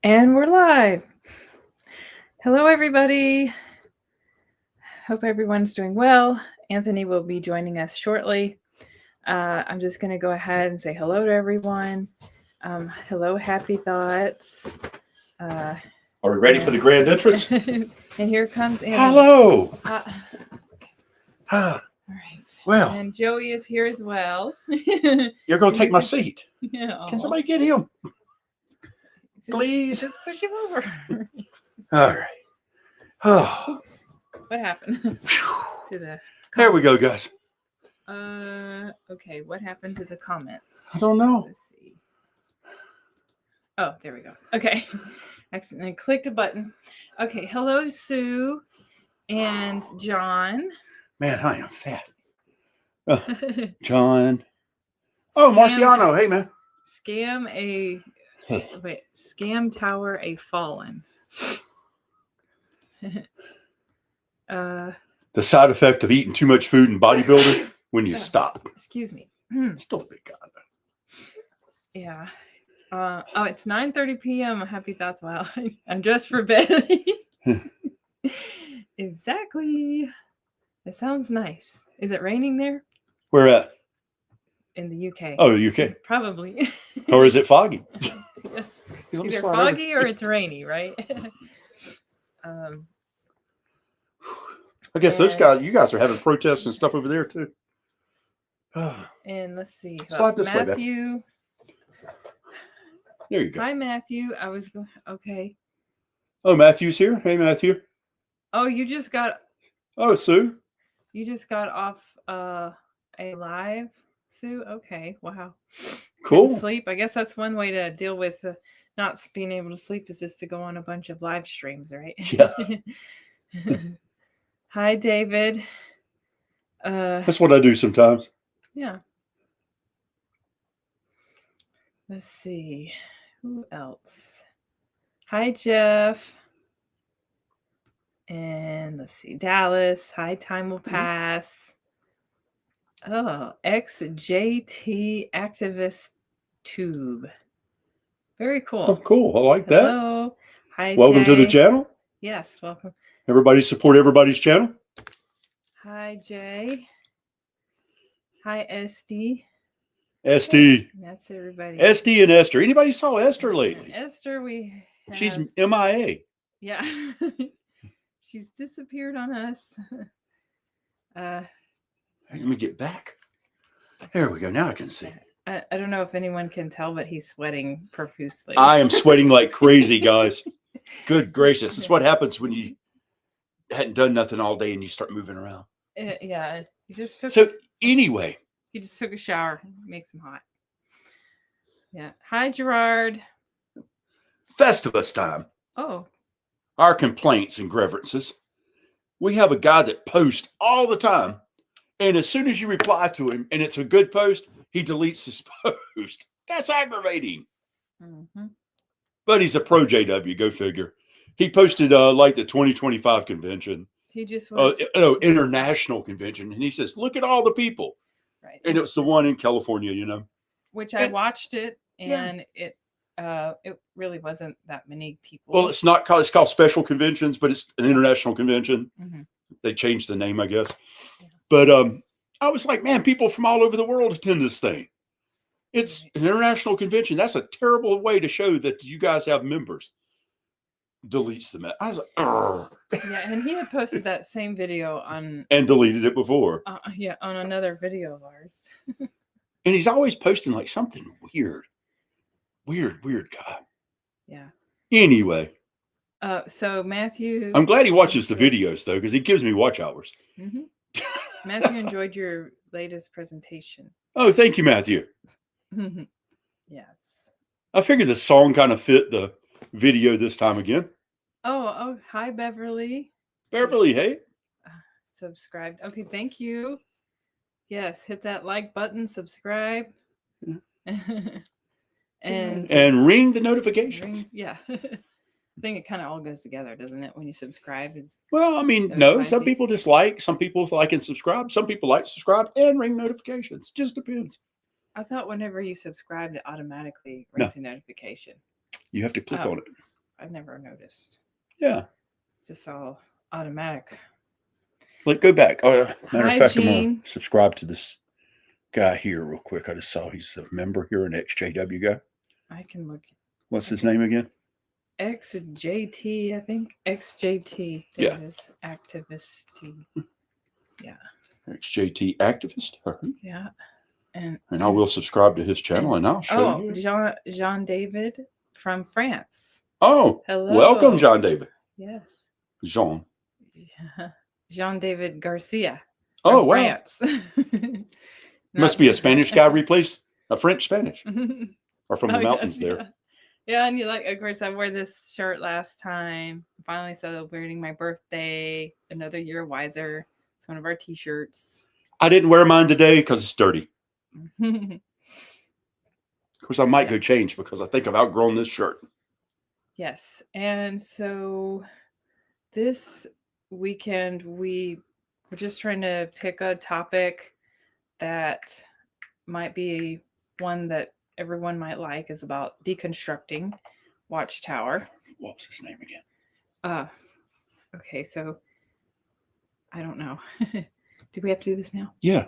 And we're live. Hello, everybody. Hope everyone's doing well. Anthony will be joining us shortly. I'm just going to go ahead and say hello to everyone. Hello, Happy Thoughts. Are we ready for the grand entrance? And here comes Anthony. Hello. All right. Well, and Joey is here as well. You're going to take my seat. Yeah. Can somebody get him? Please. Just push him over. All right. Oh. What happened to the... There we go, guys. Okay, what happened to the comments? I don't know. Let's see. Oh, there we go. Okay. Accidentally clicked a button. Okay, hello, Sue and John. Man, I am fat. John. Oh, Marciano. Hey, man. Scam Tower a Fallen. The side effect of eating too much food in bodybuilding when you stop. Excuse me. Still a big guy, though. Yeah. Oh, it's 9:30 p.m. Happy Thoughts. Wow. I'm just for bed. Exactly. It sounds nice. Is it raining there? Where at? In the UK. Oh, the UK. Probably. Or is it foggy? Yes. Either foggy or it's rainy, right? I guess those guys, you guys are having protests and stuff over there too. And let's see. Slide this way, Matthew. There you go. Hi, Matthew. I was going. Okay. Oh, Matthew's here. Hey, Matthew. Oh, you just got. Oh, Sue. You just got off a live, Sue. Okay. Wow. Cool. Couldn't sleep. I guess that's one way to deal with not being able to sleep is just to go on a bunch of live streams, right? Yeah. Hi, David. That's what I do sometimes. Yeah. Let's see. Who else? Hi, Jeff. And let's see. Dallas. Hi, Time Will Pass. Oh, XJT Activist Tube. Very cool. Oh, cool. I like that. Hello. Hi, welcome Jay. to the channel. Yes, welcome. Everybody support everybody's channel. Hi, Jay. Hi, SD. SD. That's everybody. SD and Esther. Anybody saw Esther lately? Esther, She's MIA. Yeah. She's disappeared on us. Let me get back. There we go. Now I can see. I don't know if anyone can tell, but he's sweating profusely. I am sweating like crazy, guys. Good gracious. It's what happens when you hadn't done nothing all day and you start moving around. Yeah. You just took a shower. Makes him hot. Yeah. Hi, Gerard. Festivus time. Oh. Our complaints and grievances. We have a guy that posts all the time. And as soon as you reply to him and it's a good post, he deletes his post. That's aggravating. Mm-hmm. But he's a pro JW, go figure. He posted like the 2025 convention. He just was international convention. And he says, look at all the people. Right. And it was the one in California, Which I watched it and it really wasn't that many people. Well, it's called special conventions, but it's an international convention. Mm-hmm. They changed the name, I guess. Yeah. But I was like, man, people from all over the world attend this thing. It's an international convention. That's a terrible way to show that you guys have members. Deletes them. I was like, Argh. Yeah, and he had posted that same video on and deleted it before. On another video of ours. And he's always posting like something weird guy. Yeah. Anyway. So Matthew. I'm glad he watches the videos though, because he gives me watch hours. Mm-hmm. Matthew enjoyed your latest presentation. Oh, thank you, Matthew. Yes. I figured the song kind of fit the video this time again. Oh, hi, Beverly. Beverly, hey. Subscribed. Okay, thank you. Yes, hit that like button, subscribe. Yeah. and ring the notifications. Yeah. I think it kind of all goes together, doesn't it? When you subscribe, well, I mean, no. Some people just like. Some people like and subscribe. Some people like to subscribe and ring notifications. Just depends. I thought whenever you subscribe, it automatically rings a notification. You have to click on it. I never noticed. Yeah. Just all automatic. Go back. Oh, matter Hi, of fact, I'm going Gene. to subscribe to this guy here real quick. I just saw he's a member here, an Exjw guy. I can look. What's his name again? XJT, I think. XJT. There Yeah. it is. Activist. Yeah. XJT activist. Yeah. And I will subscribe to his channel, and I'll show you. Jean David from France. Oh, hello. Welcome, John David. Yes. Jean. Yeah. Jean David Garcia. Oh, wow. France. Must be a Spanish guy replaced a French Spanish. Or from the mountains yes, there. Yeah, and of course, I wore this shirt last time. Finally celebrating my birthday. Another year wiser. It's one of our t-shirts. I didn't wear mine today because it's dirty. Of course, I might go change because I think I've outgrown this shirt. Yes. And so this weekend, we were just trying to pick a topic that might be one that everyone might like, is about deconstructing Watchtower. What was his name again? Okay, so I don't know. Do we have to do this now? Yeah.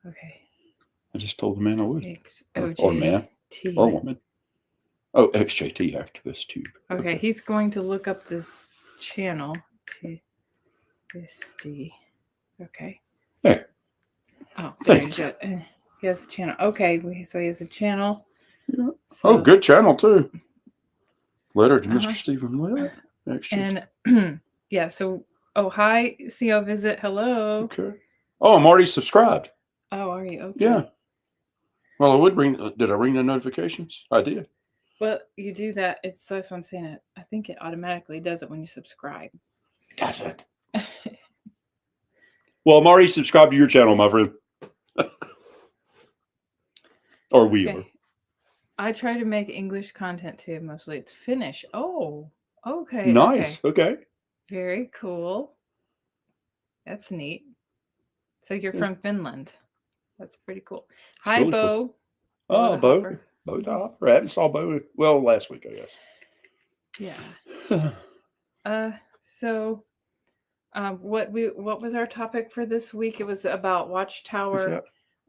Okay. I just told the man I would. Exjw. Or man. Or woman. Oh, XJT activist too. Okay, he's going to look up this channel. Okay. Hey. Oh, there's it. He has a channel. Okay, so he has a channel. Yeah. So, good channel too. Letter to Mr. Stephen Letter. And yeah, so hi, CO Visit. Hello. Okay. Oh, I'm already subscribed. Oh, are you? Okay. Yeah. Well, I would ring. Did I ring the notifications? I did. Well, you do that. That's what I'm saying. I think it automatically does it when you subscribe. Does it? Well, I'm already subscribed to your channel, my friend. Or we are. I try to make English content too. Mostly it's Finnish. Oh, okay. Nice. Okay. Very cool. That's neat. So you're from Finland. That's pretty cool. Hi, really Bo. Cool. Oh, Bo. Bo the Hopper. I haven't saw Bo. Well, last week, I guess. Yeah. So, what was our topic for this week? It was about Watchtower.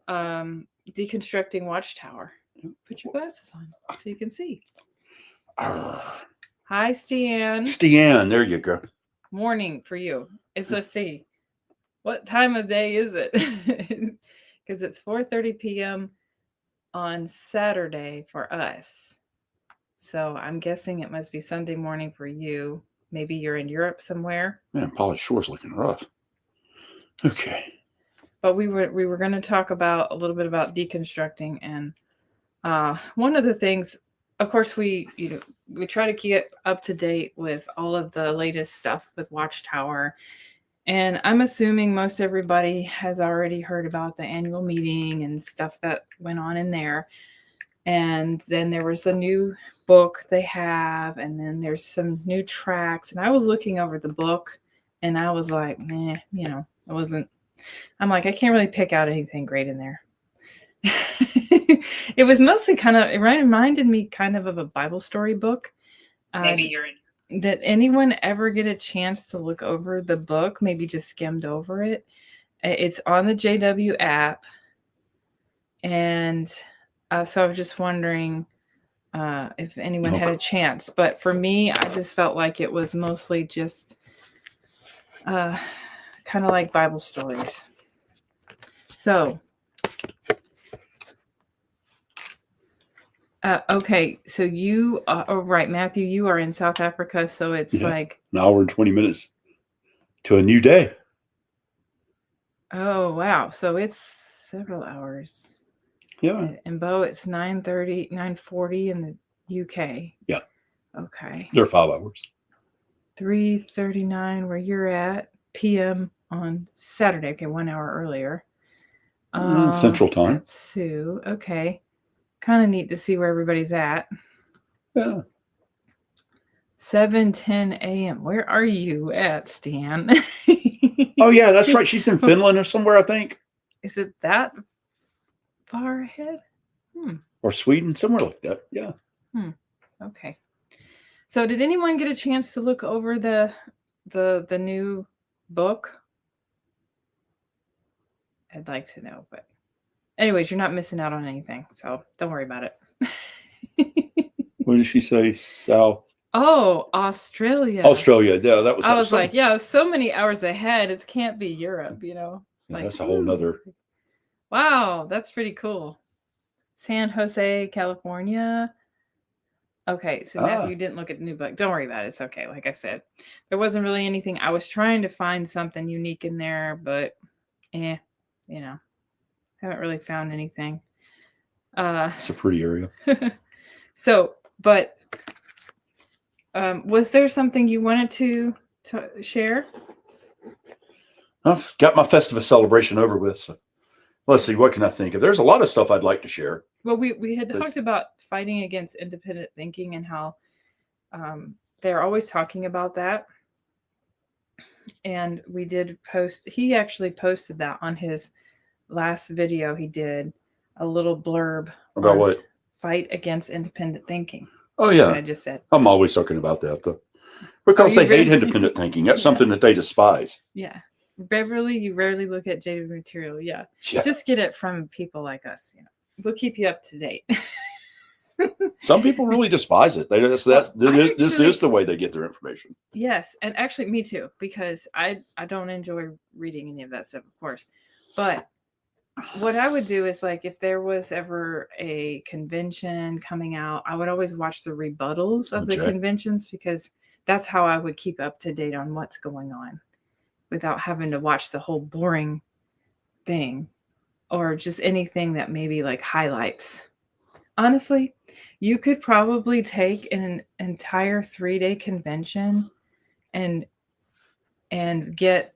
Deconstructing Watchtower. Put your glasses on so you can see. Hi, Stian. Stian, there you go. Morning for you. Let's see. What time of day is it? Because it's 4:30 p.m. on Saturday for us. So I'm guessing it must be Sunday morning for you. Maybe you're in Europe somewhere. Man, Polly Shore's looking rough. Okay. But we were going to talk about a little bit about deconstructing, and one of the things, of course, we try to keep up to date with all of the latest stuff with Watchtower. And I'm assuming most everybody has already heard about the annual meeting and stuff that went on in there. And then there was a new book they have, and then there's some new tracks. And I was looking over the book, and I was like, it wasn't. I'm like, I can't really pick out anything great in there. It was mostly it reminded me kind of a Bible story book. Maybe you're in. Did anyone ever get a chance to look over the book? Maybe just skimmed over it. It's on the JW app. And so I was just wondering if anyone had a chance. But for me, I just felt like it was mostly just kind of like Bible stories. So, okay. So you, right, Matthew, you are in South Africa. So it's like an hour and 20 minutes to a new day. Oh, wow. So it's several hours. Yeah. In Bo, it's 9:40 in the UK. Yeah. Okay. They're 5 hours. 3:39 where you're at p.m. on Saturday. Okay, 1 hour earlier. Central time. That's Sue. Okay. Kind of neat to see where everybody's at. Yeah. 7:10 a.m. Where are you at, Stan? Oh, yeah, that's right. She's in Finland or somewhere, I think. Is it that far ahead? Or Sweden, somewhere like that. Yeah. Okay. So did anyone get a chance to look over the new book? I'd like to know, but anyways, you're not missing out on anything, so don't worry about it. What did she say? South Oh, Australia. Australia. Yeah, that was. I was like, yeah, so many hours ahead. It can't be Europe, you know. It's Yeah, like, that's a whole nother. Wow, that's pretty cool. San Jose, California. Okay, so Matthew didn't look at the new book. Don't worry about it. It's okay. Like I said, there wasn't really anything. I was trying to find something unique in there, but you know, haven't really found anything. It's a pretty area. So, but was there something you wanted to share? I've got my Festivus celebration over with, so let's see, what can I think of? There's a lot of stuff I'd like to share. Well, we had talked about fighting against independent thinking and how they're always talking about that. And we did post, he actually posted that on his last video. He did a little blurb about what? Fight against independent thinking. Oh, yeah. What I just said. I'm always talking about that, though. Because they hate independent thinking. That's something that they despise. Yeah. Beverly, you rarely look at JW material. Yeah. Just get it from people like us. You know, we'll keep you up to date. Some people really despise it. This is the way they get their information. Yes, and actually, me too, because I don't enjoy reading any of that stuff, of course. But what I would do is, like, if there was ever a convention coming out, I would always watch the rebuttals of the conventions, because that's how I would keep up to date on what's going on, without having to watch the whole boring thing, or just anything that maybe like highlights. Honestly, you could probably take an entire 3-day convention and get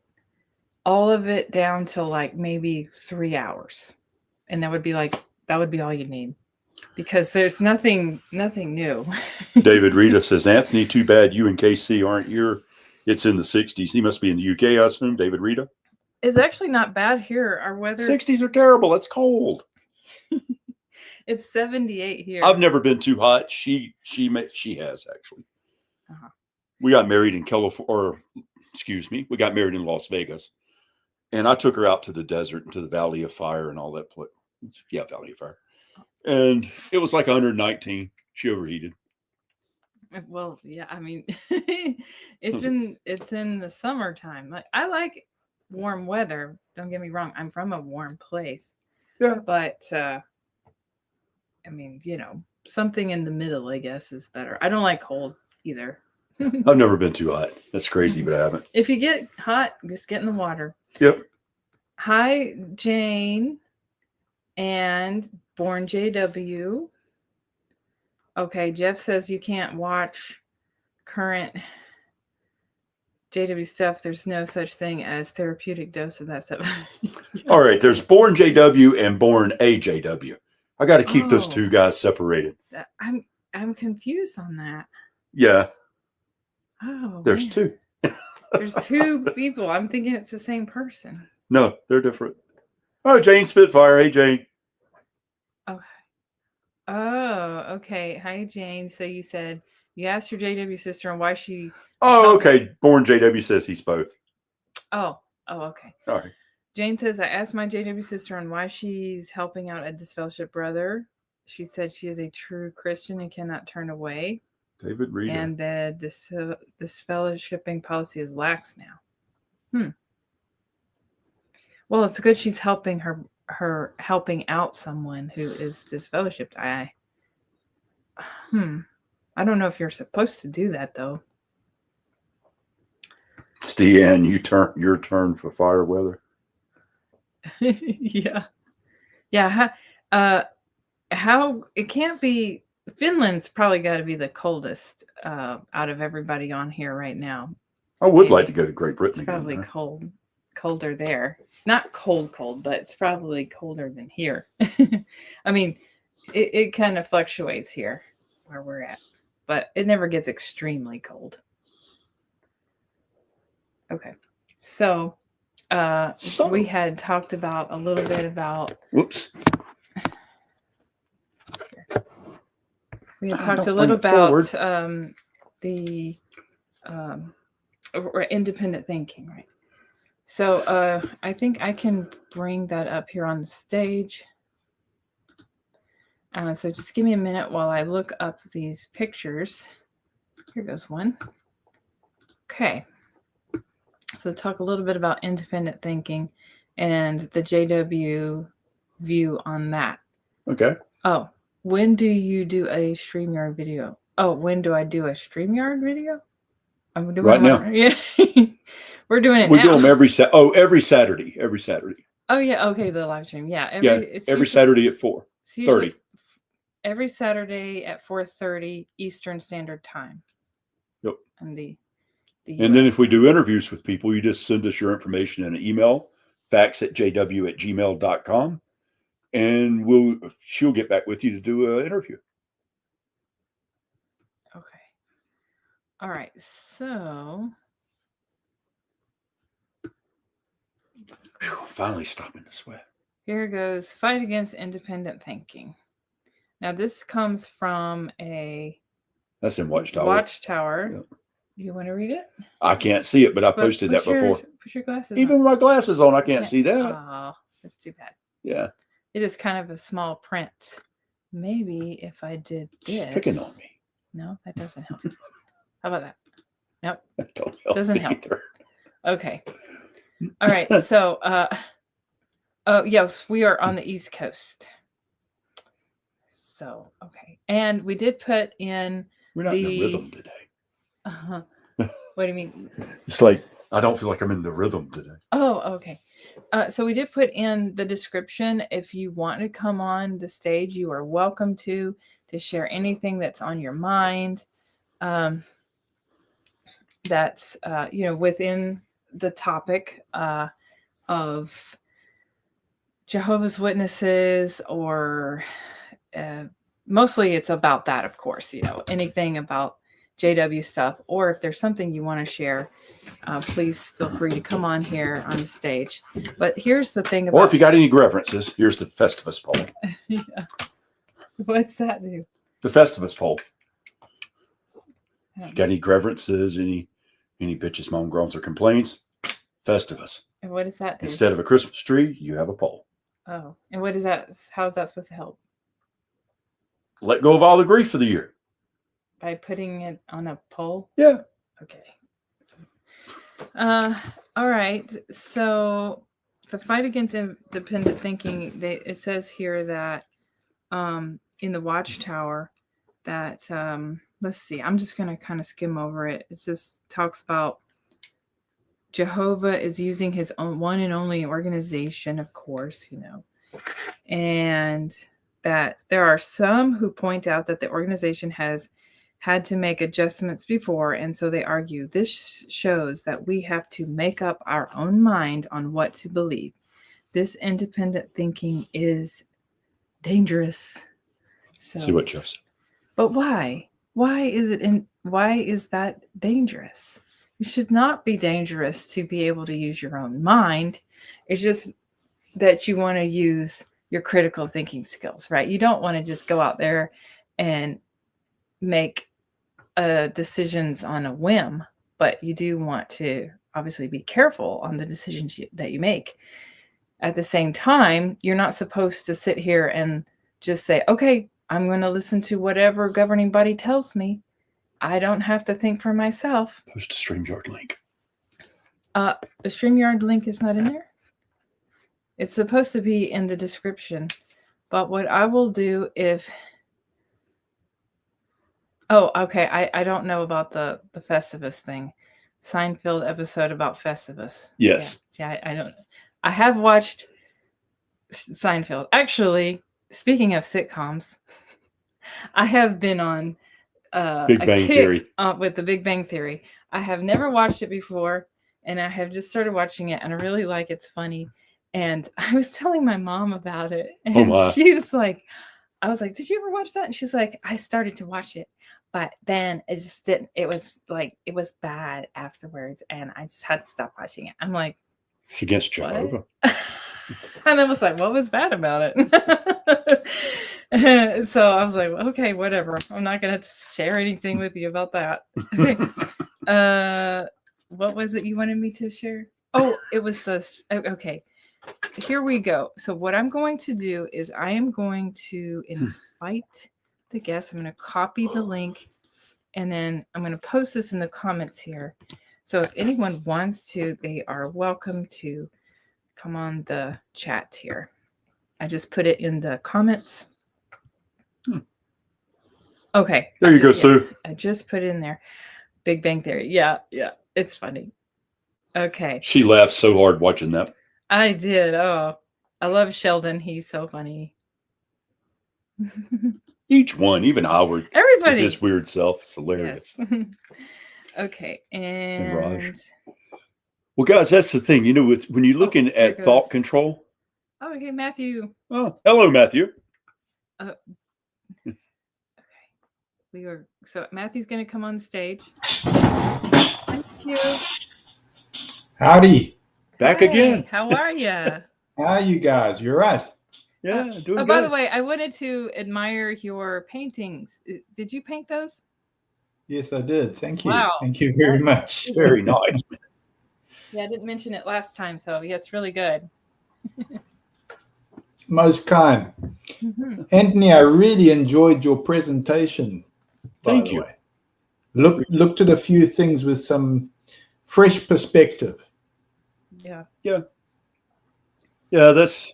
all of it down to like maybe 3 hours. And that would be all you need, because there's nothing new. David Rita says, Anthony, too bad you and KC aren't here. It's in the 60s. He must be in the UK, I assume. David Rita. It's actually not bad here. Our weather. 60s are terrible. It's cold. It's 78 here. I've never been too hot. She has, actually. Uh-huh. We got married in we got married in Las Vegas. And I took her out to the desert and to the Valley of Fire and all that. Yeah, Valley of Fire. And it was like 119. She overheated. Well, yeah, I mean, it's in the summertime. Like, I like warm weather. Don't get me wrong. I'm from a warm place. Yeah. But I mean, you know, something in the middle, I guess, is better. I don't like cold either. I've never been too hot. That's crazy, but I haven't. If you get hot, just get in the water. Yep. Hi, Jane and Born JW. Okay, Jeff says you can't watch current JW stuff. There's no such thing as therapeutic dose of that stuff. All right, there's Born JW and Born AJW. I got to keep those two guys separated. I'm confused on that. Yeah. Oh, there's two. There's two people. I'm thinking it's the same person. No, they're different. Oh, Jane Spitfire. Hey, Jane. Okay. Oh, okay. Hi, Jane. So you said you asked your JW sister on why she. Oh, okay. Born JW says he's both. Oh, okay. All right. Jane says, I asked my JW sister on why she's helping out a disfellowship brother. She said she is a true Christian and cannot turn away. David Reader. And the disfellowshipping policy is lax now. Well, it's good she's helping helping out someone who is disfellowshipped. I don't know if you're supposed to do that, though. It's Deanne, your turn for fire weather. Yeah. How it can't be. Finland's probably got to be the coldest out of everybody on here right now. I would like to go to Great Britain. It's probably colder there. Not cold, but it's probably colder than here. I mean, it kind of fluctuates here where we're at, but it never gets extremely cold. Okay, so we had talked about a little bit about. Whoops. We had talked a little about the or independent thinking, right? So I think I can bring that up here on the stage. So just give me a minute while I look up these pictures. Here goes one. Okay. So talk a little bit about independent thinking and the JW view on that. Okay. Oh, when do you do a StreamYard video? Oh, when do I do a StreamYard video? I'm doing Right now. Yeah. We're doing it We now. do them every Saturday. Every Saturday. Oh yeah, okay, the live stream. Yeah, every Saturday at 4:30. Every Saturday at 4:30 Eastern Standard Time. Yep. And and then if we do interviews with people, you just send us your information in an email, facts@jw@gmail.com, and she'll get back with you to do an interview. Okay. All right. So finally stopping the sweat. Here goes Fight Against Independent Thinking. Now this comes from that's in WATCHTOWER. WATCHTOWER. Yep. You want to read it? I can't see it, but I posted that before. Put your glasses Even on. with my glasses on, I can't see that. Oh, that's too bad. Yeah. It is kind of a small print. Maybe if I did this. She's picking on me. No, that doesn't help. How about that? Nope. That don't help Doesn't me help. either. Okay. All right. So, oh yes, we are on the East Coast. So, okay. And we did put in We're not in the rhythm today. What do you mean? It's like, I don't feel like I'm in the rhythm today. Oh, okay. So we did put in the description. If you want to come on the stage, you are welcome to share anything that's on your mind. That's, within the topic of Jehovah's Witnesses, or mostly it's about that, of course, anything about JW stuff, or if there's something you want to share, please feel free to come on here on the stage. But here's the thing about... Or if you got any references, here's the Festivus poll. Yeah. What's that do? The Festivus poll. You got any references, any bitches, moan, groans, or complaints? Festivus. And what does that do? Instead of a Christmas tree, you have a poll. Oh, and what is that? How is that supposed to help? Let go of all the grief for the year. By putting it on a poll? Yeah. Okay. All right. So the fight against independent thinking, it says here that in the WATCHTOWER that let's see, I'm just going to kind of skim over it. It just talks about Jehovah is using his own one and only organization, of course, and that there are some who point out that the organization has had to make adjustments before, and so they argue this shows that we have to make up our own mind on what to believe. This independent thinking is dangerous. So, see what Jeff said. But why? Why is that dangerous? It should not be dangerous to be able to use your own mind. It's just that you want to use your critical thinking skills, right? You don't want to just go out there and make decisions on a whim, but you do want to obviously be careful on the decisions that you make. At the same time, you're not supposed to sit here and just say, okay, I'm going to listen to whatever governing body tells me. I don't have to think for myself. Post a StreamYard link. The StreamYard link is not in there. It's supposed to be in the description. But what I will do if... Oh, okay. I don't know about the Festivus thing. Seinfeld episode about Festivus. Yes. Yeah, I don't... I have watched Seinfeld. Actually, speaking of sitcoms, I have been on Big Bang Theory. With the Big Bang Theory. I have never watched it before, and I have just started watching it, and I really like it's funny. And I was telling my mom about it, and she was like, I was like, did you ever watch that? And she's like, I started to watch it, but then it just didn't. It was bad afterwards, and I just had to stop watching it. I'm like, it's against Jehovah. And I was like, what was bad about it? So I was like, okay, whatever. I'm not going to share anything with you about that. Okay. What was it you wanted me to share? Oh, it was okay. Here we go. So what I'm going to do is I am going to invite the guests. I'm going to copy the link, and then I'm going to post this in the comments here. So if anyone wants to, they are welcome to come on the chat here. I just put it in the comments. Okay. There you go, Sue. I just put it in there. Big Bang Theory. Yeah. It's funny. Okay. She laughed so hard watching that. I did. Oh, I love Sheldon. He's so funny. Each one, even Howard. Everybody. His weird self. It's hilarious. Yes. Okay. And Raj. Well, guys, that's the thing. When you're looking at thought control. Oh, okay, Matthew. Oh, hello, Matthew. Okay. So Matthew's going to come on stage. Thank you. Howdy. Back again. How are you? How are you guys? You're right. Yeah, doing good. By the way, I wanted to admire your paintings. Did you paint those? Yes, I did. Thank you. Wow. Thank you very much. Very nice. Yeah, I didn't mention it last time, so yeah, it's really good. Most kind. Mm-hmm. Anthony, I really enjoyed your presentation. Thank you. Looked at a few things with some fresh perspective. Yeah. That's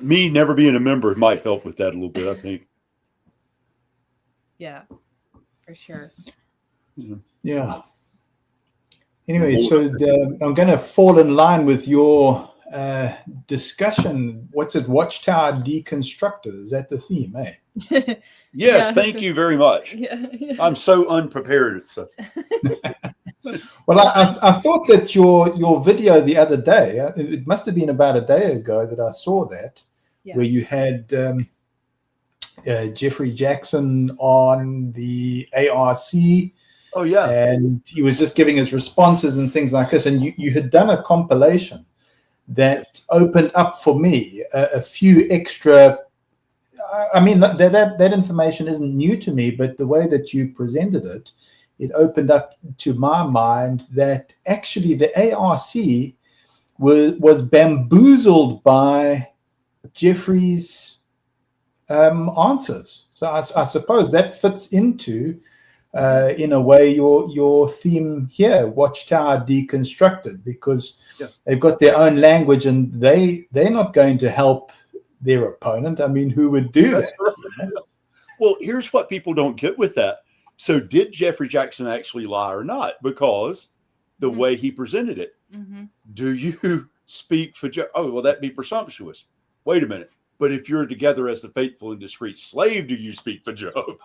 me never being a member might help with that a little bit, I think. Yeah, for sure. Yeah. Anyway, so I'm going to fall in line with your discussion. What's it? Watchtower Deconstructed. Is that the theme, eh? Yes, thank you very much. Yeah. I'm so unprepared. So. Well, I thought that your video the other day, it must have been about a day ago that I saw that, where you had Jeffrey Jackson on the ARC. Oh, yeah. And he was just giving his responses and things like this. And you had done a compilation that opened up for me a few extra. I mean, that information isn't new to me, but the way that you presented it, it opened up to my mind that actually the ARC was bamboozled by Jeffrey's answers. So I suppose that fits into, in a way, your theme here, Watchtower Deconstructed, because they've got their own language and they're not going to help their opponent. I mean, who would do that? Right. Well, here's what people don't get with that. So did Jeffrey Jackson actually lie or not? Because the way he presented it. Mm-hmm. Do you speak for oh, well, that'd be presumptuous. Wait a minute. But if you're together as the faithful and discreet slave, do you speak for Jehovah?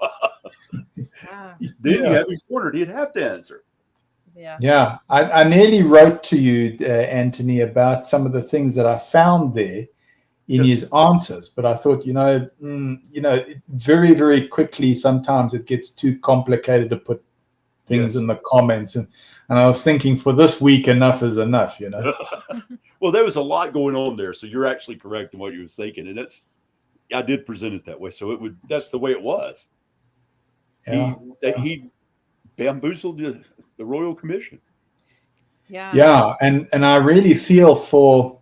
Then you have his order. He'd have to answer. Yeah. I nearly wrote to you, Anthony, about some of the things that I found there in his answers, but I thought, very, very quickly, sometimes it gets too complicated to put things in the comments. And I was thinking, for this week, enough is enough, Well, there was a lot going on there. So you're actually correct in what you were thinking. And I did present it that way. So that's the way it was. Yeah. He bamboozled the Royal Commission. Yeah. And I really feel for,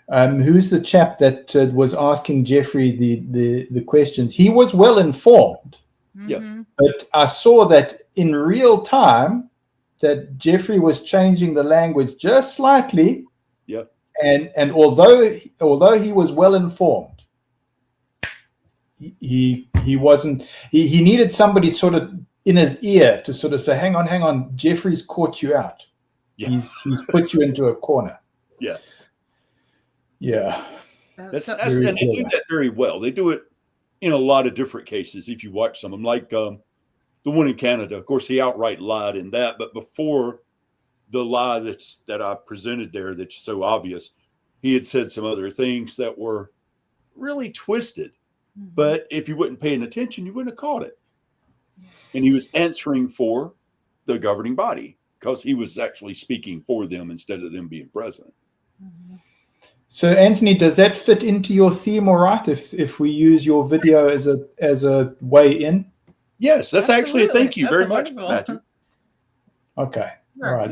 who's the chap that was asking Jeffrey the questions? He was well informed. Mm-hmm. But I saw that in real time that Jeffrey was changing the language just slightly. Yeah. And although he was well informed, he wasn't. He needed somebody sort of in his ear to sort of say, "Hang on, Jeffrey's caught you out. Yeah. He's put you into a corner." Yeah. Yeah. And they do that very well. They do it in a lot of different cases. If you watch some of them, like the one in Canada, of course, he outright lied in that. But before the lie that I presented there, that's so obvious, he had said some other things that were really twisted. Mm-hmm. But if you weren't paying attention, you wouldn't have caught it. And he was answering for the governing body because he was actually speaking for them instead of them being present. Mm-hmm. So Anthony, does that fit into your theme all right? If we use your video as a way in? Yes, that's actually a Absolutely. thank you That's very much, wonderful. Matthew. Okay. Sure. All right.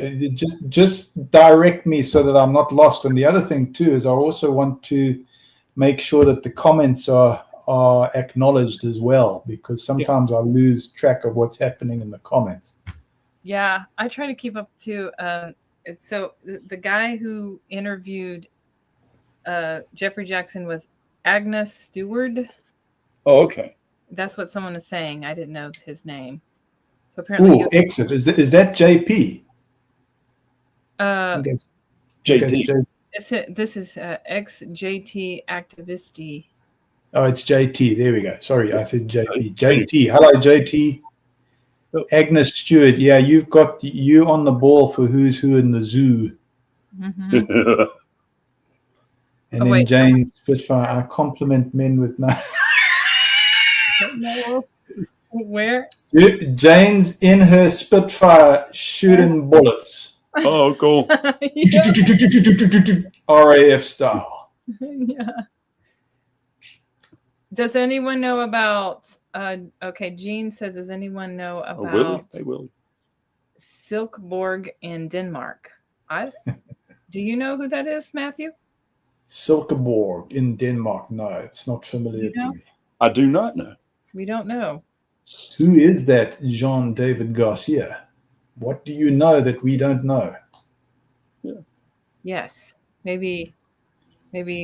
Just direct me so that I'm not lost. And the other thing too is I also want to make sure that the comments are acknowledged as well, because sometimes I lose track of what's happening in the comments. Yeah, I try to keep up to. So the guy who interviewed Jeffrey Jackson was Agnes Stewart. Oh, okay. That's what someone is saying. I didn't know his name. So apparently, Exit. Is that JP? JT. This is XJT Activisti. Oh, it's JT. There we go. Sorry, I said JP. JT. Hello, JT. Agnes Stewart. Yeah, you've got you on the ball for who's who in the zoo. Mm-hmm. And then Jane Spitfire. I compliment men with no. Where? Jane's in her Spitfire shooting bullets. Oh, cool. RAF style. Yeah. Does anyone know about? Okay, Jean says, does anyone know about Silkeborg in Denmark? Do you know who that is, Matthew? Silkeborg in Denmark. No, it's not familiar to me. I do not know. We don't know. Who is that Jean-David Garcia? What do you know that we don't know? Yeah. Yes. Maybe.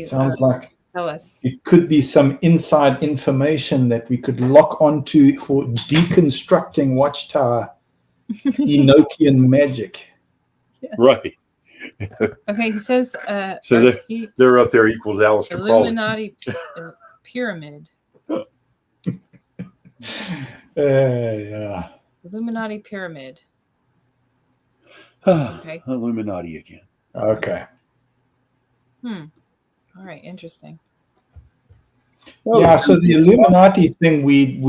Sounds like tell us. It could be some inside information that we could lock onto for deconstructing Watchtower Enochian magic. Yeah. Right. Okay, he says. So they're up there equal to Aleister Illuminati pyramid. Yeah. Illuminati pyramid. Okay. Illuminati again. Okay. All right. Interesting. Yeah. So the Illuminati thing, we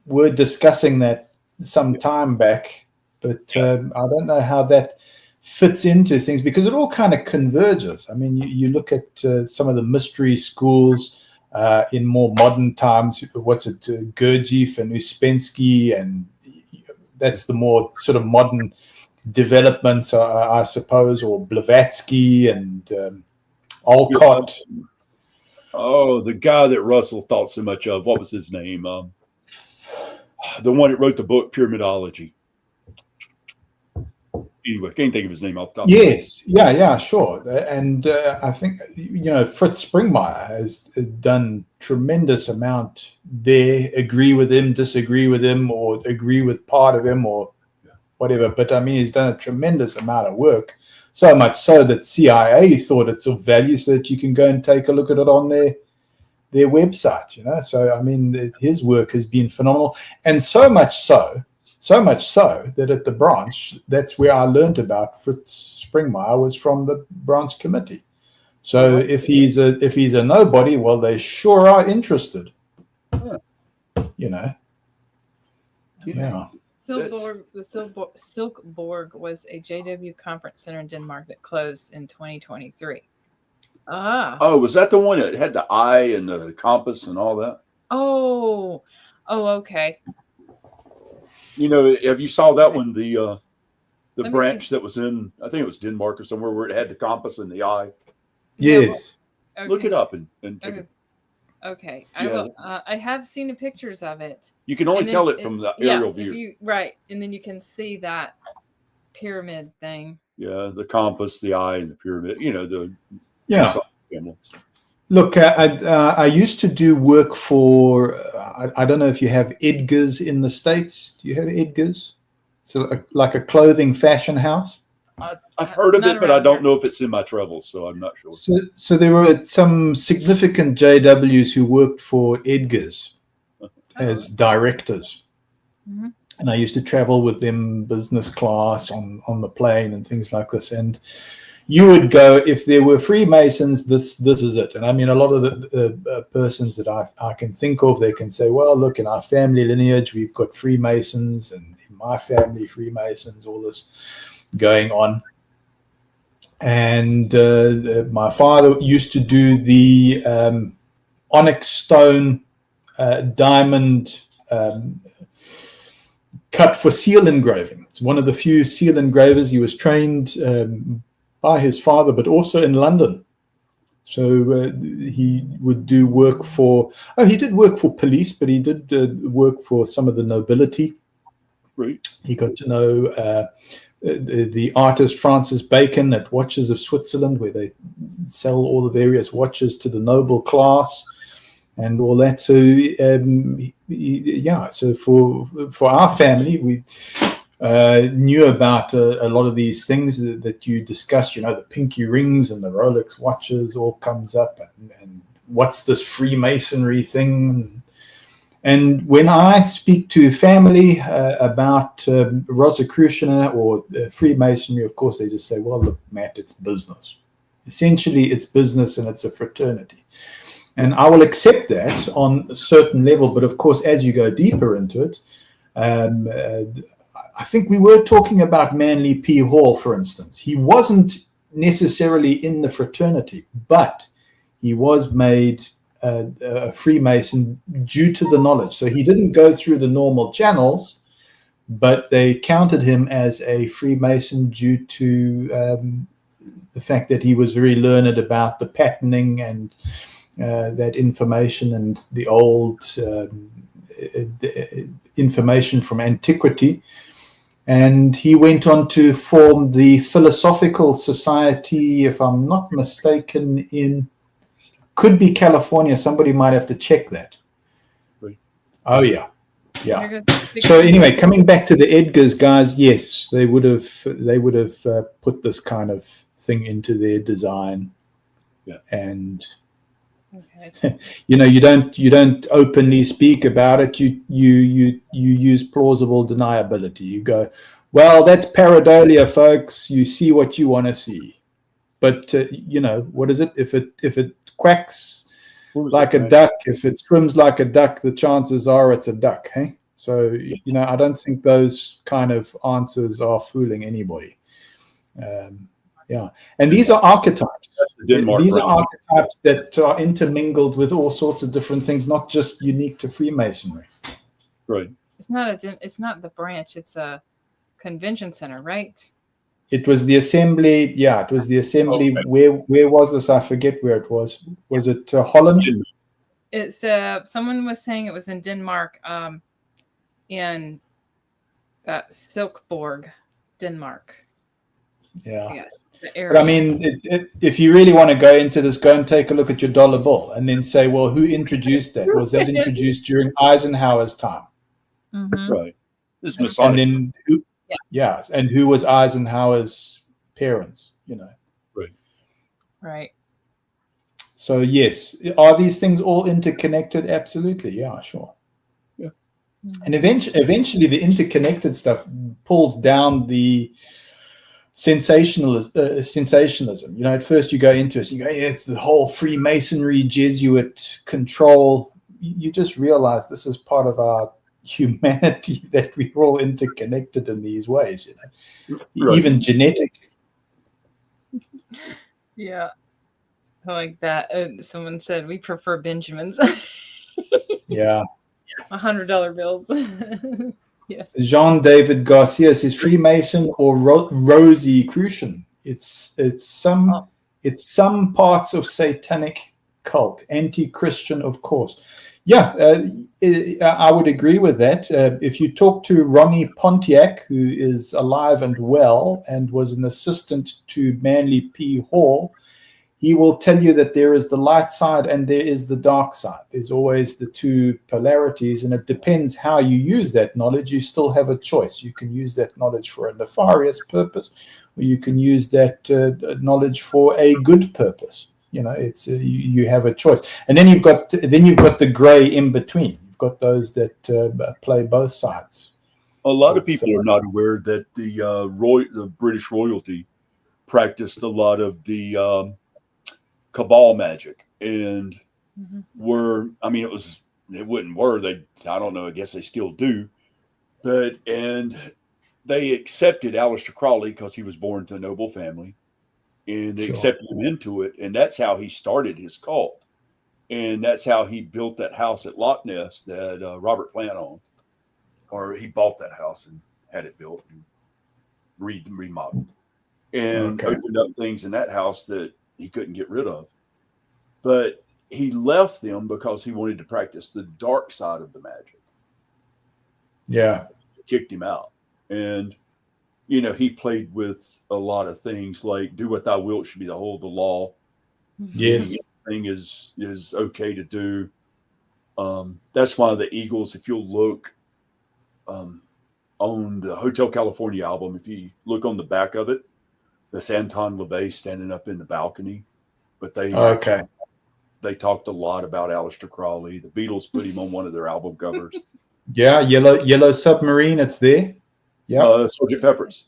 were discussing that some time back, but I don't know how that fits into things, because it all kind of converges. I mean, you look at some of the mystery schools in more modern times. What's it, Gurdjieff and Uspensky, and that's the more sort of modern developments, I suppose, or Blavatsky and Alcott. Oh, the guy that Russell thought so much of. What was his name? The one that wrote the book Pyramidology. Anyway, can't think of his name off the top. Yes, yeah, sure. And I think, Fritz Springmeier has done tremendous amount there. Agree with him, disagree with him, or agree with part of him, or whatever. But I mean, he's done a tremendous amount of work. So much so that CIA thought it's of value, so that you can go and take a look at it on their website. So I mean, his work has been phenomenal, and so much so that at the branch, that's where I learned about Fritz Springmeier, was from the branch committee. So if he's a nobody, well, they sure are interested. Yeah. Silkeborg was a JW conference center in Denmark that closed in 2023. Oh, was that the one that had the eye and the compass and all that? Oh, okay. Have you saw that one? The branch that was in, I think it was Denmark or somewhere, where it had the compass and the eye. Yes. Okay. Look it up and okay. Yeah. I have seen the pictures of it. You can only tell it from the aerial view. Right, and then you can see that pyramid thing. Yeah, the compass, the eye, and the pyramid. Look, I used to do work for, I don't know if you have Edgar's in the States. Do you have Edgar's? So like a clothing fashion house? I've heard of it, but I don't know if it's in my travels, so I'm not sure. So there were some significant JWs who worked for Edgar's as directors. Mm-hmm. And I used to travel with them business class on the plane and things like this. And you would go, if there were Freemasons, this is it. And I mean, a lot of the persons that I can think of, they can say, well, look, in our family lineage, we've got Freemasons, and in my family, Freemasons, all this going on. And my father used to do the onyx stone diamond cut for seal engraving. It's one of the few seal engravers. He was trained by his father, but also in London. So he would do work for, he did work for police, but he did work for some of the nobility. Right. He got to know the artist Francis Bacon at Watches of Switzerland, where they sell all the various watches to the noble class and all that. So so for our family, we knew about a lot of these things that you discussed. You know, the pinky rings and the Rolex watches all comes up, and what's this Freemasonry thing? And when I speak to family about Rosicrucian or Freemasonry, of course, they just say, well, look, Matt, it's business. Essentially, it's business and it's a fraternity. And I will accept that on a certain level. But of course, as you go deeper into it, I think we were talking about Manly P. Hall, for instance. He wasn't necessarily in the fraternity, but he was made a Freemason due to the knowledge. So he didn't go through the normal channels, but they counted him as a Freemason due to the fact that he was very learned about the patterning and that information and the old information from antiquity. And he went on to form the Philosophical Society, if I'm not mistaken, in could be California. Somebody might have to check that. Right. Oh yeah. So anyway, coming back to the Edgars guys, yes, they would have put this kind of thing into their design. Yeah. And you don't openly speak about it. You use plausible deniability. You go, well, that's pareidolia, folks. You see what you want to see. But what is it? If it quacks like a duck, if it swims like a duck, the chances are it's a duck. Hey, so I don't think those kind of answers are fooling anybody. And these are archetypes. These are archetypes that are intermingled with all sorts of different things, not just unique to Freemasonry. Right. It's not the branch. It's a convention center, right? It was the assembly. Yeah, it was the assembly. Okay. Where was this? I forget where it was. Was it Holland? It's someone was saying it was in Denmark, in that Silkeborg, Denmark. Yeah. Yes. The area. But I mean, if you really want to go into this, go and take a look at your dollar bill, and then say, well, who introduced that? Was that introduced during Eisenhower's time? Mm-hmm. Right. This is Masonic. And then who? Yeah, and who was Eisenhower's parents? Right. So yes, are these things all interconnected? Absolutely. Yeah, sure. Yeah. Mm-hmm. And eventually, the interconnected stuff pulls down the sensationalism. At first you go into it, you go, it's the whole Freemasonry, Jesuit control. You just realize this is part of our humanity, that we're all interconnected in these ways, Right. Even genetically. Yeah, I like that. Someone said we prefer Benjamins. Yeah. $100 bills. Yes. Jean-David Garcia says Freemason or Rosicrucian. It's some parts of satanic cult, anti-Christian, of course. Yeah, I would agree with that. If you talk to Ronnie Pontiac, who is alive and well and was an assistant to Manly P. Hall, he will tell you that there is the light side and there is the dark side. There's always the two polarities, and it depends how you use that knowledge. You still have a choice. You can use that knowledge for a nefarious purpose, or you can use that knowledge for a good purpose. It's you have a choice, and then you've got the gray in between. You've got those that play both sides. A lot of people are not aware that the British royalty practiced a lot of the cabal magic, and I don't know, I guess they still do, and they accepted Aleister Crowley because he was born to a noble family, and they Sure. accepted him into it. And that's how he started his cult. And that's how he built that house at Loch Ness that Robert Plant owned. Or he bought that house and had it built and remodeled. And opened up things in that house that he couldn't get rid of. But he left them because he wanted to practice the dark side of the magic. Yeah. Kicked him out. And, you know, he played with a lot of things like do what thou wilt should be the whole of the law. Yes. Anything is okay to do. That's why the Eagles, if you'll look on the Hotel California album, if you look on the back of it, that's Anton LaVey standing up in the balcony. But they talked a lot about Aleister Crowley. The Beatles put him on one of their album covers. Yeah, Yellow Submarine, it's there. Yeah. Sgt. Pepper's.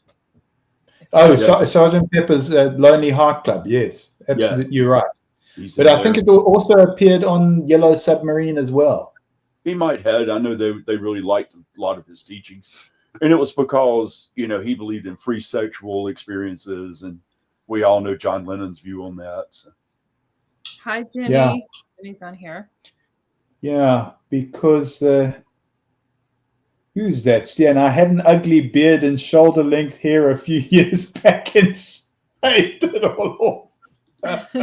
Oh, yeah. Sgt. Pepper's Lonely Heart Club. Yes, absolutely. Yeah. You're right. But I think it also appeared on Yellow Submarine as well. He might have. I know they really liked a lot of his teachings. And it was because, you know, he believed in free sexual experiences. And we all know John Lennon's view on that. So. Hi, Jenny. Yeah. Jenny's on here. Yeah, because who's that? Yeah, and I had an ugly beard and shoulder length hair a few years back and shaved it all off.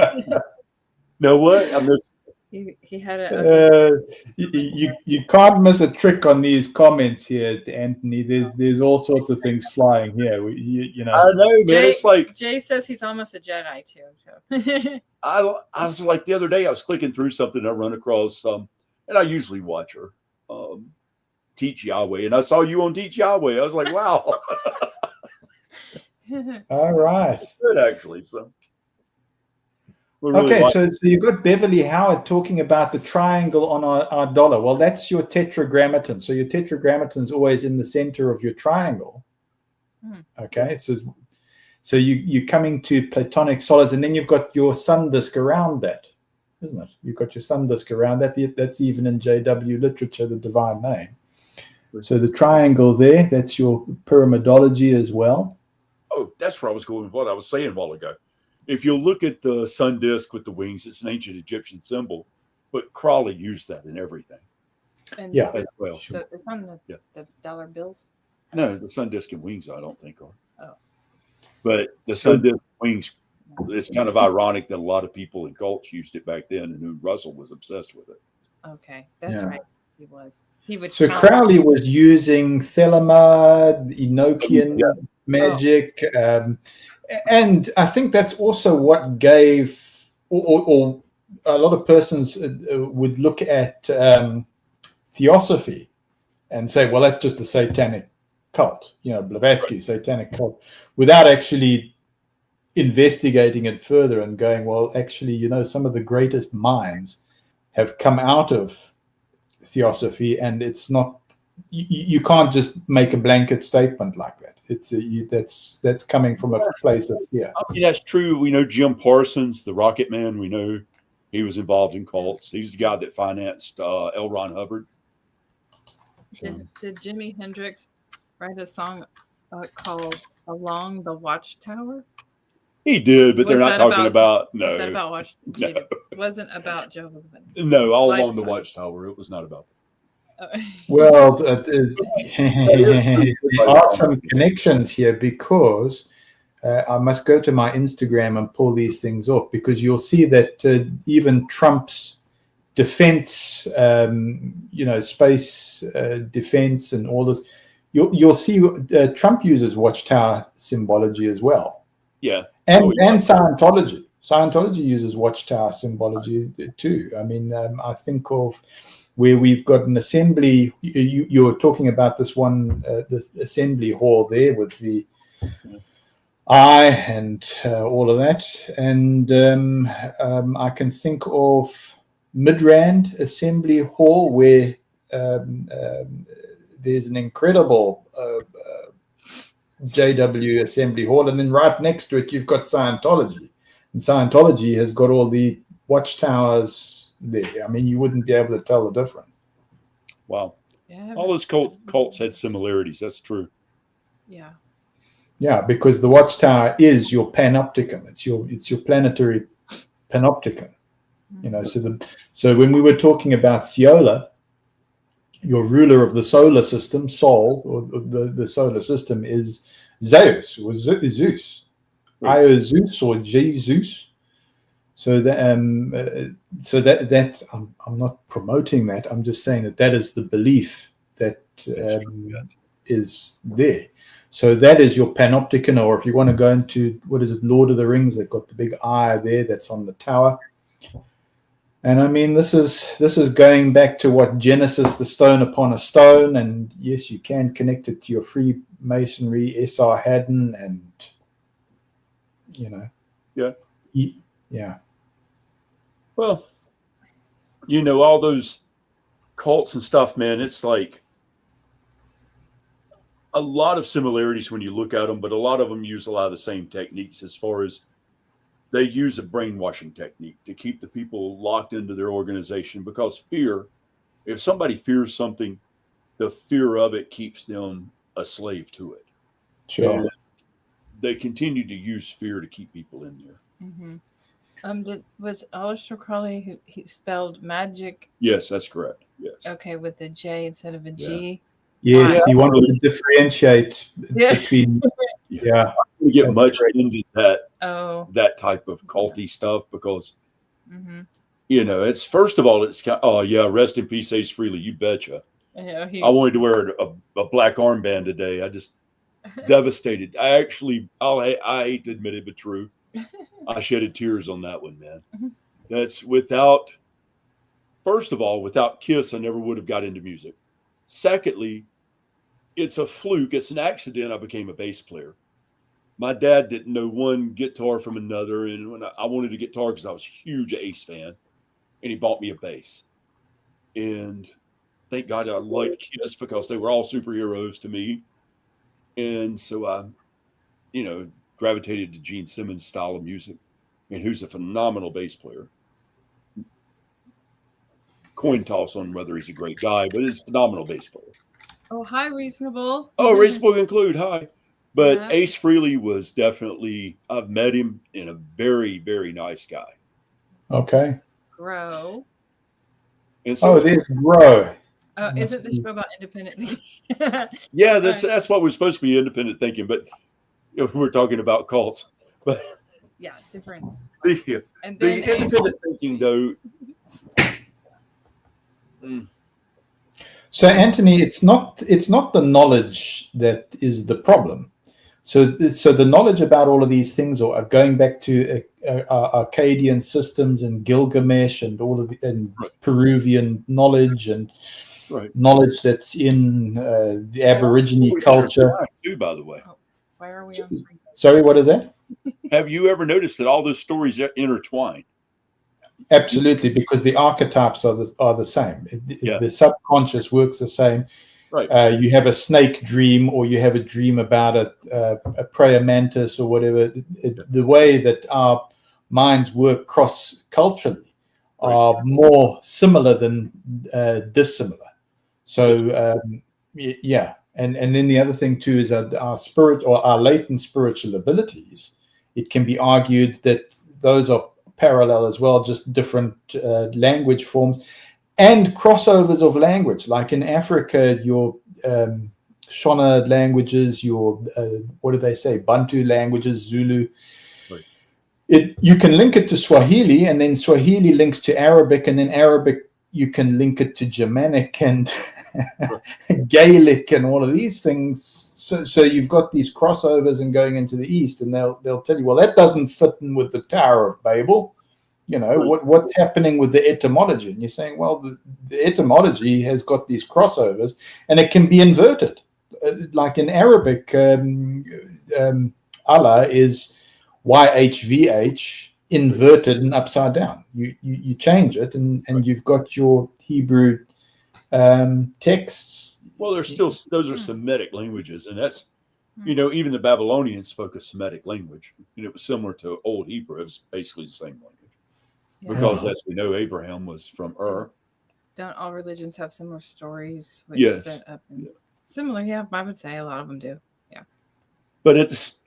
No, what? I missed. He had a. You can't miss a trick on these comments here, Anthony. There's all sorts of things flying here. You know. I know, man. It's like Jay says he's almost a Jedi too. So. I was like the other day I was clicking through something and I run across and I usually watch her teach Yahweh, and I saw you on Teach Yahweh. I was like, wow. All right. It's good actually. So. Okay, so you've got Beverly Howard talking about the triangle on our dollar. Well, that's your tetragrammaton. So your tetragrammaton is always in the center of your triangle. Okay, so you're coming to Platonic solids, and then you've got your sun disk around that, isn't it? You've got your sun disk around that. That's even in JW literature, the divine name. So the triangle there, that's your pyramidology as well. Oh, that's where I was going with what I was saying a while ago. If you look at the sun disk with the wings, it's an ancient Egyptian symbol, but Crowley used that in everything. And yeah, as well. It's on the dollar bills? No, the sun disk and wings, I don't think are. Oh. But the sun disk wings, it's kind of ironic that a lot of people in cults used it back then, and Russell was obsessed with it. Okay, that's right. He was. So Crowley was using Thelema, Enochian magic, and I think that's also what gave, or a lot of persons would look at theosophy and say, well, that's just a satanic cult, you know, Blavatsky, satanic cult, without actually investigating it further and going, well, actually, you know, some of the greatest minds have come out of theosophy, and it's not, you can't just make a blanket statement like that. It's that's coming from a place of fear. I mean, that's true. We know Jim Parsons, the Rocket Man. We know he was involved in cults. He's the guy that financed L. Ron Hubbard. Did Jimi Hendrix write a song called "Along the Watchtower"? He did, but they're not talking about no. Was that about Watchtower? No. It wasn't about Jehovah's Witnesses. No, all along the Watchtower. It was not about that. Well, there are some connections here, because I must go to my Instagram and pull these things off, because you'll see that even Trump's defense, you know, space defense and all this, you'll see Trump uses Watchtower symbology as well. Yeah. And Scientology. Scientology uses Watchtower symbology too. I mean, I think of where we've got an assembly. You're talking about this one, this assembly hall there with the eye and all of that. And I can think of Midrand Assembly Hall, where there's an incredible JW Assembly Hall. And then right next to it, you've got Scientology. And Scientology has got all the watchtowers there. I mean, you wouldn't be able to tell the difference. Wow. Yeah, all those cults had similarities. That's true. Yeah. Yeah, because the Watchtower is your panopticon. It's your planetary panopticon. You know, so when we were talking about Siola, your ruler of the solar system, Sol, or the solar system, is Zeus or Zeus, Right. Io Zeus or Jesus. So that I'm not promoting that. I'm just saying that is the belief that is there. So that is your panopticon, or if you want to go into, what is it, Lord of the Rings, they've got the big eye there that's on the tower. And I mean, this is going back to what Genesis, the stone upon a stone, and yes, you can connect it to your Freemasonry, S.R. Haddon, and you know, yeah. Well, you know, all those cults and stuff, man. It's like a lot of similarities when you look at them, but a lot of them use a lot of the same techniques as far as they use a brainwashing technique to keep the people locked into their organization, because fear, if somebody fears something, the fear of it keeps them a slave to it. Sure. And they continue to use fear to keep people in there. Was Aleister Crowley who he spelled magic? Yes, that's correct. Yes. Okay, with a J instead of a G. Yes, he wanted to differentiate between. Yeah, we get much into that. Oh, that type of culty stuff, because you know, it's, first of all, it's kind of, oh yeah, rest in peace, Ace Frehley. You betcha. Yeah, I wanted to wear a black armband today. I just devastated. I hate to admit it, but true. I shedded tears on that one, man. That's without, first of all, without Kiss, I never would have got into music. Secondly, it's a fluke. It's an accident. I became a bass player. My dad didn't know one guitar from another, and when I wanted a guitar because I was a huge Ace fan, and he bought me a bass. And thank God I liked Kiss, because they were all superheroes to me. And so I, you know, gravitated to Gene Simmons' style of music, and who's a phenomenal bass player. Coin toss on whether he's a great guy, but he's a phenomenal bass player. Oh, hi, Reasonable. Oh, Reasonable Include, hi. But Yeah. Ace Frehley was definitely, I've met him, and a very, very nice guy. Okay. Grow. And so there's Grow. Oh, isn't the show about independent? Yeah, that's what we're supposed to be, independent thinking, but you know, we're talking about cults. But yeah, different. The independent thinking, though. So, Anthony, it's not the knowledge that is the problem. So the knowledge about all of these things, or going back to Akkadian systems and Gilgamesh and all of the Peruvian knowledge and knowledge that's in the Aborigine culture. Too, by the way. Oh, why are we on? Sorry, what is that? Have you ever noticed that all those stories are intertwined? Absolutely, because the archetypes are the same. The subconscious works the same. Right. You have a snake dream, or you have a dream about a prayer mantis or whatever. The way that our minds work cross-culturally are more similar than dissimilar. So, yeah. And then the other thing, too, is our spirit, or our latent spiritual abilities. It can be argued that those are parallel as well, just different language forms. And crossovers of language, like in Africa, your Shona languages, your what do they say, Bantu languages, Zulu. Right. You can link it to Swahili, and then Swahili links to Arabic, and then Arabic you can link it to Germanic and Gaelic and all of these things. So you've got these crossovers and going into the East, and they'll tell you, well, that doesn't fit in with the Tower of Babel. You know, what's happening with the etymology? And you're saying, well, the etymology has got these crossovers, and it can be inverted. Like in Arabic, Allah is YHVH inverted and upside down. You change it, and you've got your Hebrew texts. Well, those are Semitic languages, and that's, you know, even the Babylonians spoke a Semitic language, and it was similar to Old Hebrew. It was basically the same language. Yeah. Because as we know, Abraham was from Ur. Don't all religions have similar stories? Which set up similar, yeah, I would say a lot of them do. Yeah. But it's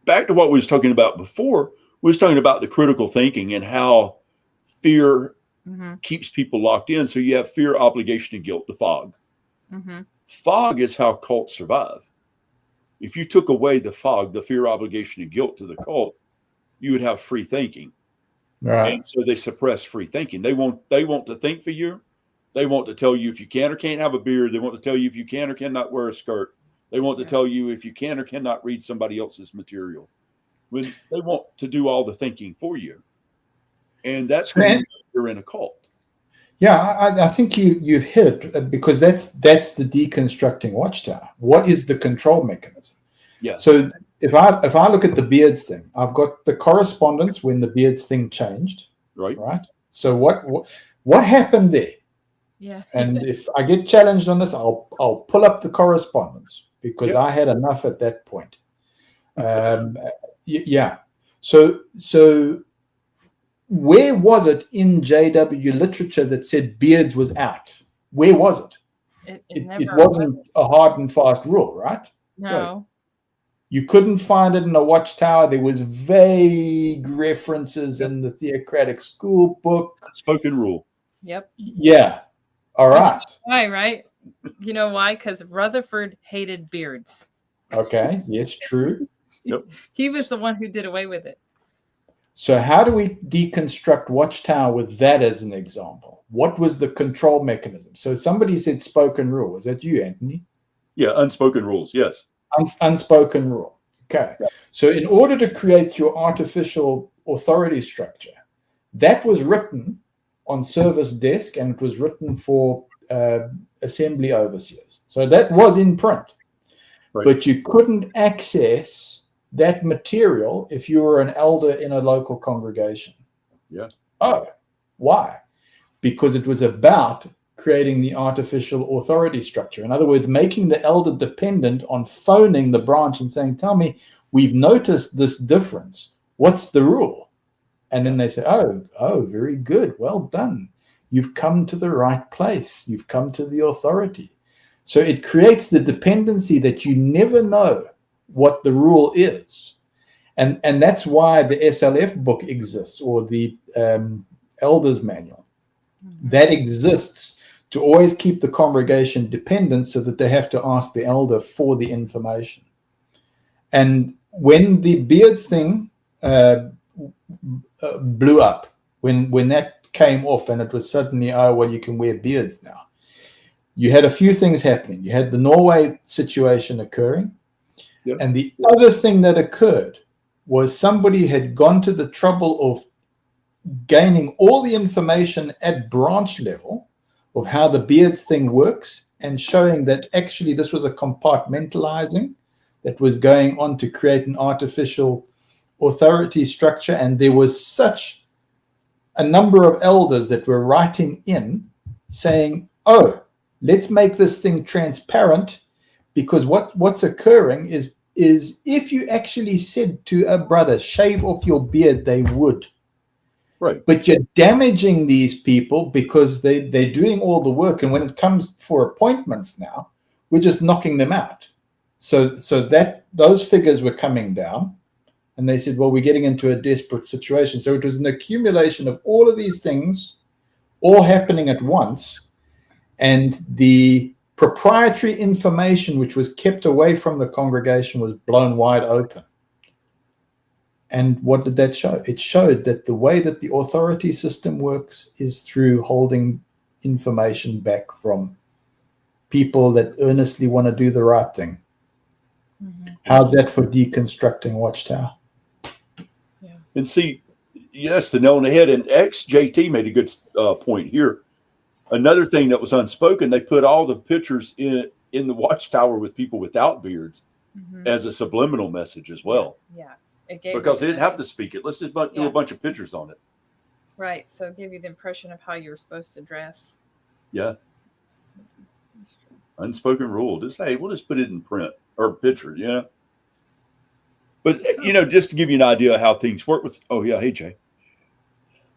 back to what we was talking about before. We was talking about the critical thinking and how fear keeps people locked in. So you have fear, obligation, and guilt, the fog. Fog is how cults survive. If you took away the fog, the fear, obligation, and guilt to the cult, you would have free thinking. Right. And so they suppress free thinking. They want to think for you. They want to tell you if you can or can't have a beard. They want to tell you if you can or cannot wear a skirt. They want to tell you if you can or cannot read somebody else's material. When they want to do all the thinking for you. And that's when you're in a cult. Yeah, I think you've hit it, because that's the deconstructing watchtower. What is the control mechanism? Yeah. So if I look at the beards thing, I've got the correspondence when the beards thing changed. Right. So what happened there? Yeah. And if I get challenged on this, I'll pull up the correspondence, because I had enough at that point. Yeah. So where was it in JW literature that said beards was out? Where was it? It wasn't a hard and fast rule, right? No. Right. You couldn't find it in a watchtower. There was vague references in the theocratic school book. Spoken rule. Yep. Yeah. All right. Why, right? You know why? Because Rutherford hated beards. Okay. Yes, true. Yep. He was the one who did away with it. So how do we deconstruct Watchtower with that as an example? What was the control mechanism? So somebody said spoken rule. Was that you, Anthony? Yeah, unspoken rules. Yes. Unspoken rule. Okay. Yeah. So in order to create your artificial authority structure, that was written on service desk, and it was written for assembly overseers. So that was in print. Right. But you couldn't access that material if you were an elder in a local congregation. Yeah. Oh, why? Because it was about creating the artificial authority structure. In other words, making the elder dependent on phoning the branch and saying, tell me, we've noticed this difference. What's the rule? And then they say, oh, very good. Well done. You've come to the right place. You've come to the authority. So it creates the dependency that you never know what the rule is. And that's why the SLF book exists, or the Elders Manual. That exists to always keep the congregation dependent, so that they have to ask the elder for the information. And when the beards thing blew up, when that came off and it was suddenly, oh, well, you can wear beards now, you had a few things happening. You had the Norway situation occurring. Yep. And the other thing that occurred was somebody had gone to the trouble of gaining all the information at branch level of how the beards thing works, and showing that actually this was a compartmentalizing that was going on to create an artificial authority structure. And there was such a number of elders that were writing in saying, oh, let's make this thing transparent. Because what's occurring is if you actually said to a brother, shave off your beard, they would. Right. But you're damaging these people because they're doing all the work. And when it comes for appointments now, we're just knocking them out. So that those figures were coming down. And they said, well, we're getting into a desperate situation. So it was an accumulation of all of these things all happening at once. And the proprietary information which was kept away from the congregation was blown wide open. And what did that show? It showed that the way that the authority system works is through holding information back from people that earnestly want to do the right thing. Mm-hmm. How's that for deconstructing Watchtower? Yeah. And see, yes, the nail on the head. And XJT made a good point here. Another thing that was unspoken, they put all the pictures in the Watchtower with people without beards as a subliminal message as well. Yeah. Because they didn't have to speak it. Let's just do a bunch of pictures on it. Right. So it gave you the impression of how you were supposed to dress. Yeah. Unspoken rule. Just, hey, we'll just put it in print or picture, yeah. But, just to give you an idea of how things work with, hey, Jay.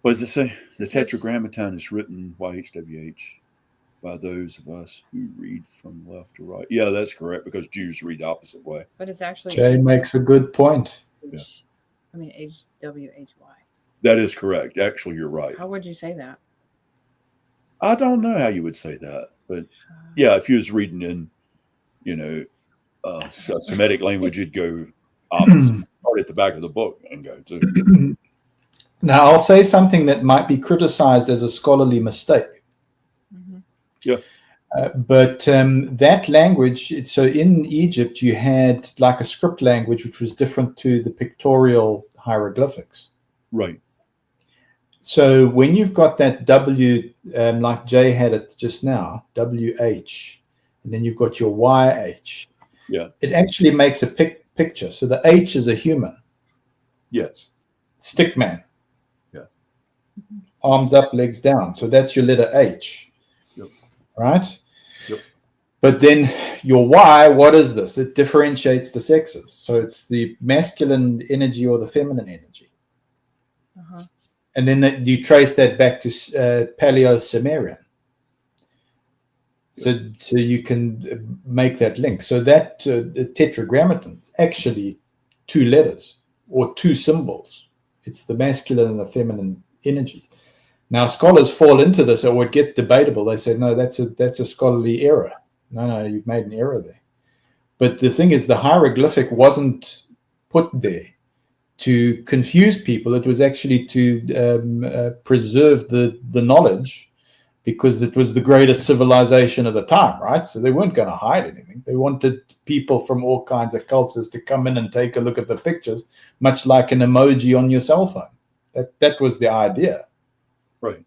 What does it say? The Tetragrammaton is written YHWH. by those of us who read from left to right. Yeah, that's correct, because Jews read the opposite way. But it's actually Jay makes a good point. I mean HWHY. That is correct. Actually, you're right. How would you say that? I don't know how you would say that, but yeah, if you was reading in, Semitic language, you'd go opposite. Start at the back of the book and go to. Now, I'll say something that might be criticized as a scholarly mistake. Mm-hmm. Yeah. But that language, so in Egypt, you had like a script language, which was different to the pictorial hieroglyphics. Right. So when you've got that W, like Jay had it just now, WH, and then you've got your YH, yeah, it actually makes a picture. So the H is a human. Yes. Stickman. Yeah. Arms up, legs down. So that's your letter H. Yep. Right? Yep. But then your Y, what is this? It differentiates the sexes. So it's the masculine energy or the feminine energy. Uh-huh. And then you trace that back to Paleo-Sumerian. So you can make that link. So that the tetragrammaton is actually two letters or two symbols. It's the masculine and the feminine energies. Now scholars fall into this, or it gets debatable. They say, no, that's a scholarly error. No, you've made an error there. But the thing is, the hieroglyphic wasn't put there to confuse people. It was actually to preserve the knowledge, because it was the greatest civilization of the time, right? So they weren't going to hide anything. They wanted people from all kinds of cultures to come in and take a look at the pictures, much like an emoji on your cell phone. That was the idea. Right.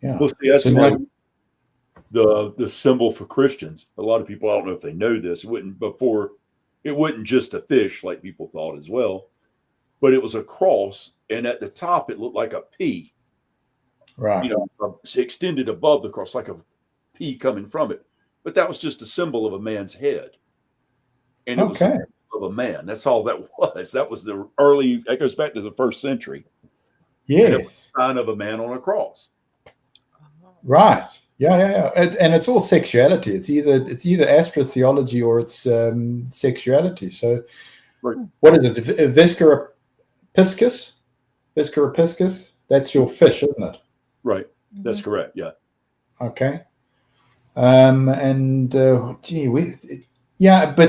Yeah. Well, see, that's like the symbol for Christians. A lot of people, I don't know if they know this, it wasn't just a fish like people thought as well, but it was a cross, and at the top it looked like a P. Right. Extended above the cross, like a P coming from it. But that was just a symbol of a man's head. And it was a symbol of a man. That's all that was. That was that goes back to the 1st century. Yes. And it was a sign of a man on a cross. Right. Yeah. And it's all sexuality. It's either astrotheology or it's sexuality. So right. What is it? Viscera piscis? Viscera piscis? That's your fish, isn't it? Right. That's correct. Yeah. Okay. But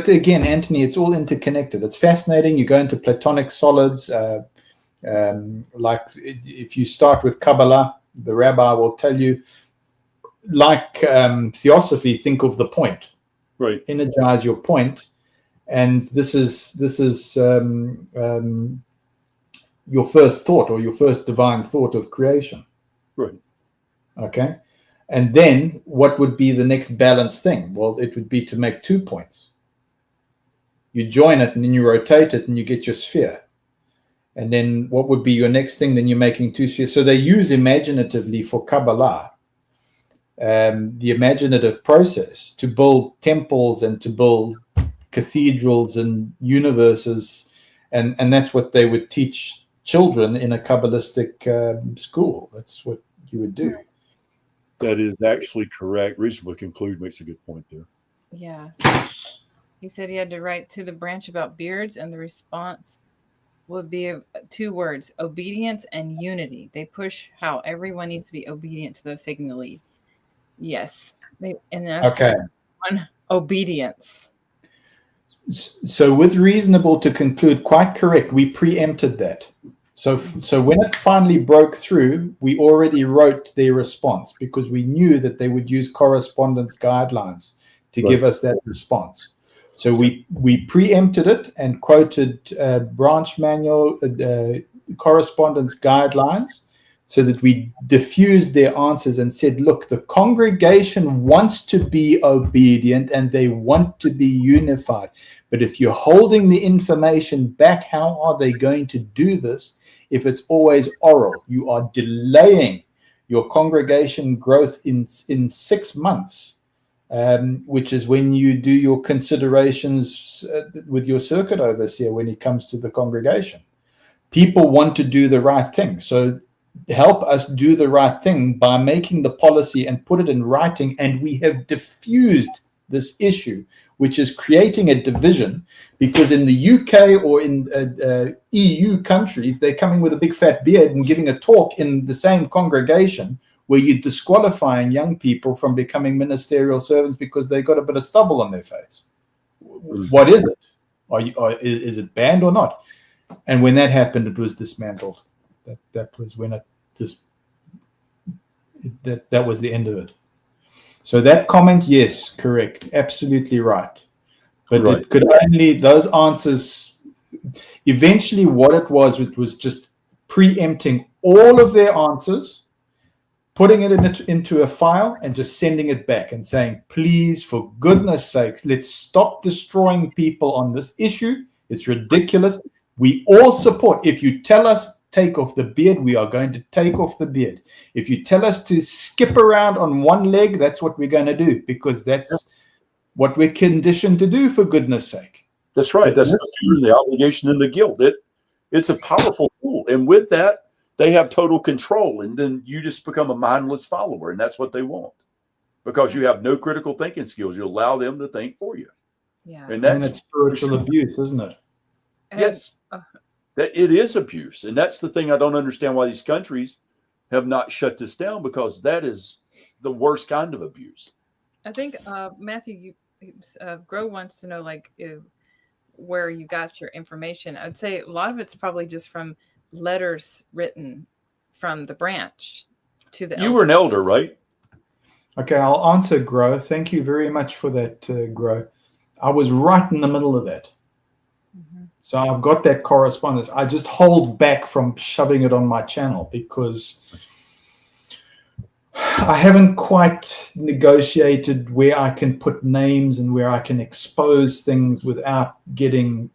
again, Anthony, it's all interconnected. It's fascinating. You go into Platonic solids. Like if you start with Kabbalah, the rabbi will tell you, like theosophy, think of the point. Right. Energize your point. And this is your first thought, or your first divine thought of creation. Right. Okay. And then what would be the next balanced thing? Well, it would be to make 2 points. You join it and then you rotate it and you get your sphere. And then what would be your next thing? Then you're making 2 spheres. So they use imaginatively for Kabbalah, the imaginative process to build temples and to build cathedrals and universes. And that's what they would teach children in a Kabbalistic school. That's what you would do. That is actually correct. Reasonably conclude makes a good point there. Yeah. He said he had to write to the branch about beards, and the response would be 2 words: obedience and unity. They push how everyone needs to be obedient to those taking the lead. Yes. And that's one, obedience. So with reasonable to conclude, quite correct. We preempted that. So when it finally broke through, we already wrote their response, because we knew that they would use correspondence guidelines to give us that response. So we preempted it and quoted branch manual correspondence guidelines, so that we diffused their answers and said, look, the congregation wants to be obedient and they want to be unified. But if you're holding the information back, how are they going to do this if it's always oral? You are delaying your congregation growth in 6 months, which is when you do your considerations with your circuit overseer when it comes to the congregation. People want to do the right thing. So help us do the right thing by making the policy and put it in writing, and we have diffused this issue, which is creating a division, because in the UK or in EU countries, they're coming with a big fat beard and giving a talk in the same congregation where you're disqualifying young people from becoming ministerial servants because they got a bit of stubble on their face. What is it? Is it banned or not? And when that happened, it was dismantled. That was when that was the end of it. So that comment, yes, correct, absolutely right. But it could only, those answers, eventually what it was just preempting all of their answers, putting it into a file and just sending it back and saying, please, for goodness sakes, let's stop destroying people on this issue. It's ridiculous. We all support. If you tell us take off the beard, we are going to take off the beard. If you tell us to skip around on one leg, that's what we're going to do, because that's what we're conditioned to do, for goodness sake. That's right. That's the obligation and the guilt. It's a powerful tool. And with that, they have total control. And then you just become a mindless follower. And that's what they want, because you have no critical thinking skills. You allow them to think for you. Yeah. And that's spiritual abuse, isn't it? Yes. That it is abuse. And that's the thing I don't understand, why these countries have not shut this down, because that is the worst kind of abuse. I think, Matthew, Grow wants to know, like, where you got your information. I'd say a lot of it's probably just from letters written from the branch to the You were an elder, right? Okay, I'll answer, Grow. Thank you very much for that, Grow. I was right in the middle of that. So I've got that correspondence. I just hold back from shoving it on my channel because I haven't quite negotiated where I can put names and where I can expose things without getting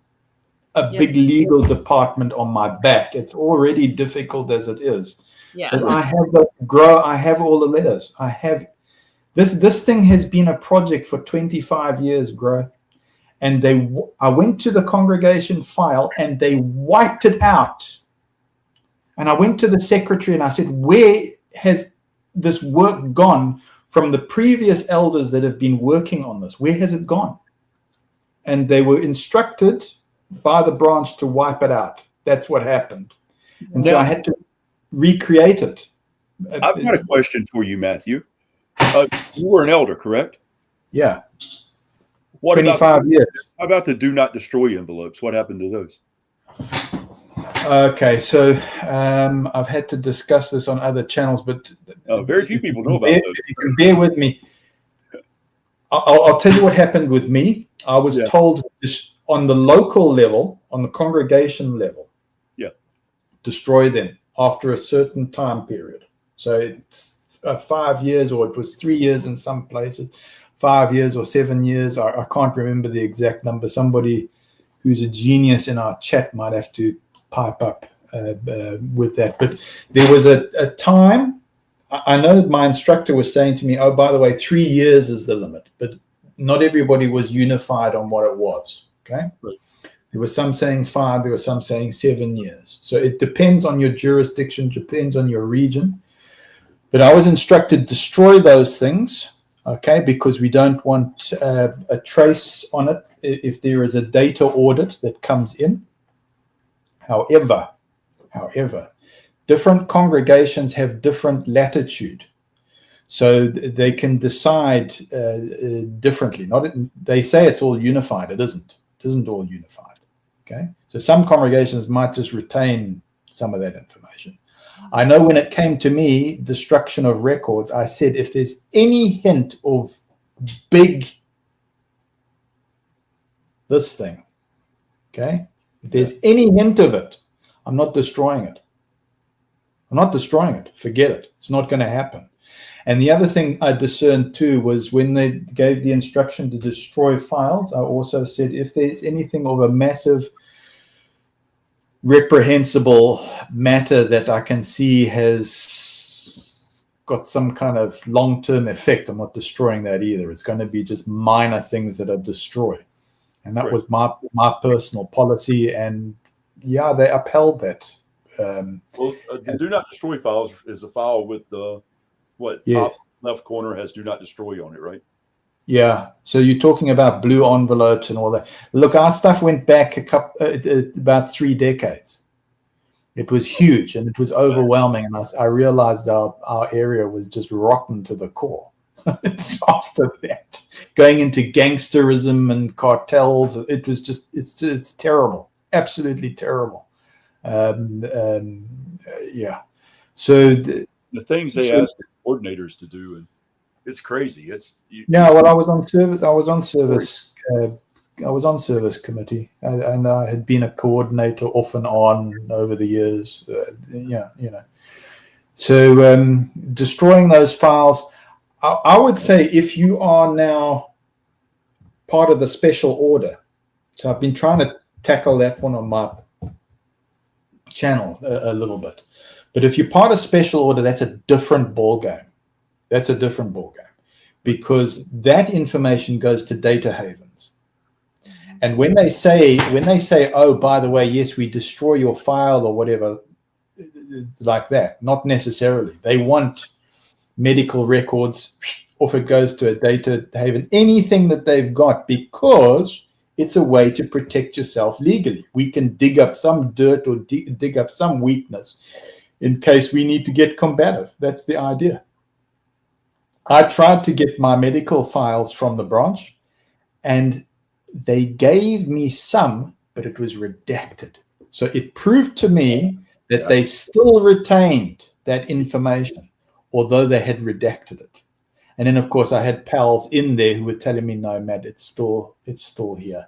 a big legal department on my back. It's already difficult as it is. Yeah. But I have I have all the letters. I have this thing has been a project for 25 years, Grow. And I went to the congregation file and they wiped it out. And I went to the secretary and I said, where has this work gone from the previous elders that have been working on this? Where has it gone? And they were instructed by the branch to wipe it out. That's what happened. And so I had to recreate it. I've got a question for you, Matthew. You were an elder, correct? Yeah. What 25 years. How about the do not destroy envelopes? What happened to those? Okay, so I've had to discuss this on other channels, but very few people know about those. If you can bear with me, I'll tell you what happened with me. I was told on the local level, on the congregation level, destroy them after a certain time period. So it's 5 years, or it was 3 years in some places. 5 years or 7 years. I can't remember the exact number. Somebody who's a genius in our chat might have to pipe up with that. But there was a time, I know my instructor was saying to me, oh, by the way, 3 years is the limit. But not everybody was unified on what it was. Okay. Right. There were some saying 5, there were some saying 7 years. So it depends on your jurisdiction, depends on your region. But I was instructed, destroy those things. Okay, because we don't want a trace on it if there is a data audit that comes in. However, different congregations have different latitude. So they can decide differently. They say it's all unified. It isn't. It isn't all unified. Okay, so some congregations might just retain some of that information. I know when it came to me, destruction of records, I said, if there's any hint of big this thing, okay, if there's any hint of it, I'm not destroying it. I'm not destroying it. Forget it. It's not going to happen. And the other thing I discerned too was when they gave the instruction to destroy files, I also said, if there's anything of a massive reprehensible matter that I can see has got some kind of long-term effect, I'm not destroying that either. It's going to be just minor things that are destroyed. And that was my personal policy. And yeah, they upheld that Well, the do not destroy files is a file with the top Yes. left corner has do not destroy on it, right? Yeah. So you're talking about blue envelopes and all that. Look, our stuff went back about 3 decades. It was huge and it was overwhelming. And I realized our area was just rotten to the core. It's after that, going into gangsterism and cartels, it was just, it's terrible. Absolutely terrible. Yeah. So the things they ask the coordinators to do, and it's crazy. Well, I was on service committee, and I had been a coordinator off and on over the years. So destroying those files, I would say, if you are now part of the special order. So I've been trying to tackle that one on my channel a little bit. But if you're part of special order, that's a different ball game. That's a different ball game, because that information goes to data havens. And when they say, oh, by the way, yes, we destroy your file or whatever, like that, not necessarily. They want medical records. Off it goes to a data haven, anything that they've got, because it's a way to protect yourself legally. We can dig up some dirt or dig up some weakness in case we need to get combative. That's the idea. I tried to get my medical files from the branch, and they gave me some, but it was redacted. So it proved to me that they still retained that information, although they had redacted it. And then, of course, I had pals in there who were telling me, no, Matt, it's still here.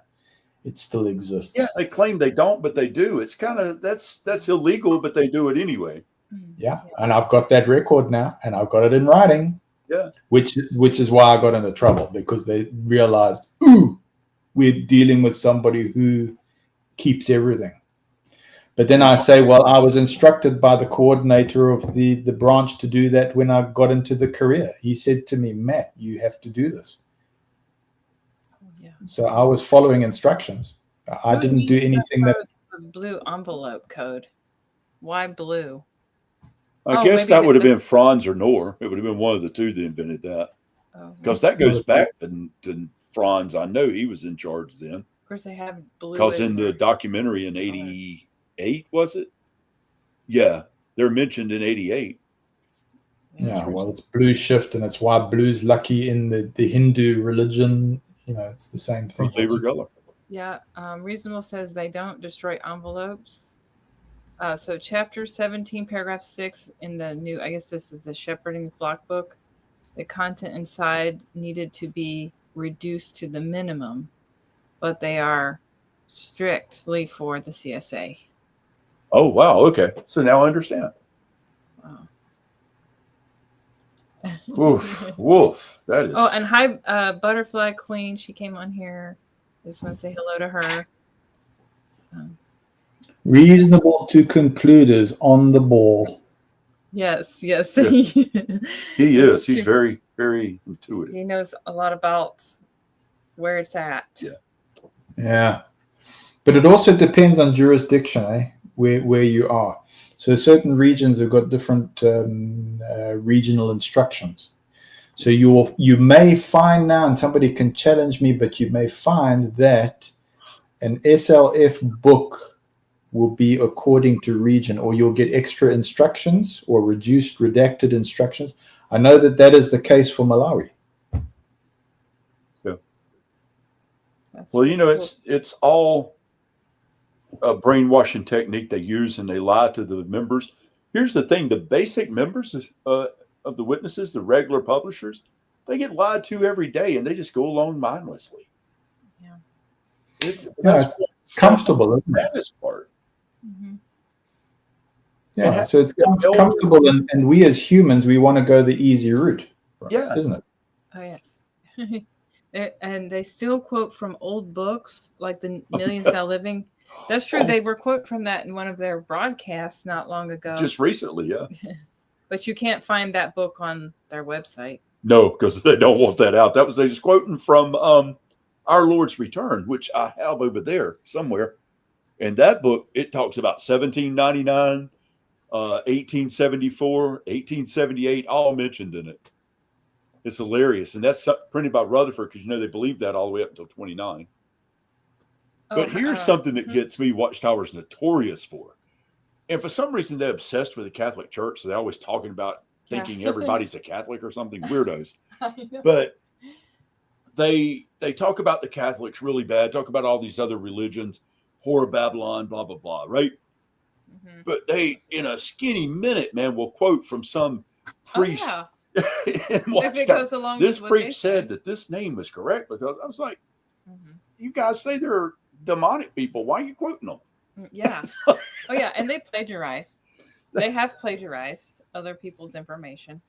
It still exists. Yeah, they claim they don't, but they do. It's kind of, that's illegal, but they do it anyway. Yeah, and I've got that record now, and I've got it in writing. Yeah. Which is why I got into trouble, because they realized, ooh, we're dealing with somebody who keeps everything. But then I say, well, I was instructed by the coordinator of the branch to do that when I got into the career. He said to me, Matt, you have to do this. Yeah. So I was following instructions. I didn't do anything that... The blue envelope code. Why blue? I guess that would have been Franz or Noor. It would have been one of the two that invented that. Because that goes back to Franz. I know he was in charge then. Of course, they have blue. Because in the documentary in 88, was it? Yeah, they're mentioned in 88. Yeah, well, it's blue shift, and it's why blue's lucky in the Hindu religion. You know, it's the same thing. Favorite color. Yeah, Reasonable says they don't destroy envelopes. So chapter 17, paragraph 6 in the new, I guess this is the Shepherding the Flock book, the content inside needed to be reduced to the minimum, but they are strictly for the CSA. Oh, wow. Okay. So now I understand. Wow. Woof. That is. Oh, and hi, Butterfly Queen. She came on here. Just want to say hello to her. Reasonable to conclude is on the ball. Yes. Yeah. He is. He's very, very intuitive. He knows a lot about where it's at. Yeah. But it also depends on jurisdiction, where you are. So certain regions have got different regional instructions. So you may find now, and somebody can challenge me, but you may find that an SLF book will be according to region, or you'll get extra instructions or reduced redacted instructions. I know that is the case for Malawi. Yeah. Well, you know, it's all a brainwashing technique they use, and they lie to the members. Here's the thing: the basic members of the witnesses, the regular publishers, they get lied to every day, and they just go along mindlessly. Yeah. It's comfortable, isn't it? Saddest part. Mm-hmm. Yeah, so it's comfortable, and we as humans, we want to go the easy route, isn't it? Oh yeah. And they still quote from old books, like the Millions Now Living. That's true. They were quote from that in one of their broadcasts not long ago. Just recently, yeah. But you can't find that book on their website. No, because they don't want that out. They just quoting from Our Lord's Return, which I have over there somewhere. And that book, it talks about 1799 1874, 1878, all mentioned in it. It's hilarious. And that's printed by Rutherford because, they believed that all the way up until 29. But here's something that gets me Watchtower's notorious for. And for some reason, they're obsessed with the Catholic Church. So they're always talking about thinking everybody's a Catholic or something. Weirdos. But they talk about the Catholics really bad, talk about all these other religions, Whore of Babylon, blah, blah, blah, right? Mm-hmm. But they, in a skinny minute, man, will quote from some priest. Oh, yeah. If it goes along this with priest said that this name was correct, because I was like, you guys say they're demonic people. Why are you quoting them? Yeah. Oh, yeah. And they plagiarize. They have plagiarized other people's information.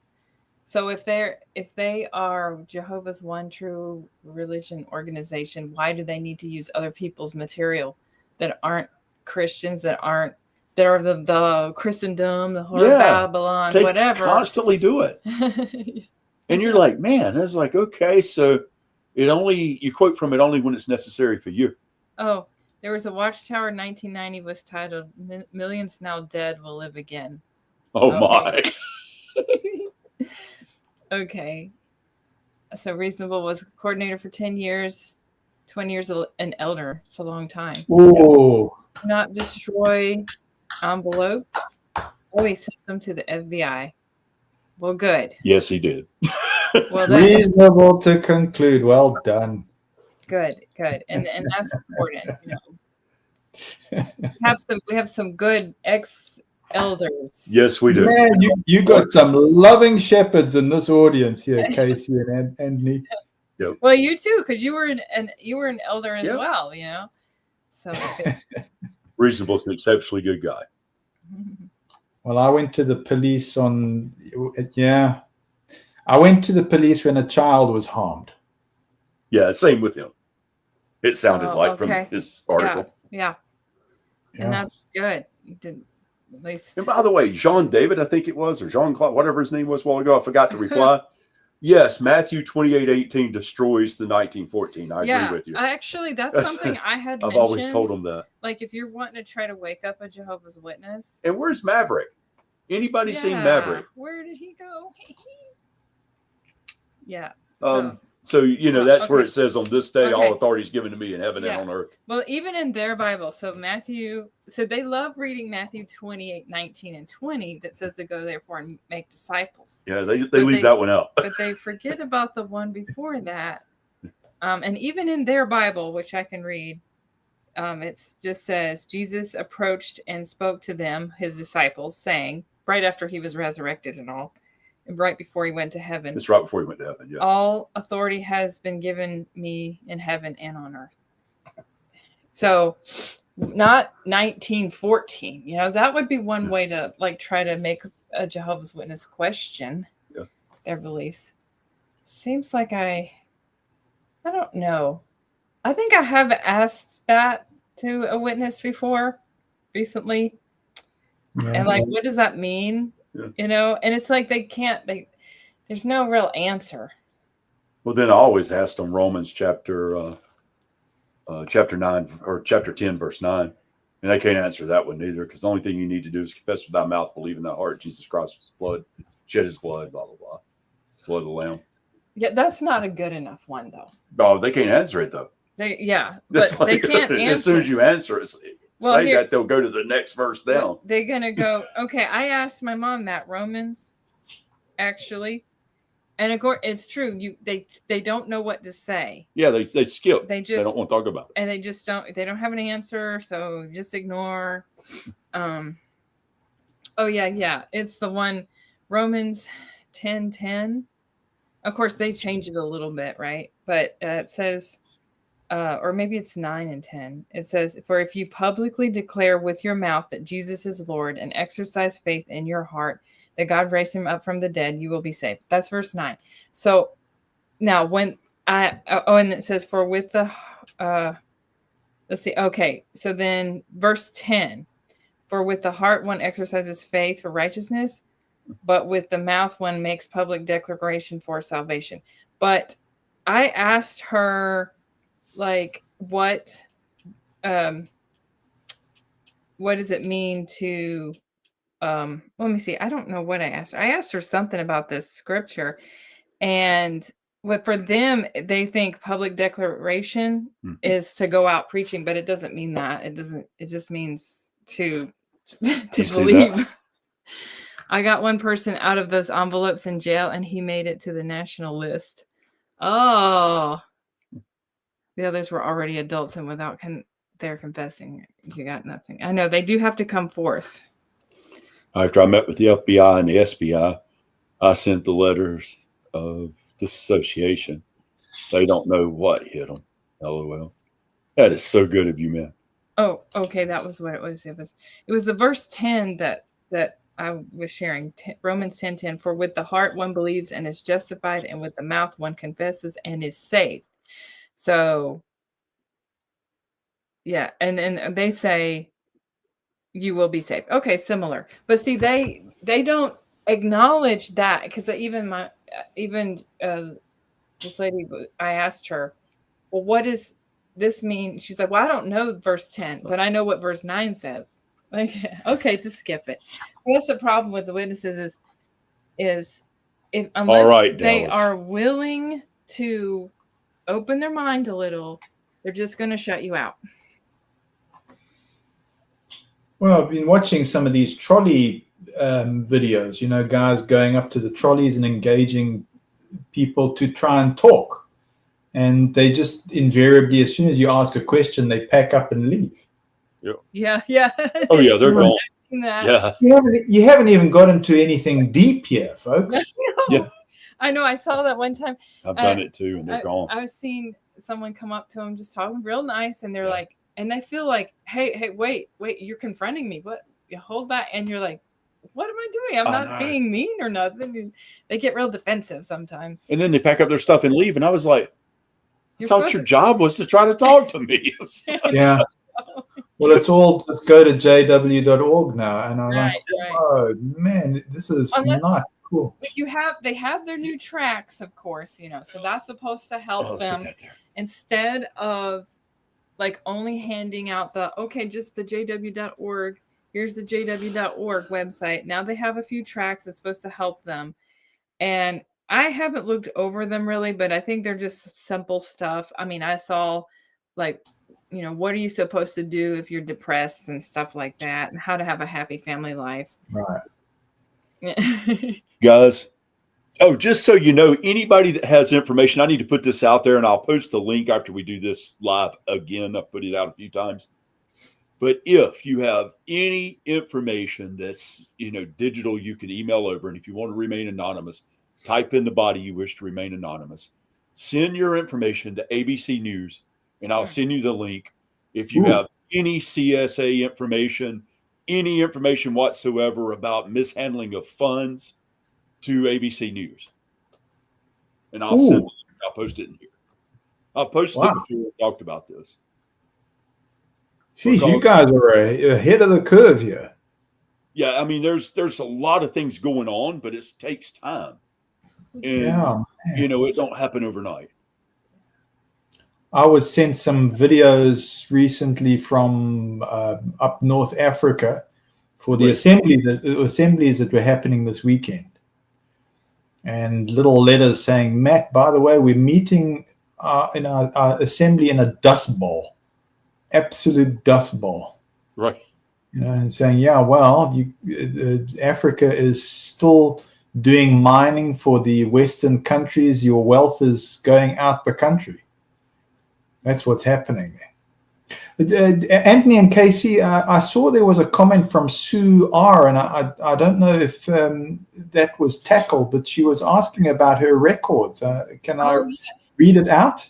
So if they are Jehovah's One True Religion organization, why do they need to use other people's material that aren't Christians, that are the Christendom, the Whore of Babylon, they whatever? Constantly do it. And you're like, man, it's like, okay, so you quote from it only when it's necessary for you. Oh, there was a Watchtower in 1990 was titled "Millions Now Dead Will Live Again." Oh my. Okay. So Reasonable was coordinator for 10 years, 20 years an elder. It's a long time. Ooh. Not destroy envelopes. Oh, he sent them to the FBI. Well, good. Yes, he did. Well, reasonable to conclude. Well done. Good. And that's important. We have some good ex-elders. Yes, we do. Man, you got some loving shepherds in this audience here, Casey and Anthony. Yep. Well, you too, because you were an elder as well, So Reasonable's an exceptionally good guy. Well, I went to the police I went to the police when a child was harmed. Yeah, same with him. It sounded like from his article. Yeah. And that's good. You did at least. And by the way, Jean David, I think it was, or Jean-Claude, whatever his name was a while ago, I forgot to reply. Yes, Matthew 28:18 destroys the 1914. I agree with you. Actually, that's something I had I've always told them that. Like, if you're wanting to try to wake up a Jehovah's Witness. And where's Maverick? Anybody seen Maverick? Where did he go? Yeah. So that's where it says, on this day, all authority is given to me in heaven and on earth. Well, even in their Bible, so they love reading Matthew 28:19 and 20 that says to go therefore and make disciples. Yeah, they leave that one out. But they forget about the one before that. And even in their Bible, which I can read, it just says, Jesus approached and spoke to them, his disciples, saying, right after he was resurrected and all, right before he went to heaven. It's right before he went to heaven, yeah. All authority has been given me in heaven and on earth. So not 1914. That would be one way to try to make a Jehovah's Witness question their beliefs. Seems like I don't know. I think I have asked that to a witness before recently. Yeah. And what does that mean? Yeah. And it's like there's no real answer. Well, then I always ask them Romans chapter 9 or chapter 10, verse 9. And they can't answer that one either, because the only thing you need to do is confess with thy mouth, believe in thy heart, Jesus Christ was blood, shed his blood, blah, blah, blah. Blood of the Lamb. Yeah, that's not a good enough one, though. No, they can't answer it, though. But they can't answer. As soon as you answer it, that, they'll go to the next verse down. Well, they're going to go, okay, I asked my mom that, Romans, actually. And of course, it's true. They don't know what to say. Yeah, they skip. They don't want to talk about it. And they don't have an answer, so just ignore. It's the one, Romans 10:10. Of course, they change it a little bit, right? But it says, or maybe it's 9 and 10. It says, for if you publicly declare with your mouth that Jesus is Lord and exercise faith in your heart that God raised him up from the dead, you will be saved. That's verse 9. So now and it says, for with the, let's see. Okay. So then verse 10, for with the heart one exercises faith for righteousness, but with the mouth one makes public declaration for salvation. But I asked her, what does it mean to let me see. I don't know what I asked her. I asked her something about this scripture, and what for them, they think public declaration is to go out preaching, but it doesn't mean that. It doesn't. It just means to believe. I got one person out of those envelopes in jail, and he made it to the national list. Oh, the others were already adults, and without they're confessing. You got nothing. I know they do have to come forth. After I met with the FBI and the SBI, I sent the letters of disassociation. They don't know what hit them. LOL. That is so good of you, man. Oh, okay. That was what it was. It was the verse 10 that I was sharing. Romans 10:10. For with the heart one believes and is justified, and with the mouth one confesses and is saved. So, yeah, and they say you will be saved. Okay, similar. But see, they don't acknowledge that, because even this lady, I asked her, well, what does this mean? She's like, well, I don't know verse 10, but I know what verse 9 says. Like, okay, just skip it. So that's the problem with the witnesses is if unless they are willing to open their mind a little, they're just going to shut you out. Well, I've been watching some of these trolley videos, you know, guys going up to the trolleys and engaging people to try and talk. And they just invariably, as soon as you ask a question, they pack up and leave. Yeah. Oh, yeah, they're gone. Yeah. You haven't even got into anything deep here, folks. Yeah. I know. I saw that one time. I've done it too, and they're gone. I was seeing someone come up to them just talking real nice, and they're like, and they feel like, hey, wait, you're confronting me. What? You hold back, and you're like, what am I doing? I'm not being mean or nothing. They get real defensive sometimes. And then they pack up their stuff and leave, and I was like, I thought your job was to try to talk to me. Yeah. Well, it's all just go to jw.org now, and I'm like, oh man, this is not cool. They have their new tracks, of course, you know, so that's supposed to help them instead of like only handing out just the jw.org. Here's the jw.org website. Now they have a few tracks that's supposed to help them. And I haven't looked over them really, but I think they're just simple stuff. I mean, I saw like, you know, what are you supposed to do if you're depressed and stuff like that, and how to have a happy family life. Right. Guys, just so you know, anybody that has information, I need to put this out there, and I'll post the link after we do this live again. I've put it out a few times. But if you have any information that's, you know, digital, you can email over. And if you want to remain anonymous, type in the body you wish to remain anonymous. Send your information to ABC News, and I'll send you the link. If you have any CSA information, any information whatsoever about mishandling of funds, to ABC News. And I'll send it. I'll post it in here. I'll post it before we talked about this. Geez, you guys are ahead of the curve here. Yeah, I mean, there's a lot of things going on, but it takes time. And, you know, it don't happen overnight. I was sent some videos recently from up North Africa for the assemblies that were happening this weekend. And little letters saying, Matt, by the way, we're meeting in our assembly in a dust bowl. Absolute dust bowl. Right. You know, and saying, Africa is still doing mining for the Western countries. Your wealth is going out the country. That's what's happening there. Anthony and Casey, I saw there was a comment from Sue R, and I don't know if that was tackled, but she was asking about her records. Can I read it out?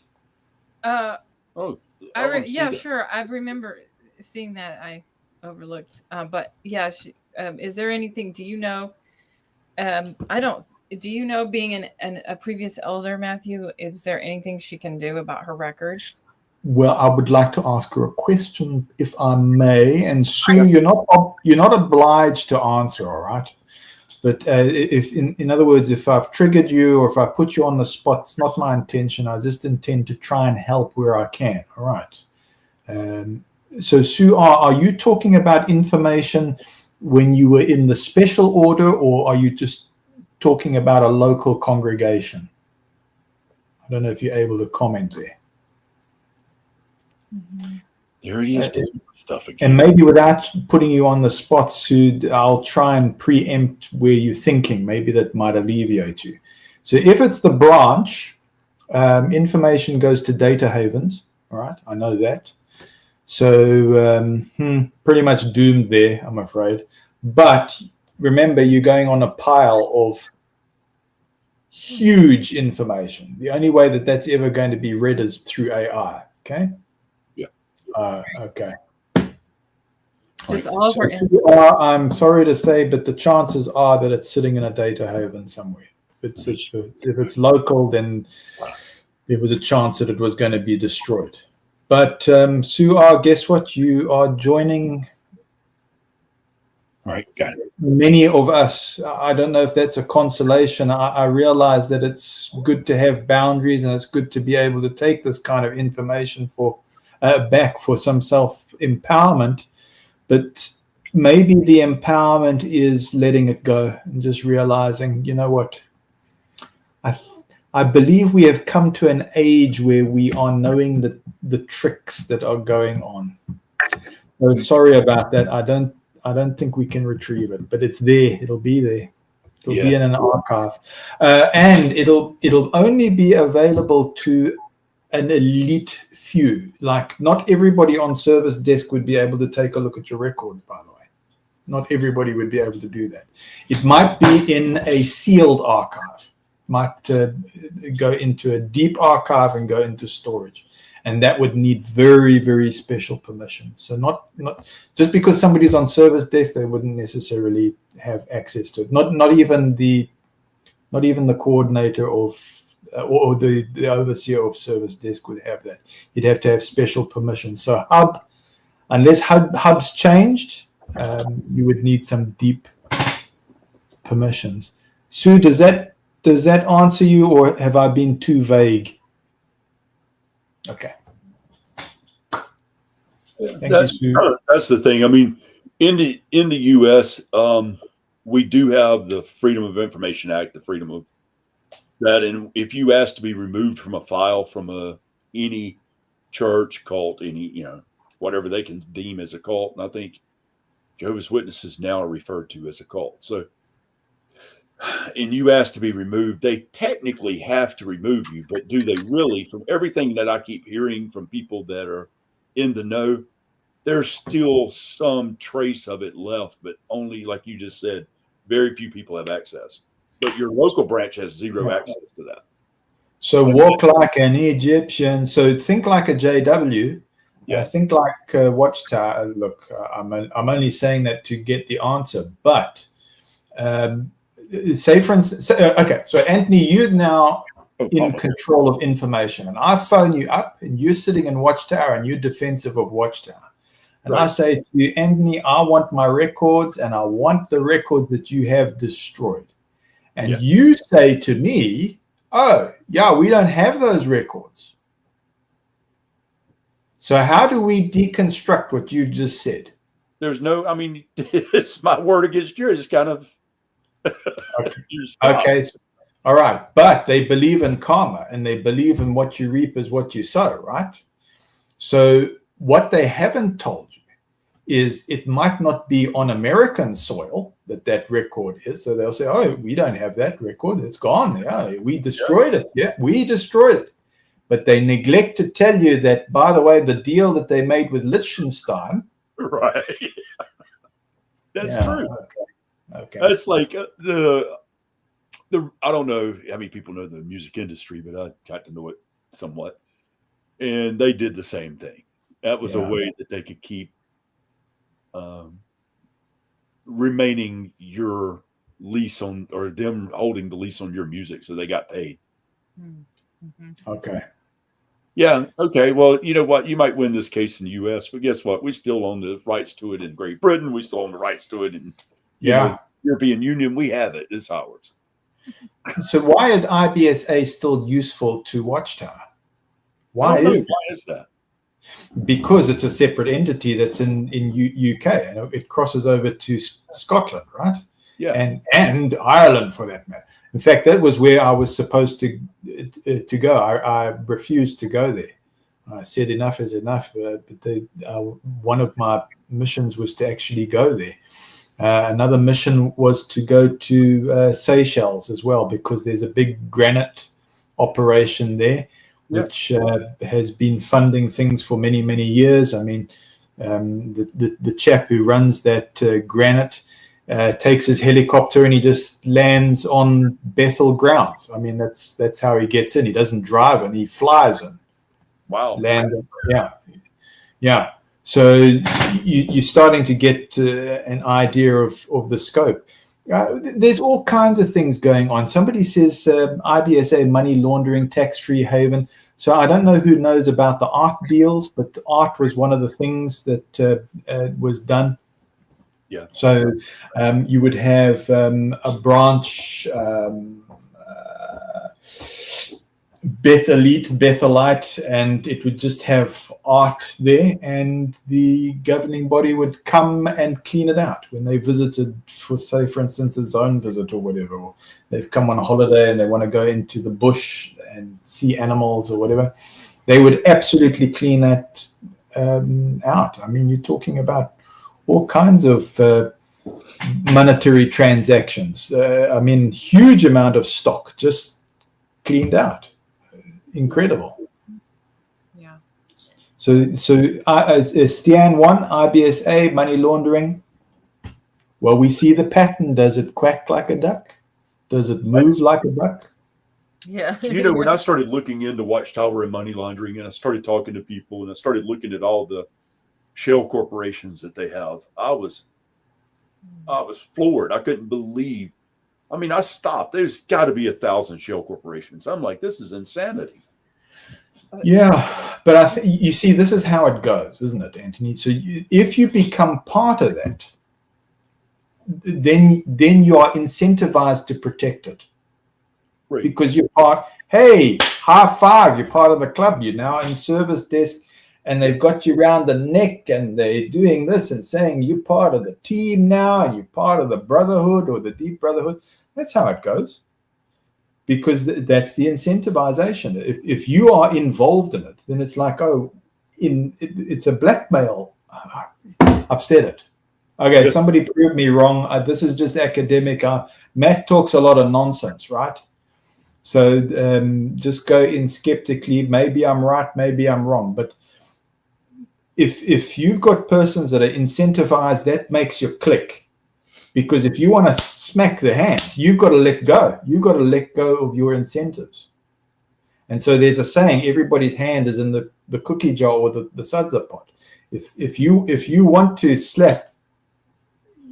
Sure. I remember seeing that. I overlooked. But yeah, is there anything? Do you know? Do you know, being a previous elder, Matthew, is there anything she can do about her records? Well, I would like to ask her a question, if I may. And Sue, you're not obliged to answer, all right? But if, in other words, if I've triggered you or if I put you on the spot, it's not my intention. I just intend to try and help where I can. All right. So, Sue, are you talking about information when you were in the special order, or are you just talking about a local congregation? I don't know if you're able to comment there. There he is doing stuff again. And maybe without putting you on the spot, Sue, I'll try and preempt where you're thinking. Maybe that might alleviate you. So if it's the branch, information goes to data havens. All right, I know that. So pretty much doomed there, I'm afraid. But remember, you're going on a pile of huge information. The only way that that's ever going to be read is through AI. Okay. Yeah. Okay. Just all of our I'm sorry to say, but the chances are that it's sitting in a data haven somewhere. If it's local, then there was a chance that it was going to be destroyed. But Sue, guess what? You are joining. All right, got it. Many of us. I don't know if that's a consolation. I realize that it's good to have boundaries, and it's good to be able to take this kind of information back for some self-empowerment. But maybe the empowerment is letting it go and just realizing, you know what? I believe we have come to an age where we are knowing the tricks that are going on. So sorry about that. I don't think we can retrieve it, but it's there. It'll be there. It'll be in an archive, and it'll only be available to an elite few. Like, not everybody on service desk would be able to take a look at your records, by the way. Not everybody would be able to do that. It might be in a sealed archive. Might go into a deep archive and go into storage, and that would need very, very special permission. So not just because somebody's on service desk, they wouldn't necessarily have access to it. Not even the coordinator of or the overseer of service desk would have that. You'd have to have special permission. So unless hub's changed, you would need some deep permissions. Sue, does that answer you, or have I been too vague? Okay. Thank you, Sue. That's the thing. I mean, in the U.S., we do have the Freedom of Information Act, the freedom of that. And if you ask to be removed from a file from any church, cult, whatever they can deem as a cult, and I think Jehovah's Witnesses now are referred to as a cult. So, and you ask to be removed, they technically have to remove you, but do they really? From everything that I keep hearing from people that are in the know, there's still some trace of it left, but only, like you just said, very few people have access. But your local branch has zero access to that. So walk like an Egyptian. So think like a JW. Yeah. Think like Watchtower. Look, I'm only saying that to get the answer, but say for instance, okay, so Anthony, you're now in control of information, and I phone you up and you're sitting in Watchtower and you're defensive of Watchtower. And I say to you, Anthony, I want my records, and I want the records that you have destroyed. And you say to me, oh, yeah, we don't have those records. So how do we deconstruct what you've just said? There's no, I mean, it's my word against yours. It's kind of... Okay. So, all right. But they believe in karma, and they believe in what you reap is what you sow, right? So what they haven't told you is it might not be on American soil that record is. So they'll say, oh, we don't have that record. It's gone. Yeah, we destroyed it. Yeah, we destroyed it. But they neglect to tell you that, by the way, the deal that they made with Liechtenstein. Right. That's true. Okay. That's like the I don't know how many people know the music industry, but I got to know it somewhat. And they did the same thing. That was a way that they could keep remaining your lease on, or them holding the lease on your music, so they got paid. Mm-hmm. Okay. Yeah. Okay. Well, you know what? You might win this case in the U.S., but guess what? We still own the rights to it in Great Britain. We still own the rights to it in European Union. We have it. It's ours. So why is IBSA still useful to Watchtower? Why is that? because it's a separate entity that's in UK, and it crosses over to Scotland, right? Yeah. And Ireland for that matter. In fact, that was where I was supposed to go. I refused to go there. I said enough is enough. But one of my missions was to actually go there. Another mission was to go to Seychelles as well, because there's a big granite operation there, which has been funding things for many, many years. I mean, the chap who runs that granite takes his helicopter and he just lands on Bethel grounds. I mean, that's how he gets in. He doesn't drive in, he flies in. Wow. Yeah. So you're starting to get an idea of the scope. There's all kinds of things going on. Somebody says IBSA, money laundering, tax-free haven. So I don't know who knows about the art deals, but art was one of the things that was done. Yeah. So you would have a branch, Bethelite, and it would just have art there, and the governing body would come and clean it out when they visited, for instance, a zone visit or whatever, or they've come on a holiday and they want to go into the bush and see animals or whatever. They would absolutely clean that out. I mean, you're talking about all kinds of monetary transactions. I mean, huge amount of stock just cleaned out. Incredible. Yeah. So Stian 1, IBSA, money laundering. Well, we see the pattern. Does it quack like a duck? Does it move like a duck? Yeah. You know, when I started looking into Watchtower and money laundering, and I started talking to people, and I started looking at all the shell corporations that they have, I was floored. I couldn't believe. I mean, I stopped. There's got to be 1,000 shell corporations. I'm like, this is insanity. Yeah, but you see, this is how it goes, isn't it, Anthony? So if you become part of that, then you are incentivized to protect it. Right. Because you're part. Hey, high five! You're part of the club. You're now in service desk, and they've got you around the neck, and they're doing this and saying you're part of the team now, and you're part of the brotherhood or the deep brotherhood. That's how it goes. Because that's the incentivization. If you are involved in it, then it's like, it's a blackmail. I've said it. Okay, somebody prove me wrong. This is just academic. Matt talks a lot of nonsense, right? So just go in skeptically. Maybe I'm right, maybe I'm wrong. But if you've got persons that are incentivized, that makes you click. Because if you want to smack the hand, you've got to let go. You've got to let go of your incentives. And so there's a saying, everybody's hand is in the cookie jar or the sudza pot. If you want to slap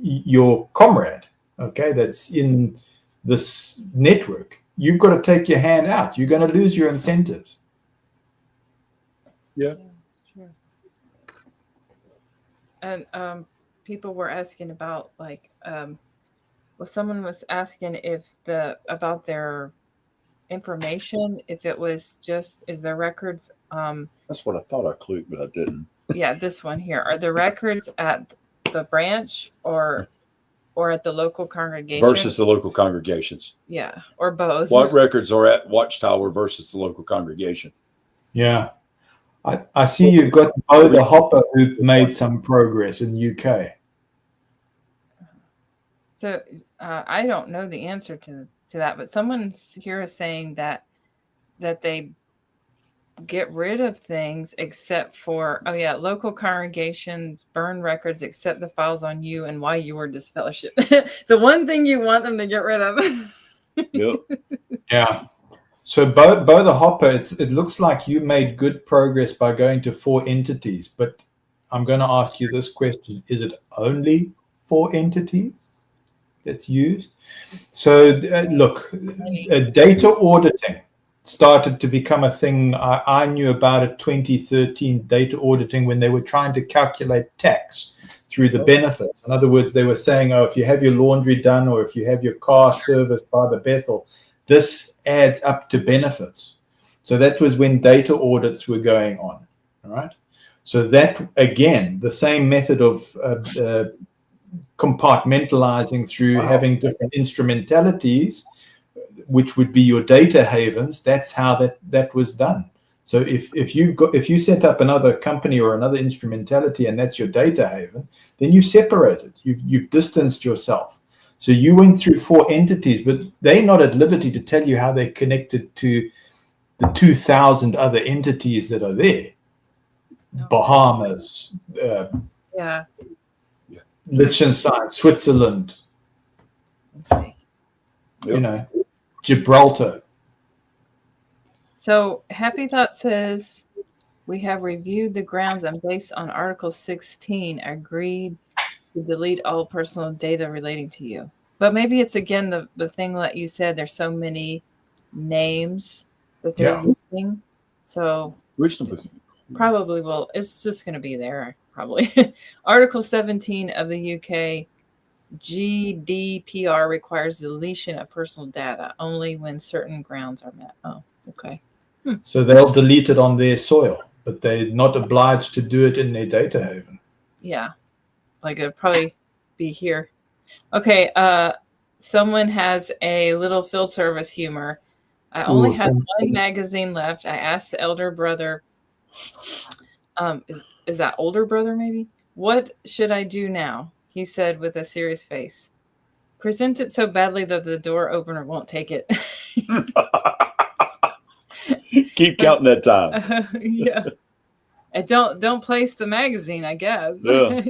your comrade, okay, that's in this network, you've got to take your hand out. You're going to lose your incentives. Yeah. That's true. And people were asking about someone was asking about their information, if it was just, is the records That's what I thought I clicked, but I didn't. Yeah, this one here. Are the records at the branch or at the local congregation? Versus the local congregations. Yeah, or both. What records are at Watchtower versus the local congregation? Yeah. I see you've got the Hopper who made some progress in UK. So I don't know the answer to that, but someone here is saying that they get rid of things except for, local congregations burn records except the files on you and why you were disfellowshipped. The one thing you want them to get rid of. Yep. Yeah. So Bo the Hopper, it looks like you made good progress by going to 4 entities, but I'm going to ask you this question. Is it only 4 entities that's used? So look, data auditing started to become a thing. I knew about it 2013, data auditing, when they were trying to calculate tax through the benefits. In other words, they were saying, if you have your laundry done or if you have your car serviced by the Bethel, this adds up to benefits. So that was when data audits were going on. All right. So that, again, the same method of compartmentalizing through having different instrumentalities, which would be your data havens. That's how that was done. So if you set up another company or another instrumentality and that's your data haven, then you've separated. You've distanced yourself. So you went through 4 entities, but they're not at liberty to tell you how they're connected to the 2,000 other entities that are there. Bahamas, Liechtenstein, Switzerland, Let's see. Gibraltar. So Happy Thought says, we have reviewed the grounds and based on Article 16 agreed to delete all personal data relating to you. But maybe it's, again, the thing that you said, there's so many names that they're using. So probably it's just going to be there, probably. Article 17 of the UK GDPR requires deletion of personal data only when certain grounds are met. Oh, okay. So they'll delete it on their soil, but they're not obliged to do it in their data haven. Yeah, like it'd probably be here. Okay, someone has a little field service humor. I only have one magazine left. I asked the elder brother, is that older brother maybe? What should I do now? He said with a serious face. Present it so badly that the door opener won't take it. Keep counting that time. Yeah. And don't place the magazine, I guess. Yeah.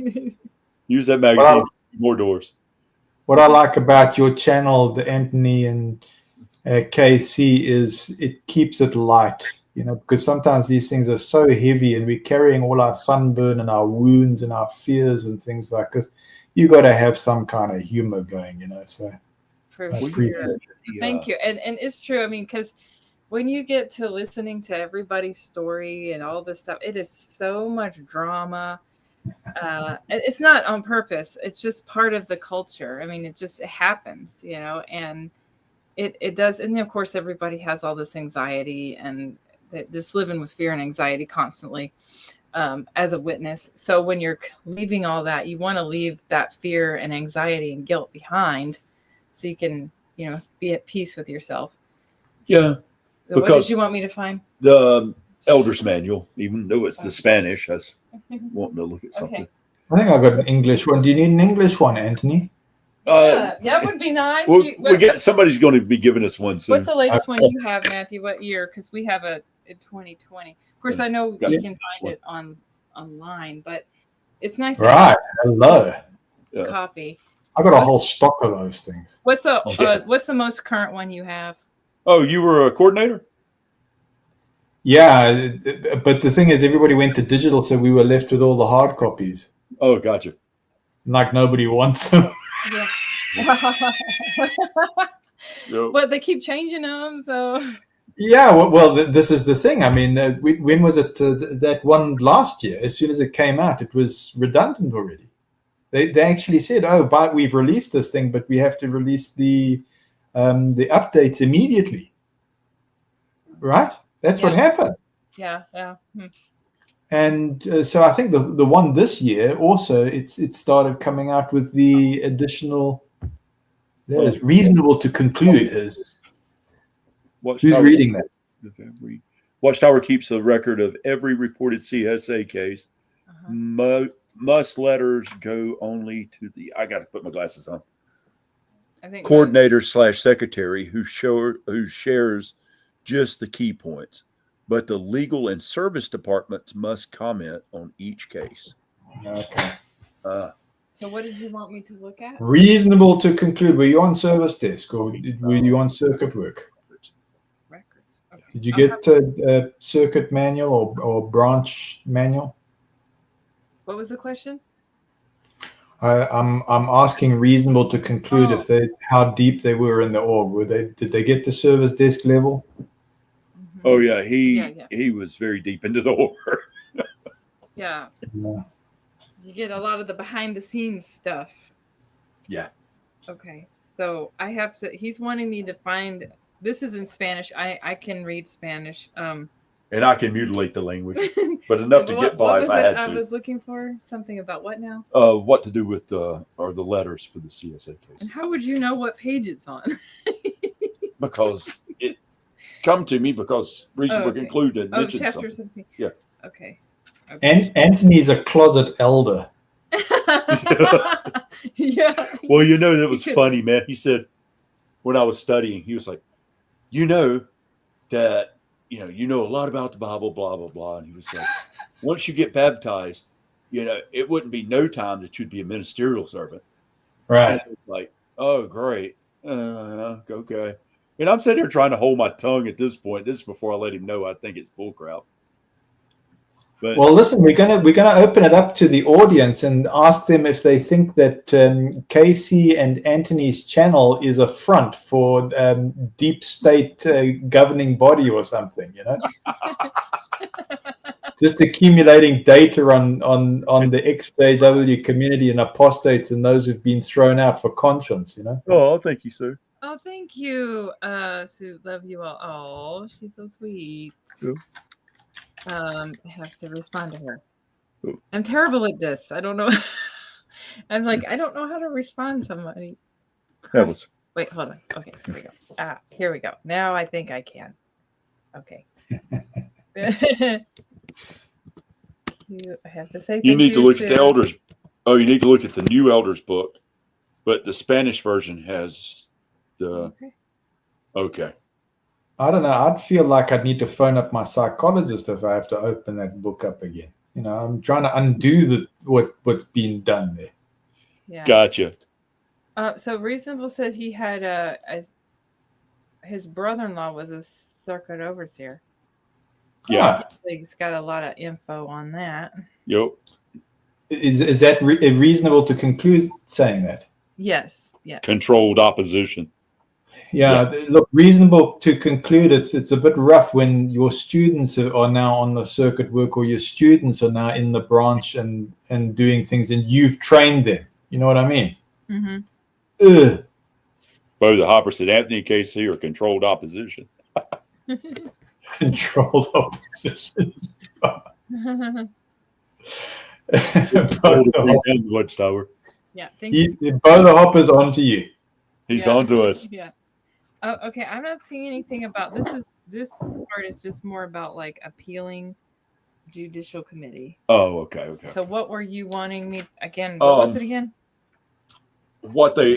Use that magazine more doors. What I like about your channel, the Anthony and KC, is it keeps it light, because sometimes these things are so heavy and we're carrying all our sunburn and our wounds and our fears and things like this. You got to have some kind of humor going, so. For sure. Thank you. And it's true. I mean, because when you get to listening to everybody's story and all this stuff, it is so much drama. It's not on purpose. It's just part of the culture. I mean, it happens, and it does. And of course, everybody has all this anxiety and just living with fear and anxiety constantly as a witness. So when you're leaving all that, you want to leave that fear and anxiety and guilt behind so you can, be at peace with yourself. Yeah. So what did you want me to find? The Elder's Manual, even though it's the Spanish, I was wanting to look at something. Okay. I think I've got an English one. Do you need an English one, Anthony? Yeah, that would be nice. Somebody's going to be giving us one soon. What's the latest one you have, Matthew? What year? Because we have a 2020. Of course, I know you can find it online, but it's nice to have a copy. I got a whole stock of those things. What's the most current one you have? Oh, you were a coordinator? Yeah, but the thing is, everybody went to digital, so we were left with all the hard copies. Oh, gotcha. Like nobody wants them. Yeah. But they keep changing them, so. Yeah, well, this is the thing. I mean, when was it that one last year? As soon as it came out, it was redundant already. They actually said, but we've released this thing, but we have to release the updates immediately. Right? That's what happened. Yeah. And so I think the one this year also, it started coming out with the additional. It's reasonable to conclude. Who's reading that? WATCHTOWER keeps a record of every reported CSA case. Must letters go only to the. I got to put my glasses on. I think coordinator/secretary who shares just the key points, but the legal and service departments must comment on each case. Okay. So what did you want me to look at? Reasonable to conclude. Were you on service desk or were you on circuit work? Records. Okay. Did you get a circuit manual or branch manual? What was the question? I'm asking reasonable to conclude how deep they were in the org. Did they get to service desk level? Mm-hmm. Oh yeah, he was very deep into the org. Yeah. You get a lot of the behind the scenes stuff. Yeah. Okay. So I have to. He's wanting me to find. This is in Spanish. I can read Spanish. And I can mutilate the language, but enough to get by if I had to. I was looking for something about what now? What to do with the letters for the CSA case. And how would you know what page it's on? Because it come to me because reasonable concluded mentioned chapter something. 17. Yeah. Okay. And Anthony's a closet elder. Yeah. Well, that was funny, man. He said when I was studying, he was like, that you know a lot about the Bible, blah blah blah. And he was like, once you get baptized, it wouldn't be no time that you'd be a ministerial servant. Right. Like, oh great, okay. And I'm sitting here trying to hold my tongue at this point. This is before I let him know I think it's bullcrap. But well, listen, we're gonna open it up to the audience and ask them if they think that Casey and Anthony's channel is a front for deep state governing body or something. Just accumulating data on the Exjw community and apostates and those who've been thrown out for conscience. Oh, thank you, sir. Oh, thank you, Sue. Love you all. Oh, she's so sweet. Yeah. I have to respond to her. Oh. I'm terrible at this. I don't know. I'm like, I don't know how to respond to somebody. Wait, hold on. Okay, here we go. Here we go. Now I think I can. Okay. I have to say you need to look at the elders. Oh, you need to look at the new elders book, but the Spanish version has the. Okay. I don't know. I'd feel like I'd need to phone up my psychologist if I have to open that book up again. I'm trying to undo what's been done there. Yeah. Gotcha. So Reasonable said he had his brother-in-law was a circuit overseer. Yeah. He's got a lot of info on that. Yep. Is that reasonable to conclude saying that? Yes. Controlled opposition. Yeah, look, reasonable to conclude. It's a bit rough when your students are now on the circuit work, or your students are now in the branch and doing things, and you've trained them. You know what I mean? Mm-hmm. Both the Hopper said Anthony and KC are controlled opposition. Controlled opposition. WATCHTOWER. Yeah, thank you. Both the Hoppers onto you. He's on to us. Yeah. Oh, okay. I'm not seeing anything about this part is just more about like appealing judicial committee. Oh, okay. So what were you wanting me again? What was it again? What they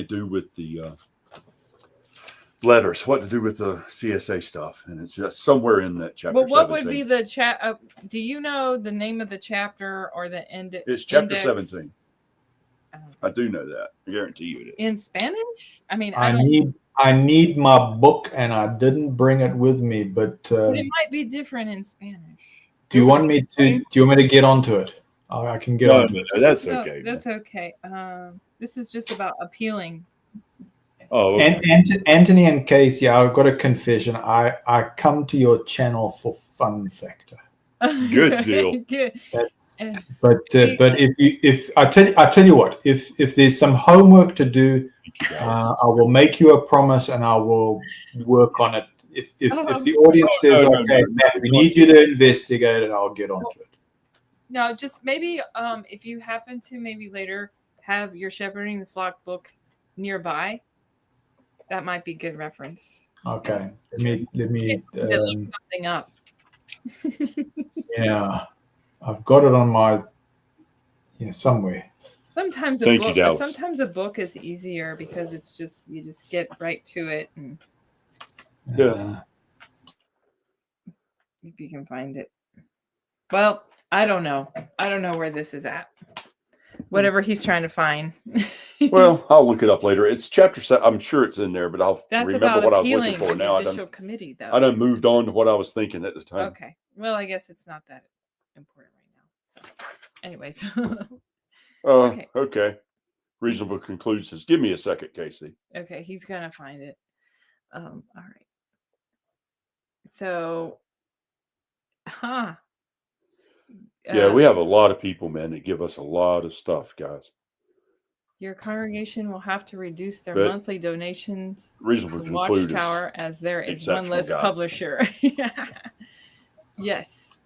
do with the letters, what to do with the CSA stuff, and it's just somewhere in that chapter. Well, what 17. would be the chat? Do you know the name of the chapter or the end? It's chapter 17. I do know that. I guarantee you it is. In Spanish? I mean, I need my book, and I didn't bring it with me, but it might be different in Spanish. Do you want me to get onto it? I can get onto it. That's okay. That's okay. This is just about appealing. Oh, okay. And Anthony and Casey, I've got a confession. I come to your channel for fun factor. Good deal. Good. But if I tell you what, if there's some homework to do, I will make you a promise and I will work on it. If the audience says, okay, Matt, we need you to investigate it, I'll get onto it. No, just maybe if you happen to maybe later have your Shepherding the Flock book nearby, that might be good reference. Okay. Let me look something up. Yeah, I've got it on my somewhere. Sometimes a book is easier because it's just you just get right to it, and if you can find it. Well, I don't know where this is at. Whatever he's trying to find. Well, I'll look it up later. It's chapter 7. I'm sure it's in there, but I'll remember what I was looking for now. I done moved on to what I was thinking at the time. Okay. Well, I guess it's not that important right now. So, anyways. Okay. Reasonable conclusion says, give me a second, Casey. Okay, he's gonna find it. All right. So, yeah, we have a lot of people, man, that give us a lot of stuff, guys. Your congregation will have to reduce their monthly donations reasonable to WATCHTOWER as there is one less publisher. Yes.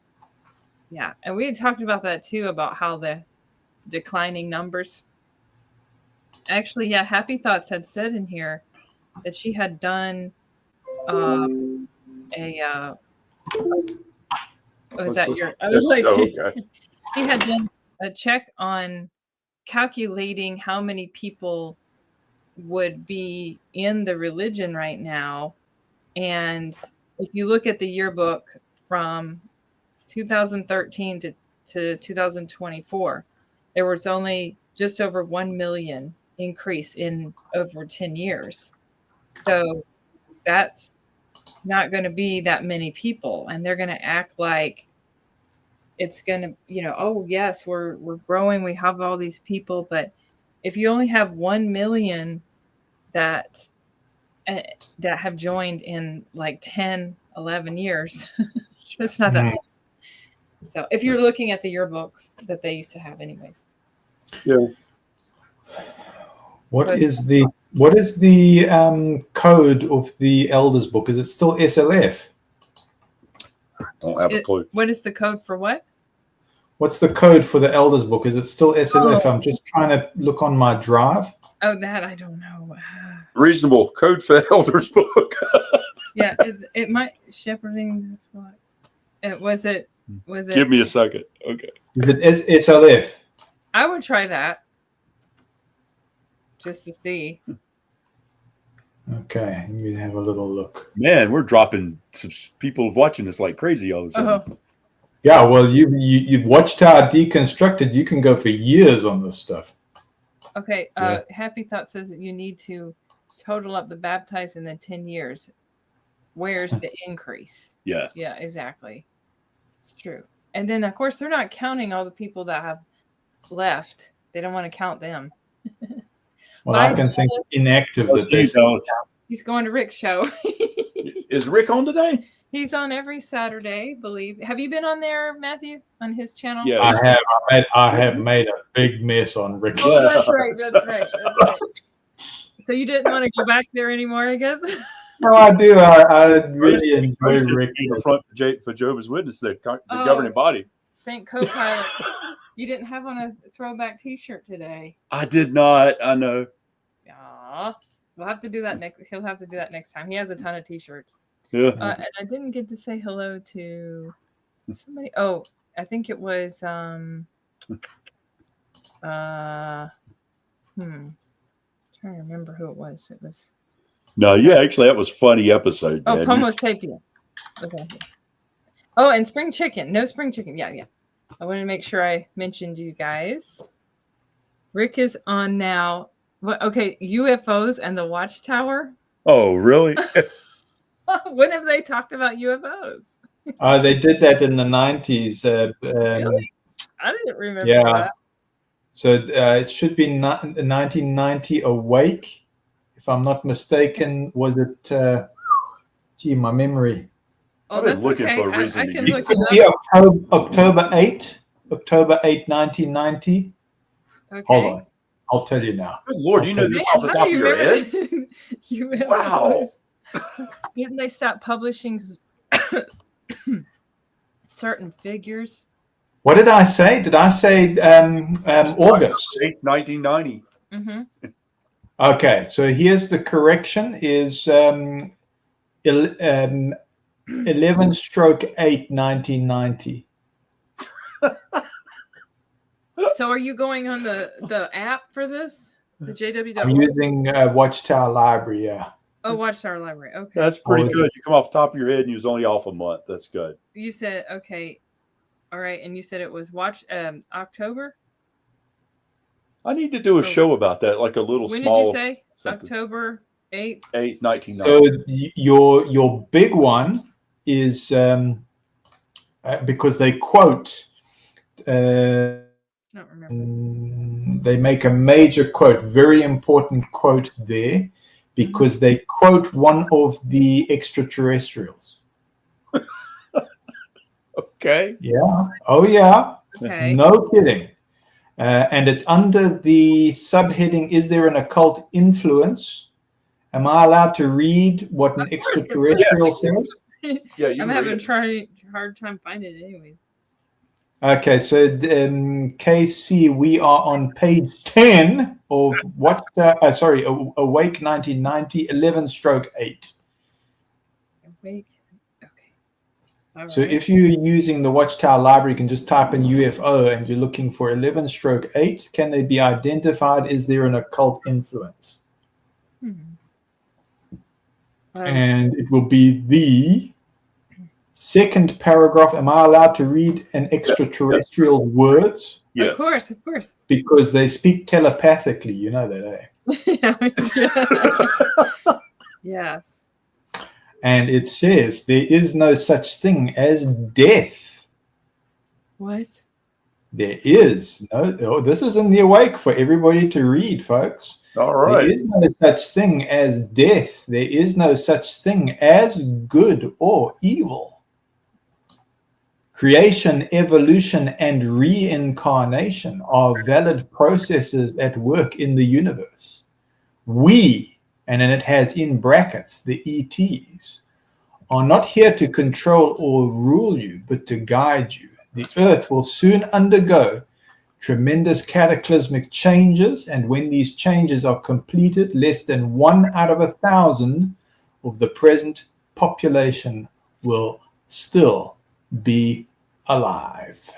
Yeah. And we had talked about that too, about how the declining numbers. Actually, yeah, Happy Thoughts had said in here that she had done a was that your I was like okay. she had done a check on calculating how many people would be in the religion right now. And if you look at the yearbook from 2013 to 2024, there was only just over 1 million increase in over 10 years. So that's not going to be that many people. And they're going to act like it's going to, oh, yes, we're growing. We have all these people. But if you only have 1 million that have joined in like 10, 11 years, that's not that many. So if you're looking at the yearbooks that they used to have anyways. Yeah. What is the code of the elders book? Is it still SLF? Don't have a clue. What is the code for what? What's the code for the elders book? Is it still SLF? I'm just trying to look on my drive. Oh, that I don't know. Reasonable code for elders book. Yeah, it might shepherding. Was it? Give me a second. Okay. Is it SLF? I would try that just to see. Okay, let me have a little look. Man, we're dropping some people watching this like crazy all of a sudden. Yeah, well, you Watchtower Deconstructed. You can go for years on this stuff. Okay, Happy Thought says that you need to total up the baptized in the 10 years. Where's the increase? Yeah. Yeah, exactly. It's true. And then, of course, they're not counting all the people that have left. They don't want to count them. Well, I can think inactive. He's going to Rick's show. Is Rick on today? He's on every Saturday, believe. Have you been on there, Matthew, on his channel? Yeah, I have made a big mess on Rick. Oh, that's right. That's right. So you didn't want to go back there anymore, I guess? No, I do. I really enjoy Rick. In the front for Jehovah's Witnesses, the governing body. Saint Co-Pilot. You didn't have on a throwback T-shirt today. I did not. I know. Aw. We'll have to do that next. He'll have to do that next time. He has a ton of T-shirts. Yeah. And I didn't get to say hello to somebody. Oh, I think it was trying to remember who it was. It was actually that was a funny episode. Oh, Pomo Sapien. Okay. Oh, and spring chicken. No spring chicken. Yeah. I wanted to make sure I mentioned you guys. Rick is on now. What? Okay, UFOs and the Watchtower. Oh, really? When have they talked about UFOs? They did that in the 90s. Really? I didn't remember that. So it should be 1990 Awake, if I'm not mistaken. Was it? My memory. Oh, that's looking okay. for a reason. I can look it up. Yeah, October 8, 1990. Okay. Hold on. I'll tell you now. Good Lord, you know this off the top of your head? Wow. Didn't they stop publishing certain figures? What did I say? Did I say August 8, 1990? Mm-hmm. Okay, so here's the correction: is 11/8, 1990. So are you going on the app for this? The JW. I'm using Watchtower Library, yeah. Oh, Watchtower Library. Okay. That's pretty good. You come off the top of your head and you was only off a month. That's good. You said, okay. All right. And you said it was October? I need to do a show about that, like a little when small. When did you say? Something. October 8th? 8th, 1990. So your big one is because they quote. I don't remember. They make a major quote, very important quote there, because they quote one of the extraterrestrials. Okay. Yeah. Oh, yeah. Okay. No kidding. And it's under the subheading, is there an occult influence? Am I allowed to read what an extraterrestrial says? Yeah, I'm having trying hard time finding it anyways. Okay, so KC, we are on page 10 of Awake 1990, 11/8. Awake. Okay. All So right. if you're using the Watchtower library, you can just type in UFO and you're looking for 11/8. Can they be identified? Is there an occult influence? And it will be the second paragraph. Am I allowed to read an extraterrestrial words? Yes. Of course. Because they speak telepathically, you know that, eh? Yes. And it says, there is no such thing as death. What? There is no, this is in the Awake for everybody to read, folks. All right. There is no such thing as death. There is no such thing as good or evil. Creation, evolution, and reincarnation are valid processes at work in the universe. We, and then it has in brackets the ETs, are not here to control or rule you, but to guide you. The earth will soon undergo tremendous cataclysmic changes, and when these changes are completed, less than 1 out of 1,000 of the present population will still be alive.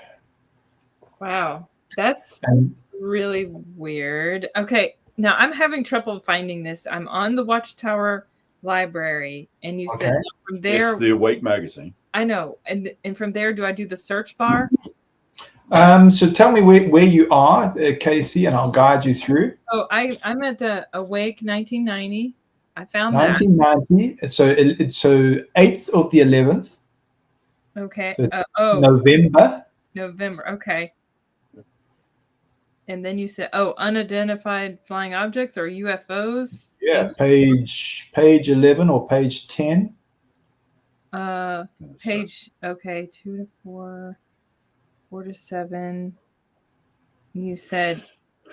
Wow, that's really weird. Okay, now I'm having trouble finding this. I'm on the Watchtower library, and you said from there. It's the Awake magazine. I know, and from there, do I do the search bar? So tell me where you are, Casey, and I'll guide you through. Oh, I'm at the Awake 1990. I found 1990. that. So it's 8th of the 11th. Okay. So November. November. Okay. And then you said, unidentified flying objects or UFOs. Yeah, page 11 or page 10. Page 2 to 4, 4 to 7. You said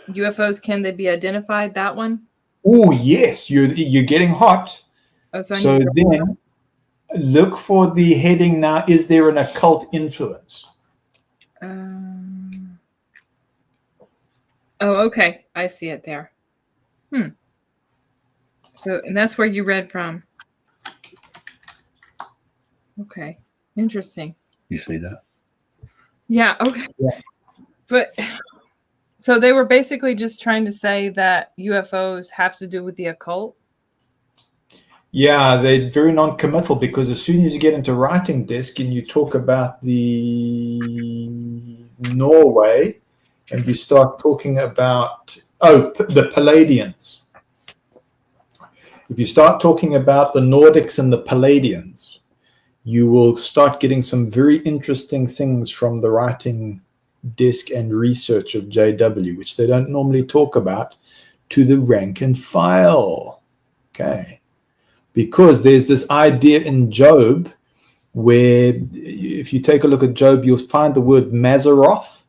UFOs, can they be identified? That one? Oh yes, you're getting hot. So then look for the heading now. Is there an occult influence? Okay. I see it there. So, and that's where you read from. Okay. Interesting. You see that? Yeah. Okay. Yeah. But so they were basically just trying to say that UFOs have to do with the occult? Yeah, they're very non-committal, because as soon as you get into writing desk and you talk about the Norway and you start talking about, the Palladians. If you start talking about the Nordics and the Palladians, you will start getting some very interesting things from the writing desk and research of JW, which they don't normally talk about to the rank and file. Okay. Because there's this idea in Job where if you take a look at Job, you'll find the word Mazzaroth.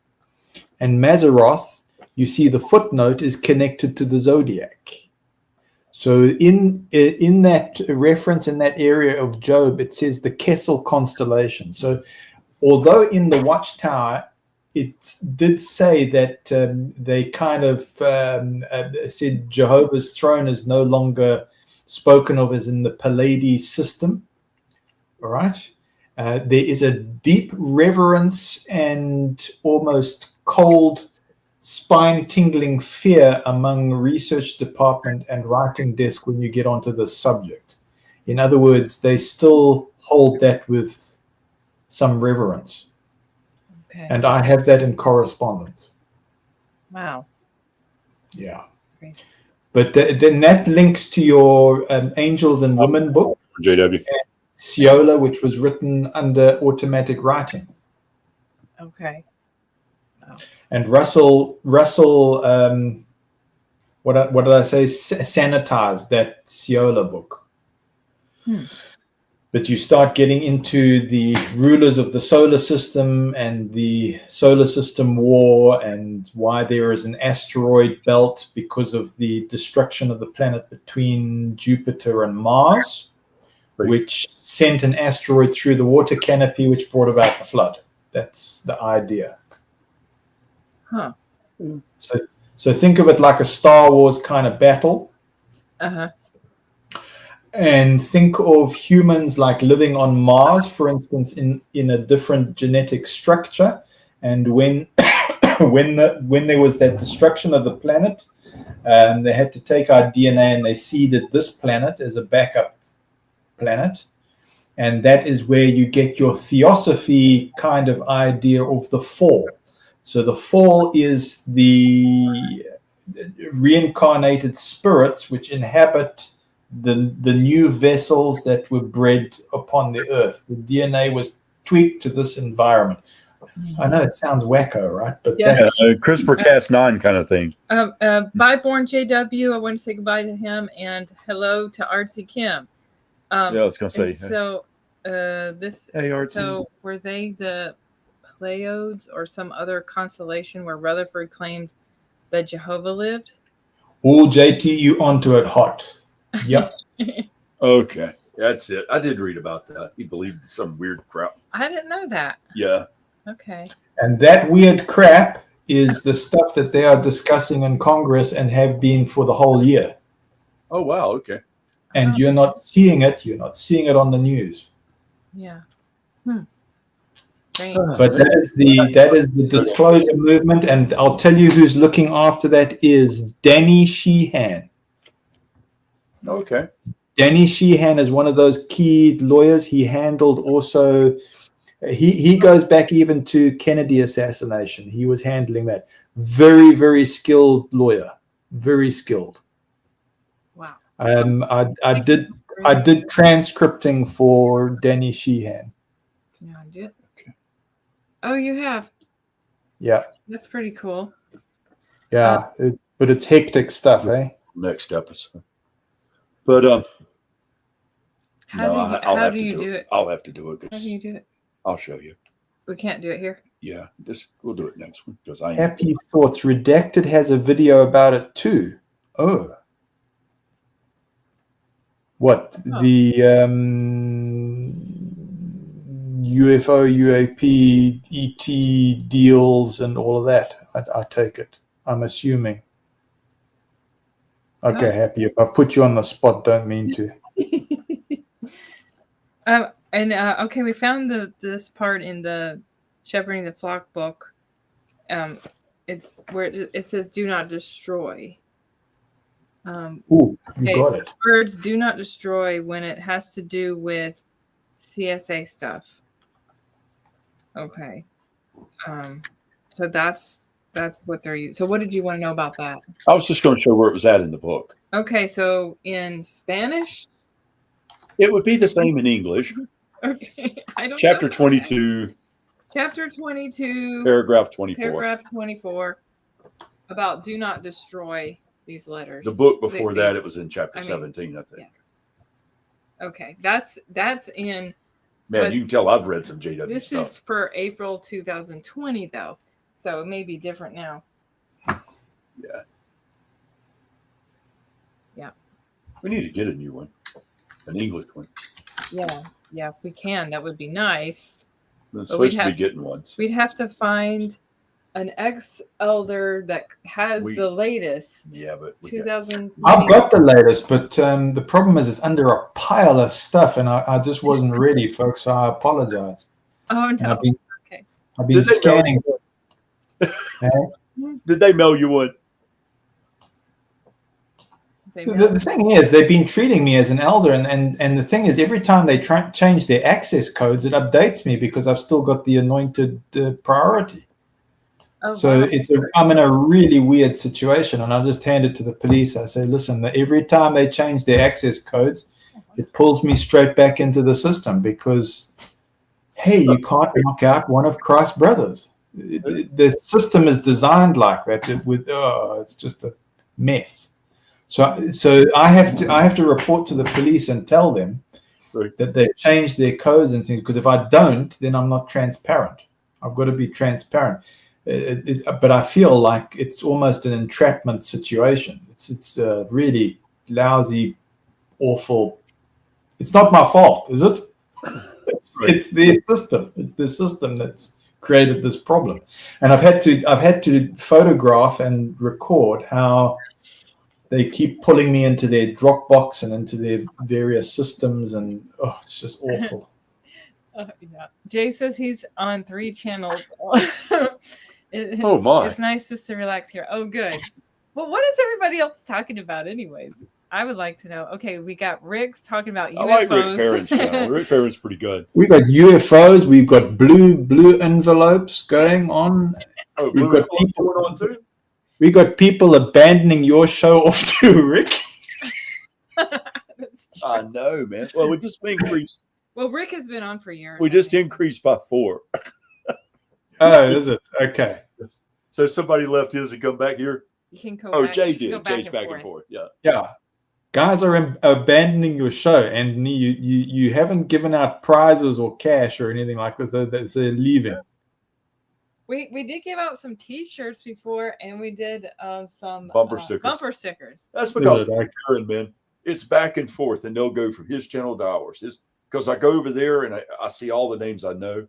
And Mazzaroth, you see the footnote is connected to the zodiac. So in that reference, in that area of Job, it says the Kessel constellation. So although in the Watchtower, it did say that they kind of said Jehovah's throne is no longer spoken of as in the Palladi system. All right. There is a deep reverence and almost cold, spine-tingling fear among research department and writing desk when you get onto the subject. In other words, they still hold that with some reverence. Okay. And I have that in correspondence. Wow. Yeah. Great. But then that links to your Angels and Women book, JW. Ciola, which was written under automatic writing. Okay. Wow. And Russell, what did I say? Sanitized that Ciola book. But you start getting into the rulers of the solar system and the solar system war, and why there is an asteroid belt because of the destruction of the planet between Jupiter and Mars. which sent an asteroid through the water canopy, which brought about the flood. That's the idea. Huh. So think of it like a Star Wars kind of battle. Uh-huh. And think of humans like living on Mars, for instance, in a different genetic structure. And when when there was that destruction of the planet, they had to take our DNA and they seeded this planet as a backup planet. And that is where you get your theosophy kind of idea of the fall. So the fall is the reincarnated spirits which inhabit the new vessels that were bred upon the earth. The DNA was tweaked to this environment. I know it sounds wacko, right? But that's CRISPR-Cas9 kind of thing. Bye, Born JW. I want to say goodbye to him and hello to Artsy Kim. Yeah, I was going to say. So Hey, Artsy. So were they the Pleiades or some other constellation where Rutherford claimed that Jehovah lived? all JT, you onto it hot. Yep. Okay, that's it. I did read about that. He believed some weird crap. I didn't know that. Yeah. Okay. And that weird crap is the stuff that they are discussing in Congress and have been for the whole year. Oh, wow. Okay. And you're not seeing it. You're not seeing it on the news. Yeah. But that is the disclosure movement, and I'll tell you who's looking after that is Danny Sheehan. Okay. Danny Sheehan is one of those key lawyers. He handled also. He goes back even to Kennedy assassination. He was handling that. Very, very skilled lawyer. Very skilled. Wow. I did transcripting for Danny Sheehan. Yeah, I did. Okay. Oh, you have. Yeah. That's pretty cool. Yeah, but it's hectic stuff, eh? Next episode. But how do you do it? I'll have to do it. How do you do it? I'll show you. We can't do it here. Yeah, we'll do it next one because Happy Thoughts Redacted has a video about it too. Oh, what the UFO, UAP, ET deals and all of that? I take it. I'm assuming. Okay, Happy. If I've put you on the spot, don't mean to. Okay, we found this part in the Shepherding the Flock book. It's where it says "Do not destroy." Ooh, you got it. Words "do not destroy" when it has to do with CSA stuff. Okay, so that's what they're using. So, what did you want to know about that? I was just going to show where it was at in the book. Okay, so in Spanish, it would be the same in English. Okay, I don't Chapter know. 22. Chapter 22. Paragraph 24. Paragraph 24 about do not destroy these letters. The book before that, it was in chapter 17, I think. Yeah. Okay, that's in. Man, you can tell I've read some JW this stuff. This is for April 2020, though, so it may be different now. Yeah. Yeah. We need to get a new one, an English one. Yeah, if we can, that would be nice. We're supposed to be getting ones. We'd have to find an ex-elder that has the latest. Yeah, but 2000. I've got the latest, but the problem is it's under a pile of stuff, and I just wasn't ready, folks. So I apologize. Oh no. I've been scanning. Did they mail you one? The thing is, they've been treating me as an elder, and the thing is, every time they change their access codes, it updates me because I've still got the anointed priority. Oh, so wow. I'm in a really weird situation, and I just hand it to the police. I say, listen, every time they change their access codes, it pulls me straight back into the system because, hey, you can't knock out one of Christ's brothers. The system is designed like that. It's just a mess. So I have to report to the police and tell them that they've changed their codes and things, because if I don't, then I'm not transparent. I've got to be transparent. But I feel like it's almost an entrapment situation. It's a really lousy, awful It's not my fault, is it? It's their system. It's the system that's created this problem. And I've had to photograph and record how they keep pulling me into their Dropbox and into their various systems, and it's just awful. Yeah. Jay says he's on 3 channels. Oh my! It's nice just to relax here. Oh, good. Well, what is everybody else talking about, anyways? I would like to know. Okay, we got Rick's talking about UFOs. I like Rick Farron's channel. Rick Farron's pretty good. We got UFOs. We've got blue envelopes going on. Oh, we've got people going on too. We got people abandoning your show off to Rick. I know, man. Well, we just increased. Well, Rick has been on for years. We just increased by 4. Oh, is it? Okay. So somebody left his and come back here. You can go. Oh, back. Jay Jay's back and forth. Yeah. Yeah. Guys are abandoning your show, and you haven't given out prizes or cash or anything like this. They're leaving. We did give out some T-shirts before, and we did some bumper stickers. Bumper stickers. That's because man, it's back and forth, and they'll go from his channel to ours. Because I go over there and I see all the names I know,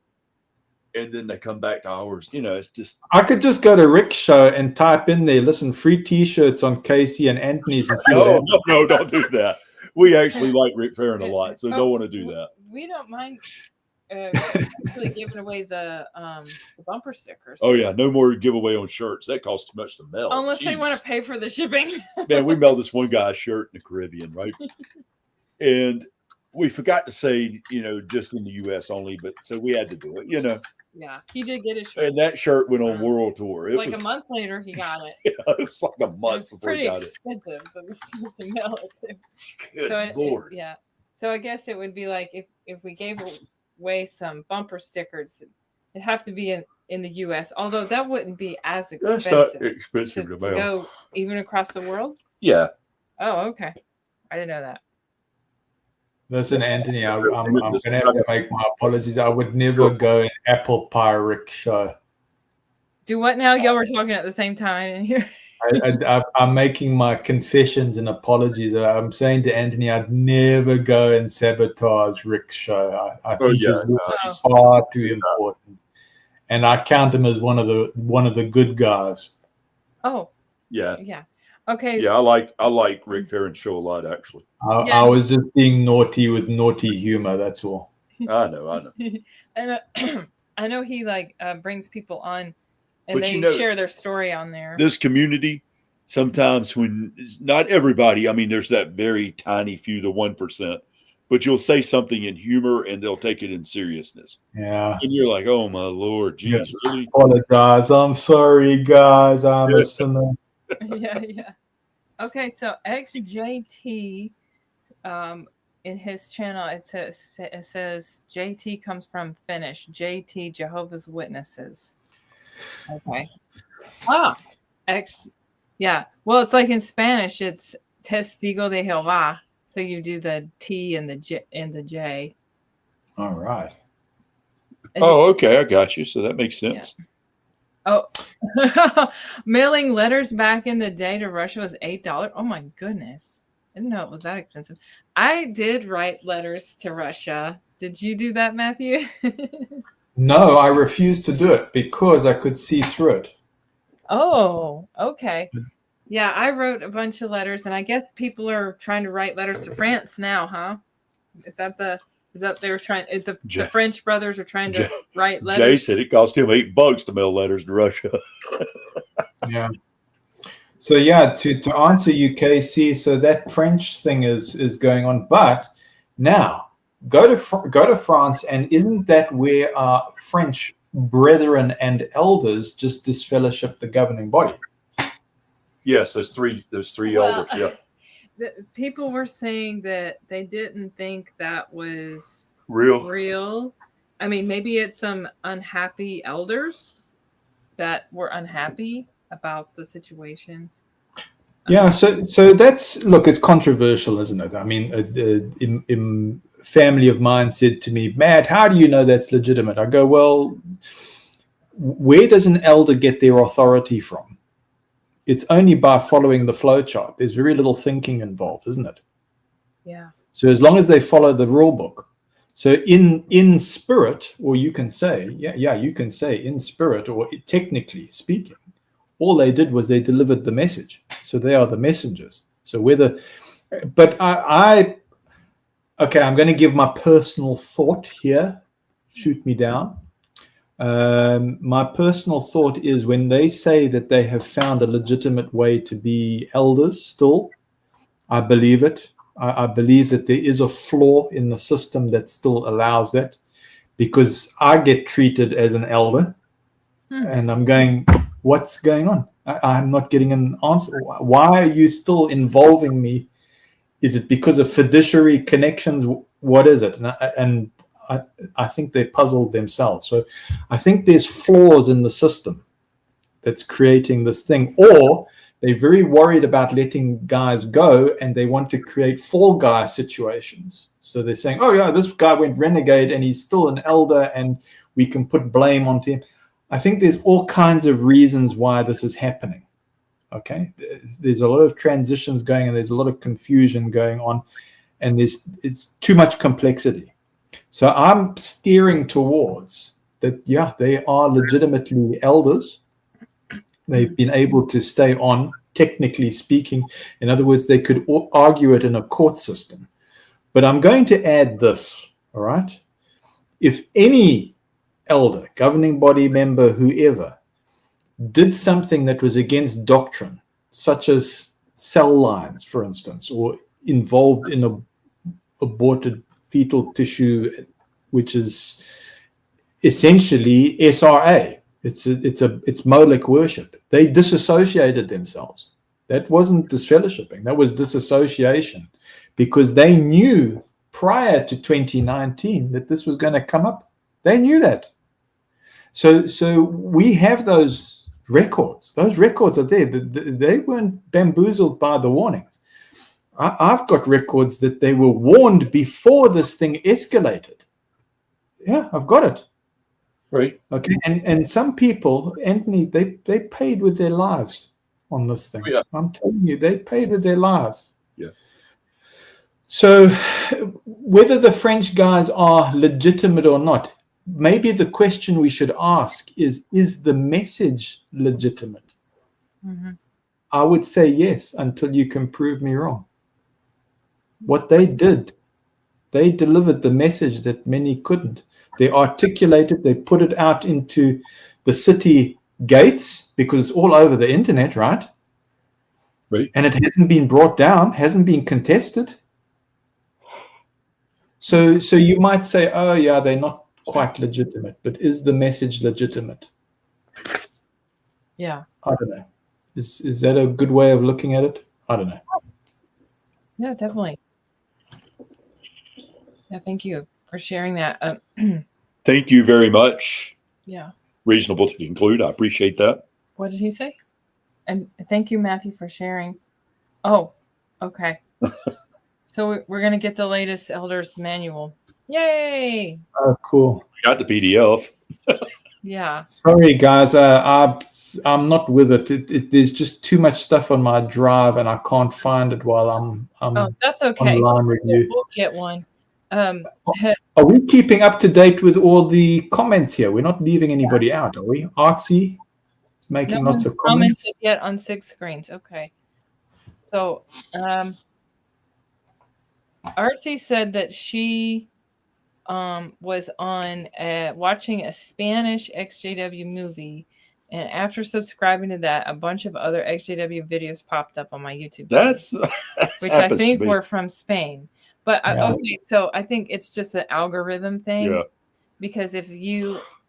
and then they come back to ours. You know, it's just. I could just go to Rick's show and type in there, listen, free T-shirts on Casey and Anthony's. And see no, don't do that. We actually like Rick Farron a lot, so don't want to do that. We don't mind actually giving away the bumper stickers. Oh yeah, no more giveaway on shirts. That costs too much to mail. Unless they want to pay for the shipping. Man, we mailed this one guy a shirt in the Caribbean, right? And we forgot to say, just in the U.S. only, but so we had to do it, Yeah, he did get his shirt. And that shirt went on world tour. It was a month later, he got it. Yeah, it was like a month before he got it. Pretty expensive to mail it to. Good Lord. Yeah. So I guess it would be like if we gave away some bumper stickers, it'd have to be in the U.S., although that wouldn't be as expensive. That's not expensive to mail. To go even across the world? Yeah. Oh, okay. I didn't know that. Listen, Anthony, I'm going to have to make my apologies. I would never go in apple pie Rick show. Do what now? Y'all were talking at the same time in here. I'm making my confessions and apologies. I'm saying to Anthony, I'd never go and sabotage Rick's show. I think his work is far too important, and I count him as one of the good guys. Oh, yeah. Okay. Yeah, I like Rick Farron's show a lot, actually. I was just being naughty with naughty humor. That's all. I know. And I know he brings people on, and they share their story on there. This community, sometimes when not everybody, I mean, there's that very tiny few, the 1%, but you'll say something in humor and they'll take it in seriousness. Yeah. And you're like, oh my Lord, geez, really? Apologize. I'm sorry, guys. I'm a sinner. Yeah. Okay, so XJT, in his channel, it says JT comes from Finnish. JT, Jehovah's Witnesses. Okay. Yeah. Well, it's like in Spanish, it's Testigo de Jehová. So you do the T and the J. All right. Okay, I got you. So that makes sense. Yeah. Oh, mailing letters back in the day to Russia was $8. Oh my goodness. I didn't know it was that expensive. I did write letters to Russia. Did you do that, Matthew? No, I refused to do it because I could see through it. Oh, okay. Yeah, I wrote a bunch of letters, and I guess people are trying to write letters to France now, huh? Is that they were trying? The French brothers are trying to write letters. Jay said it cost him $8 to mail letters to Russia. Yeah. So yeah, to answer you, KC, so that French thing is going on, but now go to France, and isn't that where our French brethren and elders just disfellowship the governing body? Yes, there's three elders. Yeah. People were saying that they didn't think that was real. I mean, maybe it's some unhappy elders that were unhappy about the situation. Yeah, so that's, look, it's controversial, isn't it? I mean, family of mine said to me, Matt, how do you know that's legitimate? I go, well, where does an elder get their authority from? It's only by following the flow chart. There's very little thinking involved, isn't it? Yeah. So as long as they follow the rule book. So in spirit, or you can say, you can say in spirit, or technically speaking, all they did was they delivered the message. So they are the messengers. So but okay, I'm going to give my personal thought here. Shoot me down. My personal thought is when they say that they have found a legitimate way to be elders still, I believe it. I believe that there is a flaw in the system that still allows that, because I get treated as an elder and I'm going, what's going on? I'm not getting an answer. Why are you still involving me? Is it because of fiduciary connections? What is it? And I think they puzzled themselves. So I think there's flaws in the system that's creating this thing, or they're very worried about letting guys go and they want to create fall guy situations. So they're saying, oh yeah, this guy went renegade and he's still an elder and we can put blame onto him. I think there's all kinds of reasons why this is happening. Okay, there's a lot of transitions going and there's a lot of confusion going on, and it's too much complexity. So I'm steering towards that. Yeah, they are legitimately elders. They've been able to stay on, technically speaking. In other words, they could argue it in a court system. But I'm going to add this, all right? If any elder, governing body member, whoever, did something that was against doctrine, such as cell lines, for instance, or involved in aborted fetal tissue, which is essentially SRA. It's Moloch worship. They disassociated themselves. That wasn't disfellowshipping. That was disassociation, because they knew prior to 2019 that this was going to come up. They knew that. So we have those records. Those records are there. They weren't bamboozled by the warnings. I've got records that they were warned before this thing escalated. Yeah, I've got it. Right. Okay. And some people, Anthony, they paid with their lives on this thing. Oh, yeah. I'm telling you, they paid with their lives. Yeah. So whether the French guys are legitimate or not, maybe the question we should ask is the message legitimate? Mm-hmm. I would say yes, until you can prove me wrong. What they did, they delivered the message that many couldn't. They articulated, they put it out into the city gates, because it's all over the internet, right? Right. And it hasn't been brought down, hasn't been contested. So you might say, oh yeah, they're not quite legitimate, but is the message legitimate? Yeah. I don't know. Is that a good way of looking at it? I don't know. Yeah, definitely. Yeah, thank you for sharing that. Thank you very much. Yeah. Reasonable to conclude. I appreciate that. What did he say? And thank you, Matthew, for sharing. Oh, okay. So we're going to get the latest Elders Manual. Yay! Oh, cool. We got the PDF. Yeah. Sorry, guys. I'm not with it. There's just too much stuff on my drive, and I can't find it while I'm that's okay. online with you. We'll get one. Are we keeping up to date with all the comments here? We're not leaving anybody out, are we? Artsy is making lots of comments. Commented yet on 6 screens. Okay. So Artsy said that she was on watching a Spanish XJW movie, and after subscribing to that, a bunch of other XJW videos popped up on my YouTube. That's which I think were from Spain. But okay, so I think it's just an algorithm thing. Yeah. Because if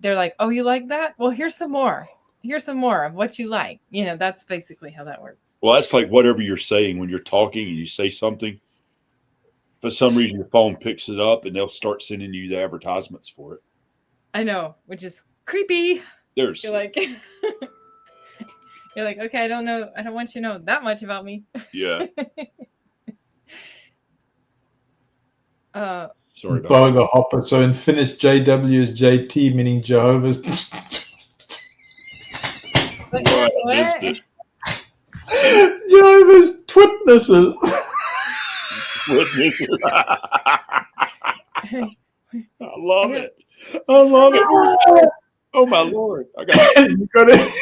they're like, oh, you like that? Well, here's some more. Here's some more of what you like. That's basically how that works. Well, that's like whatever you're saying when you're talking and you say something. For some reason, your phone picks it up and they'll start sending you the advertisements for it. I know, which is creepy. You're like, okay, I don't know. I don't want you to know that much about me. Yeah. Sorry about Bo the Hopper. So in Finnish, JW is JT, meaning Jehovah's. What? Jehovah's Witnesses. Witnesses. I love it. I love it. Oh my Lord! I got You got it.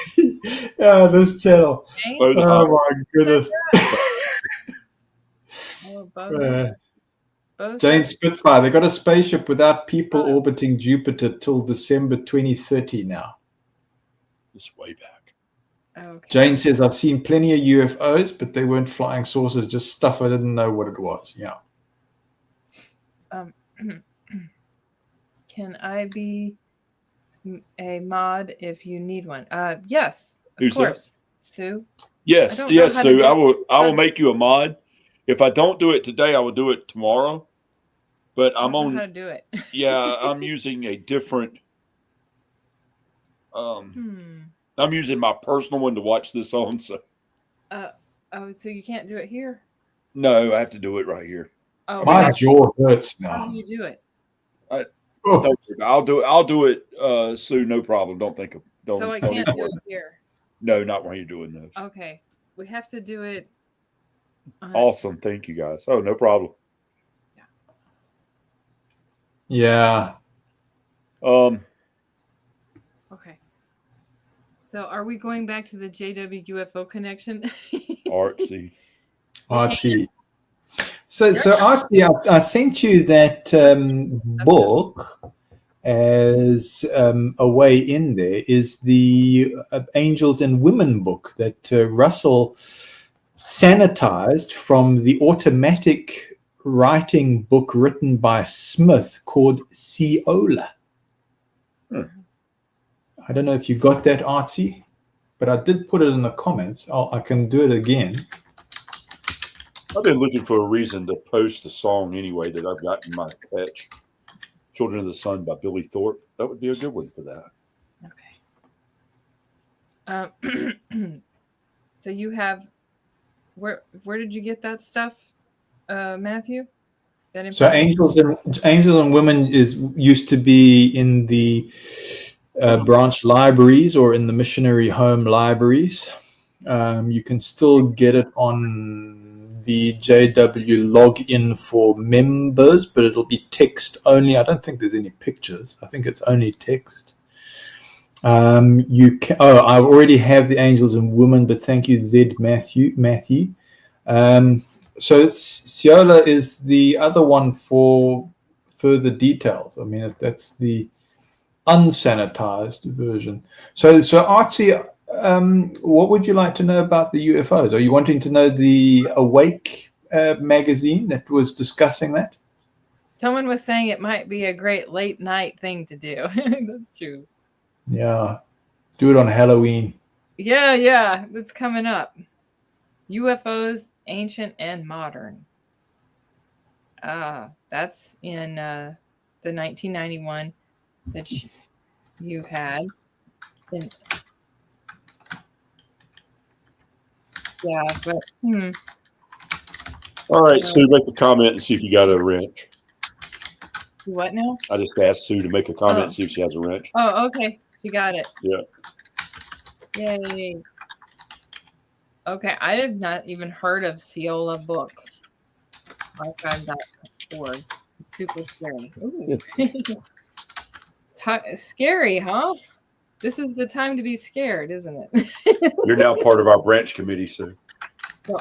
This channel. both of Oh them. my goodness. Jane Spitfire. They got a spaceship without people orbiting Jupiter till December 2030 now. It's way back. Okay. Jane says, I've seen plenty of UFOs, but they weren't flying saucers, just stuff I didn't know what it was. Yeah. Can I be a mod if you need one? Yes, of course. That? Sue? Yes, Sue. I will make you a mod. If I don't do it today, I will do it tomorrow. But I'm on how to do it. Yeah, I'm using a different I'm using my personal one to watch this on, so so you can't do it here? No, I have to do it right here. Oh, my jaw hurts now. How do you do it? I'll do it, Sue, no problem. So I can't do it here. No, not when you're doing this. Okay. We have to do it. Awesome. Thank you guys. Oh, no problem. Yeah. Okay. So are we going back to the JW UFO connection? Artsy. So Artsy, I sent you that book as a way in there is the Angels and Women book that Russell sanitized from the automatic writing book written by Smith called Seola. I don't know if you got that, Artsy, but I did put it in the comments. I can do it again. I've been looking for a reason to post a song anyway that I've got in my patch. Children of the Sun by Billy Thorpe. That would be a good one for that. Okay. So you have where did you get that stuff, Matthew? So Angels and Women used to be in the branch libraries or in the missionary home libraries. You can still get it on the JW login for members, but it'll be text only. I don't think there's any pictures. I think it's only text. You can. Oh, I already have the Angels and Women, but thank you, Zed Matthew. So Seola is the other one for further details. I mean, that's the unsanitized version. So Artsy, what would you like to know about the UFOs? Are you wanting to know the Awake magazine that was discussing that? Someone was saying it might be a great late night thing to do. That's true. Yeah, do it on Halloween. Yeah, that's coming up. UFOs, ancient and modern. That's in the 1991 that you had. Yeah, but All right, Sue, make a comment and see if you got a wrench. What now? I just asked Sue to make a comment and see if she has a wrench. Oh, okay. She got it. Yeah. Yay. Okay, I have not even heard of Seola book. Archive.org. It's super scary. Ooh. Scary, huh? This is the time to be scared, isn't it? You're now part of our branch committee, Sue. So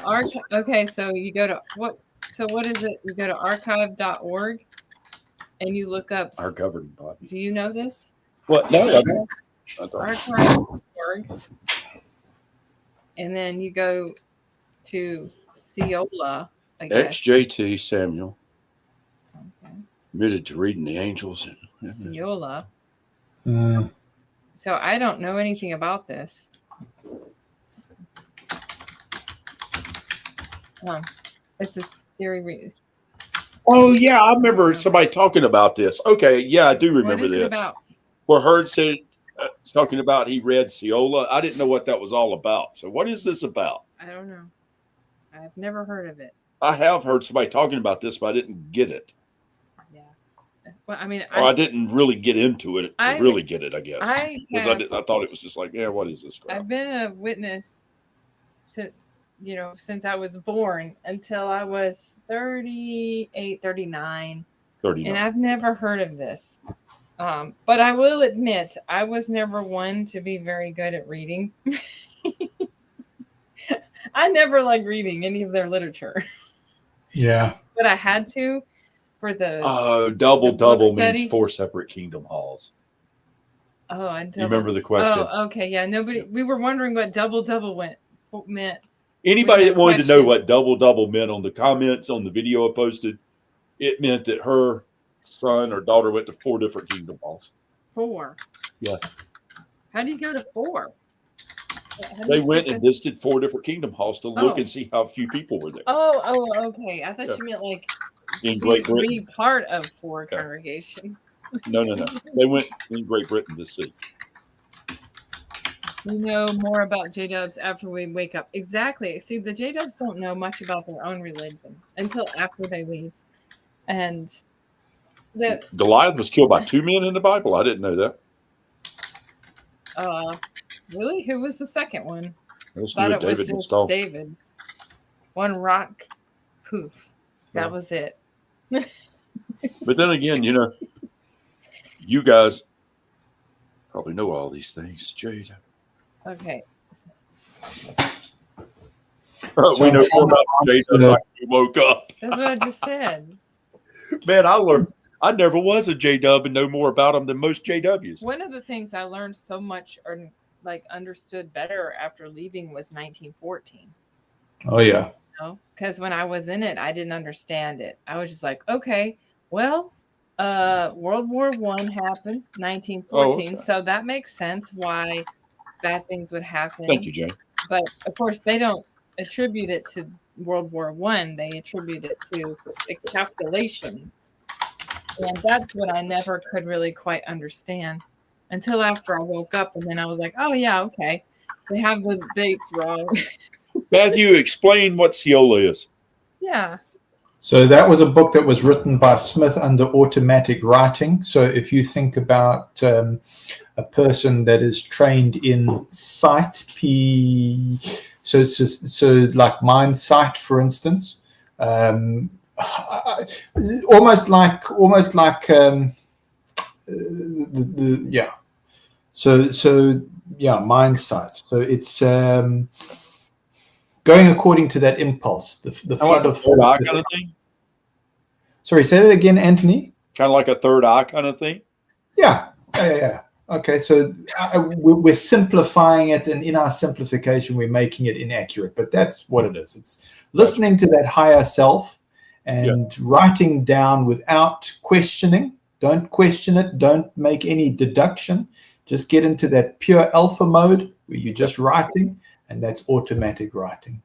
okay, so you go to what is it? You go to archive.org and you look up our governing body. Do you know this? What? No, I don't. Archive.org. And then you go to Seola, I guess. XJT Samuel. Okay. Committed to reading the angels. Seola. So I don't know anything about this. It's a scary read. Oh yeah, I remember somebody talking about this. Okay, yeah, I do remember this. What is it about? Well, Herd said it's talking about he read Seola. I didn't know what that was all about. So what is this about? I don't know. I've never heard of it. I have heard somebody talking about this, but I didn't get it. Yeah. Well, I mean, I didn't really get into it to really get it, I guess. Because I thought it was just like, yeah, what is this crap? I've been a witness since I was born until I was 38, 39. 39. And I've never heard of this. But I will admit, I was never one to be very good at reading. I never liked reading any of their literature. Yeah. But I had to for the double study. means 4 separate kingdom halls. Oh, I double. You remember the question? Oh, okay. Yeah, we were wondering what double meant. Anybody that wanted to know what double meant on the comments on the video I posted, it meant that her son or daughter went to 4 different kingdom halls. 4? Yeah. How do you go to 4? They went and visited 4 different kingdom halls to look and see how few people were there. Oh, okay. I thought you meant like in Great Britain. Be part of 4 congregations. No. They went in Great Britain to see. We know more about J-Dubs after we wake up. Exactly. See, the J-Dubs don't know much about their own religion until after they leave. And that Goliath was killed by 2 men in the Bible. I didn't know that. Really? Who was the second one? I thought it was just David. One rock, poof. That was it. But then again, you guys probably know all these things, Jade. Okay. We know more about Jade like we woke up. That's what I just said. Man, I learned. I never was a J-Dub and know more about them than most JWs. One of the things I learned so much or understood better after leaving was 1914. Oh, yeah. Because when I was in it, I didn't understand it. I was just like, okay, well, World War I happened, 1914. Oh, okay. So that makes sense why bad things would happen. Thank you, Jane. But, of course, they don't attribute it to World War I. They attribute it to the calculations. And that's what I never could really quite understand until after I woke up. And then I was like, oh, yeah, okay. They have the dates wrong. Matthew, explain what Seola is. Yeah. So that was a book that was written by Smith under automatic writing. So if you think about a person that is trained in sight, so like mind sight, for instance, almost like mind sight. So it's going according to that impulse, the flood of third eye kind of thing. Sorry, say that again, Anthony. Kind of like a third eye kind of thing. Yeah. Okay, so we're simplifying it, and in our simplification, we're making it inaccurate. But that's what it is. It's listening to that higher self and writing down without questioning. Don't question it. Don't make any deduction. Just get into that pure alpha mode where you're just writing, and that's automatic writing.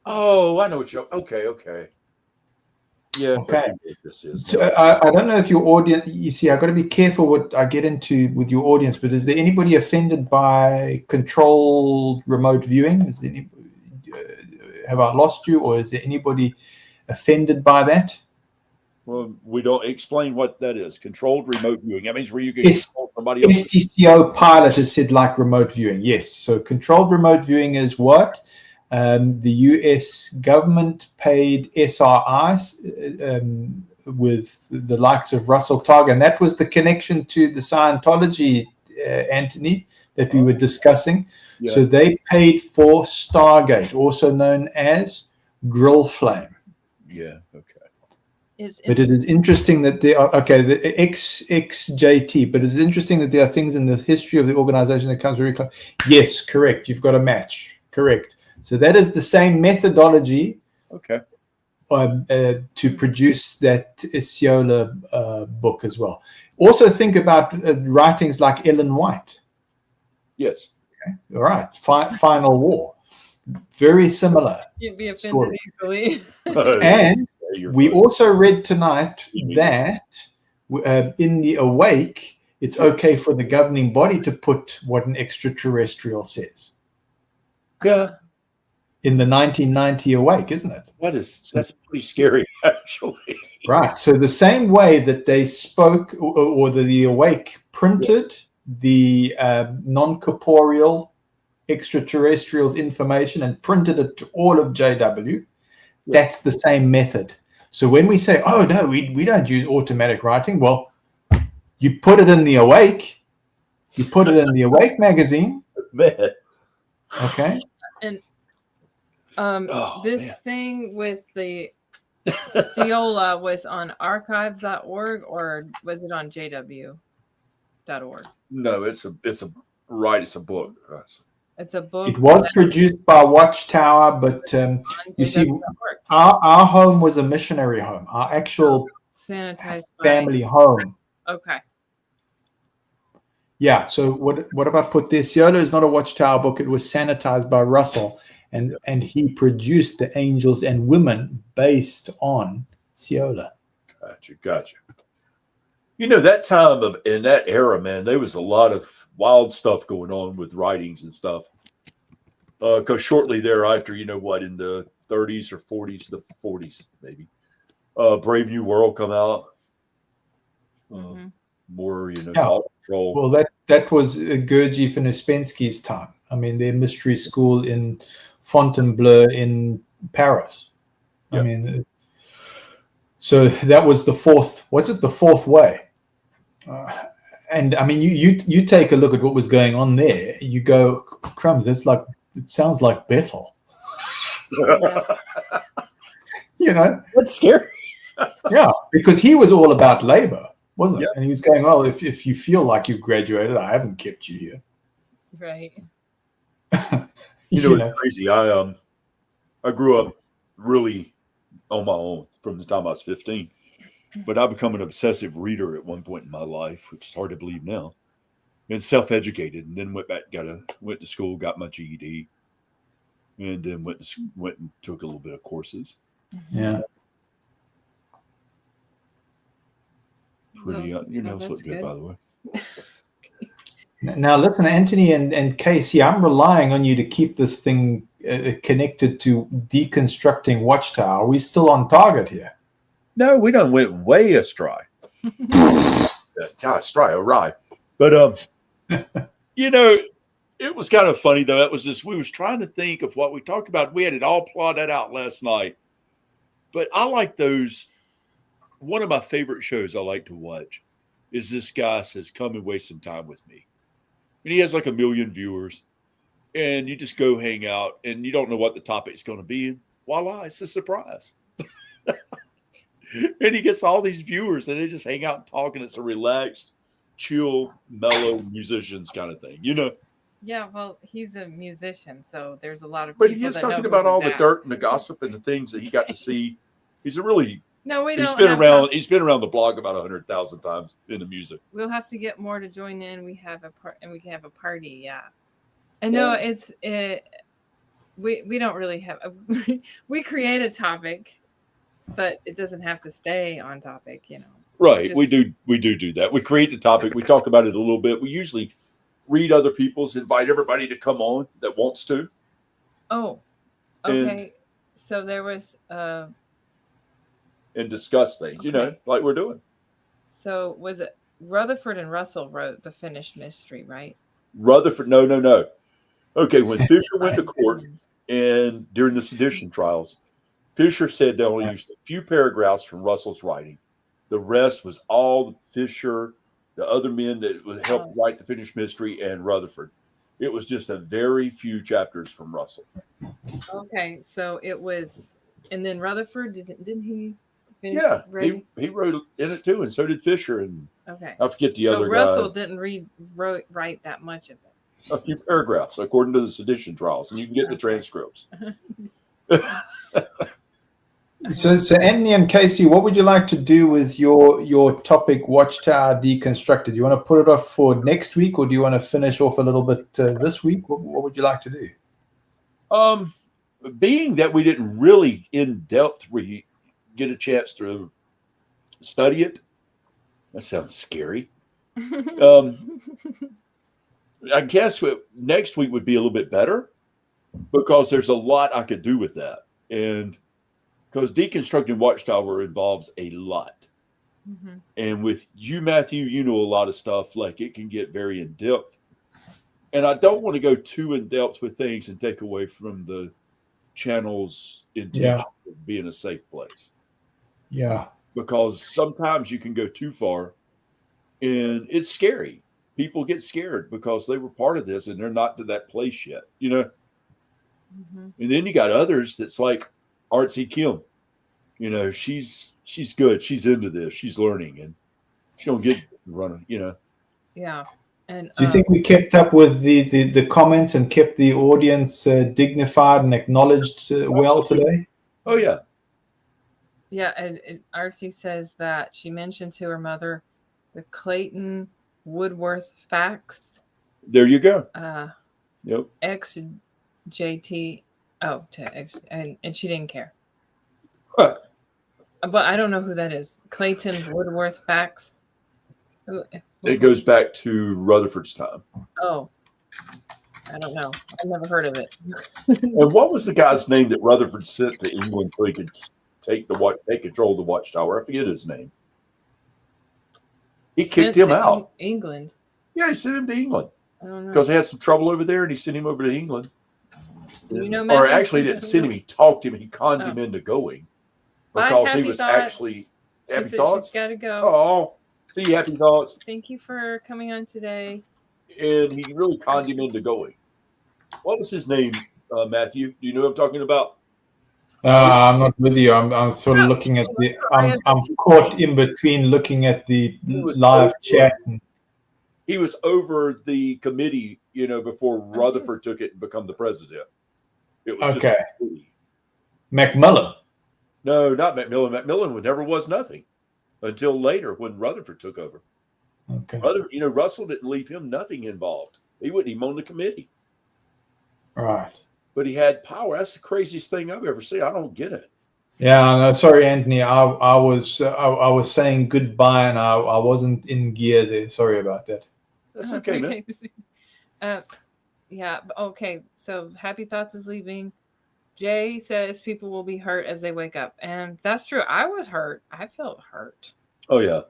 Oh, I know what you're. Okay. Yeah. Okay. This is. So I don't know if your audience. You see, I've got to be careful what I get into with your audience. But is there anybody offended by controlled remote viewing? Is there any, have I lost you, or is there anybody offended by that? Well, we don't explain what that is. Controlled remote viewing. That means where you can control somebody else. STCO pilot has said like remote viewing. Yes. So controlled remote viewing is what? The US government paid SRIs with the likes of Russell Targ, and that was the connection to the Scientology, Anthony, that we were discussing. Yeah. So they paid for Stargate, also known as Grill Flame. Yeah. Okay. But it is interesting that there are the XJT. But it's interesting that there are things in the history of the organization that comes very close. Yes, correct. You've got a match. Correct. So that is the same methodology. Okay. To produce that Seola book as well. Also think about writings like Ellen White. Yes. Okay. All right. Final War. Very similar. You'd be offended easily. And we also read tonight that in the Awake, it's okay for the governing body to put what an extraterrestrial says. Yeah. In the 1990 Awake, isn't it? That's pretty scary, actually. Right. So the same way that they spoke, or the Awake printed the non-corporeal extraterrestrials information and printed it to all of JW. That's the same method. So when we say, oh, no, we don't use automatic writing, well, you put it in the Awake. You put it in the Awake magazine. Man. Okay. And this thing with the Stiola was on archives.org, or was it on jw.org? No, it's a book. It's a book. It was produced by Watchtower, but you see, our home was a missionary home. Our actual sanitized family home. Okay. Yeah. So what have I put there? Ciola is not a Watchtower book. It was sanitized by Russell, and he produced the Angels and Women based on Ciola. Gotcha. You know, that time in that era, man, there was a lot of wild stuff going on with writings and stuff. Because shortly thereafter, in the 30s or 40s, the 40s maybe, Brave New World come out. More, control. Well, that was Gurdjieff and Ouspensky's time. I mean, their mystery school in Fontainebleau in Paris. Yep. I mean, so that was the fourth. Was it the fourth way? And I mean, you take a look at what was going on there. You go, crumbs. It sounds like Bethel. That's scary. Yeah, because he was all about labor, wasn't it? And he was going, well, if you feel like you've graduated, I haven't kept you here. Right. It's crazy. I grew up really on my own from the time I was 15. But I become an obsessive reader at one point in my life, which is hard to believe now. And self-educated, and then went to school, got my GED, and then went and took a little bit of courses. Yeah. Pretty, it's look good, by the way. Now, listen, Anthony and Casey, I'm relying on you to keep this thing connected to deconstructing Watchtower. Are we still on target here? No, we done went way astray. Awry. But it was kind of funny though. That was just, we was trying to think of what we talked about. We had it all plotted out last night. But I like those. One of my favorite shows I like to watch is this guy says, "Come and waste some time with me." And he has like 1 million viewers. And you just go hang out and you don't know what the topic's going to be. And voila, it's a surprise. And he gets all these viewers and they just hang out and talk, and it's a relaxed, chill, mellow musicians kind of thing, Yeah, well, he's a musician, so there's a lot of people. But he is talking about all the dirt and the gossip and the things that he got to see. He's a really He's been around the blog about 100,000 times in the music. We'll have to get more to join in. We have a party, yeah. I know we don't really have we create a topic, but it doesn't have to stay on topic, Right. We do that. We create the topic. We talk about it a little bit. We usually read other people's, invite everybody to come on that wants to. Oh, okay. So there was and discuss things, like we're doing. So was it Rutherford and Russell wrote the finished mystery, right? Rutherford, no. Okay, when Fisher went to court and during the sedition trials, Fisher said they only used a few paragraphs from Russell's writing. The rest was all Fisher, the other men that would help write the finished mystery, and Rutherford. It was just a very few chapters from Russell. Okay, so it was, and then Rutherford, didn't he finish writing? He wrote in it too, and so did Fisher. And okay, I forget the other guy. So Russell didn't write that much of it. A few paragraphs, according to the sedition trials, and you can get the transcripts. So Anthony and Casey, what would you like to do with your topic, Watchtower Deconstructed? Do you want to put it off for next week, or do you want to finish off a little bit this week? What would you like to do? Being that we didn't really in depth get a chance to study it, that sounds scary. I guess next week would be a little bit better because there's a lot I could do with that. And because deconstructing Watchtower involves a lot. Mm-hmm. And with you, Matthew, a lot of stuff, like it can get very in depth. And I don't want to go too in depth with things and take away from the channel's intention of being a safe place. Yeah. Because sometimes you can go too far and it's scary. People get scared because they were part of this and they're not to that place yet, you know? Mm-hmm. And then you got others that's like Artsy Kim. You know, she's good. She's into this. She's learning and she don't get running, you know? Yeah. And do you think we kept up with the comments and kept the audience dignified and acknowledged well today? Oh, yeah. Yeah, and RC says that she mentioned to her mother the Clayton Woodworth facts. There you go. Yep. XJT. Oh, to X, and she didn't care. What? But I don't know who that is. Clayton Woodworth facts. It goes back to Rutherford's time. Oh, I don't know. I've never heard of it. And what was the guy's name that Rutherford sent to England so he could take control of the Watchtower? I forget his name. He kicked him out. England. Yeah, he sent him to England. I don't know. Because they had some trouble over there, and he sent him over to England. Do you know, or Matthew, actually, he didn't send him. He talked him. He conned him into going because he was actually happy thoughts. She's got to go. Oh, see, happy thoughts. Thank you for coming on today. And he really conned him into going. What was his name, Matthew? Do you know what I'm talking about? I'm not with you. I'm sort of looking at the. I'm caught in between looking at the live chat. He was over the committee, you know, before Rutherford took it and become the president. It was okay. Macmillan. No, not Macmillan. Macmillan never was nothing until later when Rutherford took over. Okay. Russell didn't leave him nothing involved. He wouldn't even on the committee. Right. But he had power. That's the craziest thing I've ever seen. I don't get it. Yeah, no, sorry, Anthony. I was saying goodbye and I wasn't in gear there. Sorry about that. That's okay, man. Yeah. Okay. So Happy Thoughts is leaving. Jay says people will be hurt as they wake up, and that's true. I was hurt. I felt hurt. Oh yeah.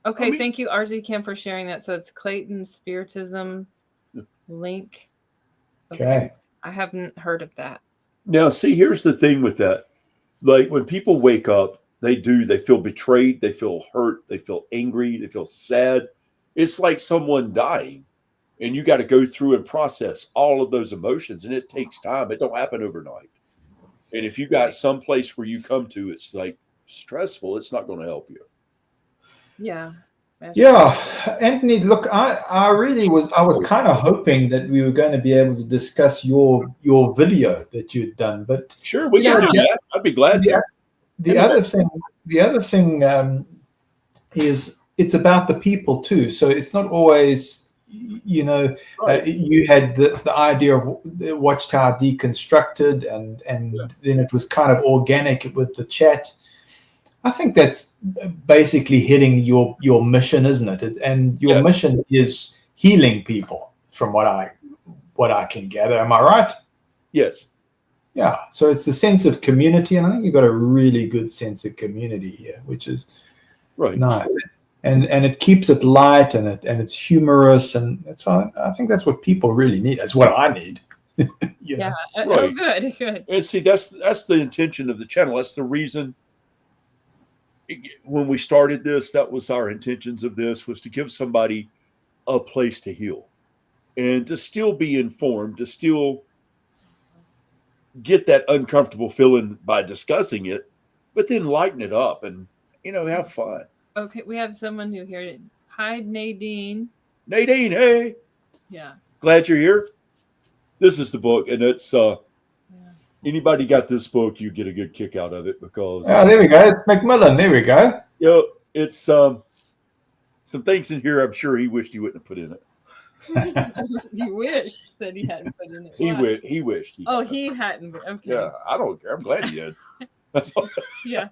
Okay. Thank you, RZ Kim, for sharing that. So it's Clayton Spiritism link. Okay. I haven't heard of that. Now, see, here's the thing with that. Like when people wake up, they feel betrayed, they feel hurt, they feel angry, they feel sad. It's like someone dying, and you got to go through and process all of those emotions, and it takes time. It don't happen overnight. And if you got some place where you come to, it's like stressful, it's not going to help you. Yeah. Yeah, Anthony, look, I was kind of hoping that we were going to be able to discuss your video that you'd done, but sure, we can do that. I'd be glad to. The other thing is it's about the people too. So it's not always, you had the idea of the Watchtower Deconstructed, and then it was kind of organic with the chat. I think that's basically hitting your mission, isn't it? And your mission is healing people, from what I can gather. Am I right? Yes. Yeah. So it's the sense of community, and I think you've got a really good sense of community here, which is nice. And it keeps it light, and it's humorous, and I think that's what people really need. That's what I need. Yeah. Oh, good. And see, that's the intention of the channel. That's the reason. When we started this, that was our intentions of this, was to give somebody a place to heal and to still be informed, to still get that uncomfortable feeling by discussing it, but then lighten it up and, have fun. Okay. We have someone new here. Hi, Nadine. Nadine, hey. Yeah. Glad you're here. This is the book, and it's, anybody got this book, you get a good kick out of it because. Oh, there we go. It's Macmillan. There we go. It's some things in here I'm sure he wished he wouldn't have put in it. You wish that he hadn't put in it. He wished. He hadn't. Okay. Yeah, I don't care. I'm glad he did. That's all. Yeah.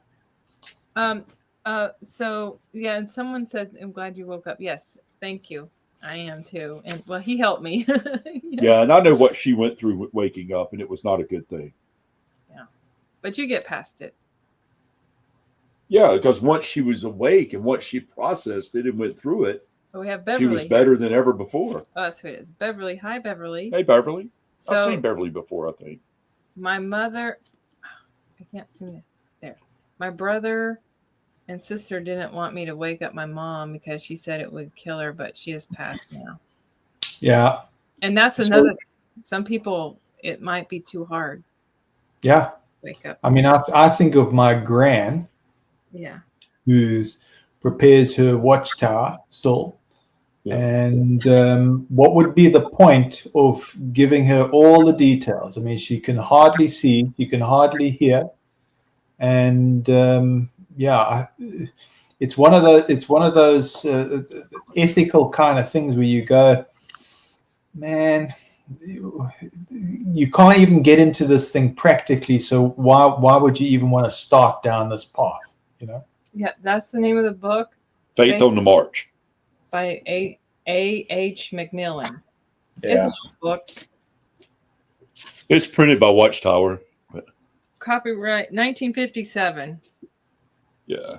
So yeah, and someone said, "I'm glad you woke up." Yes, thank you. I am too. And well, he helped me. Yeah, and I know what she went through with waking up, and it was not a good thing. Yeah, but you get past it. Yeah, because once she was awake and once she processed it and went through it, But we have She Beverly. was better than ever before. Oh, that's who it is. Beverly. Hi, Beverly. Hey, Beverly. So I've seen Beverly before, I think. my mother, I can't see it there. My brother and sister didn't want me to wake up my mom because she said it would kill her, but she has passed now. Yeah. And that's another. Some people, it might be too hard. Yeah. Wake up. I mean, I think of my gran, Yeah. who's prepares her watchtower still. Yeah. And what would be the point of giving her all the details? I mean, she can hardly see, she can hardly hear, and it's one of those ethical kind of things where you go, man, you can't even get into this thing practically. So why would you even want to start down this path? You know? Yeah, that's the name of the book. Faith on the March. By A.H. McMillan. Yeah. It's a book. It's printed by Watchtower. Copyright 1957. Yeah.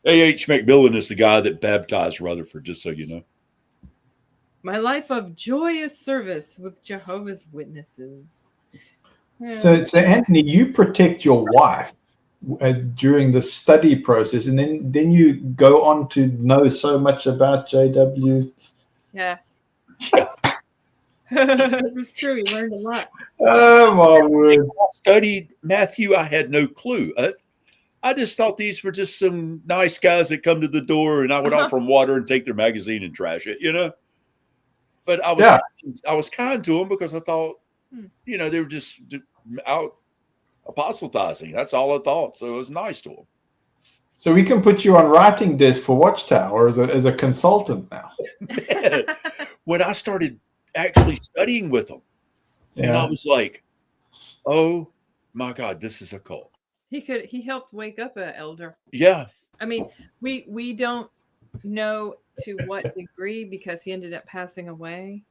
A.H. McMillan is the guy that baptized Rutherford, just so you know. My life of joyous service with Jehovah's Witnesses. Yeah. So Anthony, you protect your wife during the study process, and then you go on to know so much about JW. Yeah. It's true. You learned a lot. Oh my word! I studied Matthew. I had no clue. I just thought these were just some nice guys that come to the door, and I would offer them water and take their magazine and trash it, you know. But I was kind to them because I thought, you know, they were just out apostatizing. That's all I thought. So it was nice to them. So we can put you on writing desk for Watchtower as a consultant now. When I started actually studying with them, and I was like, oh my God, this is a cult. He helped wake up an elder. Yeah. I mean, we don't know to what degree because he ended up passing away.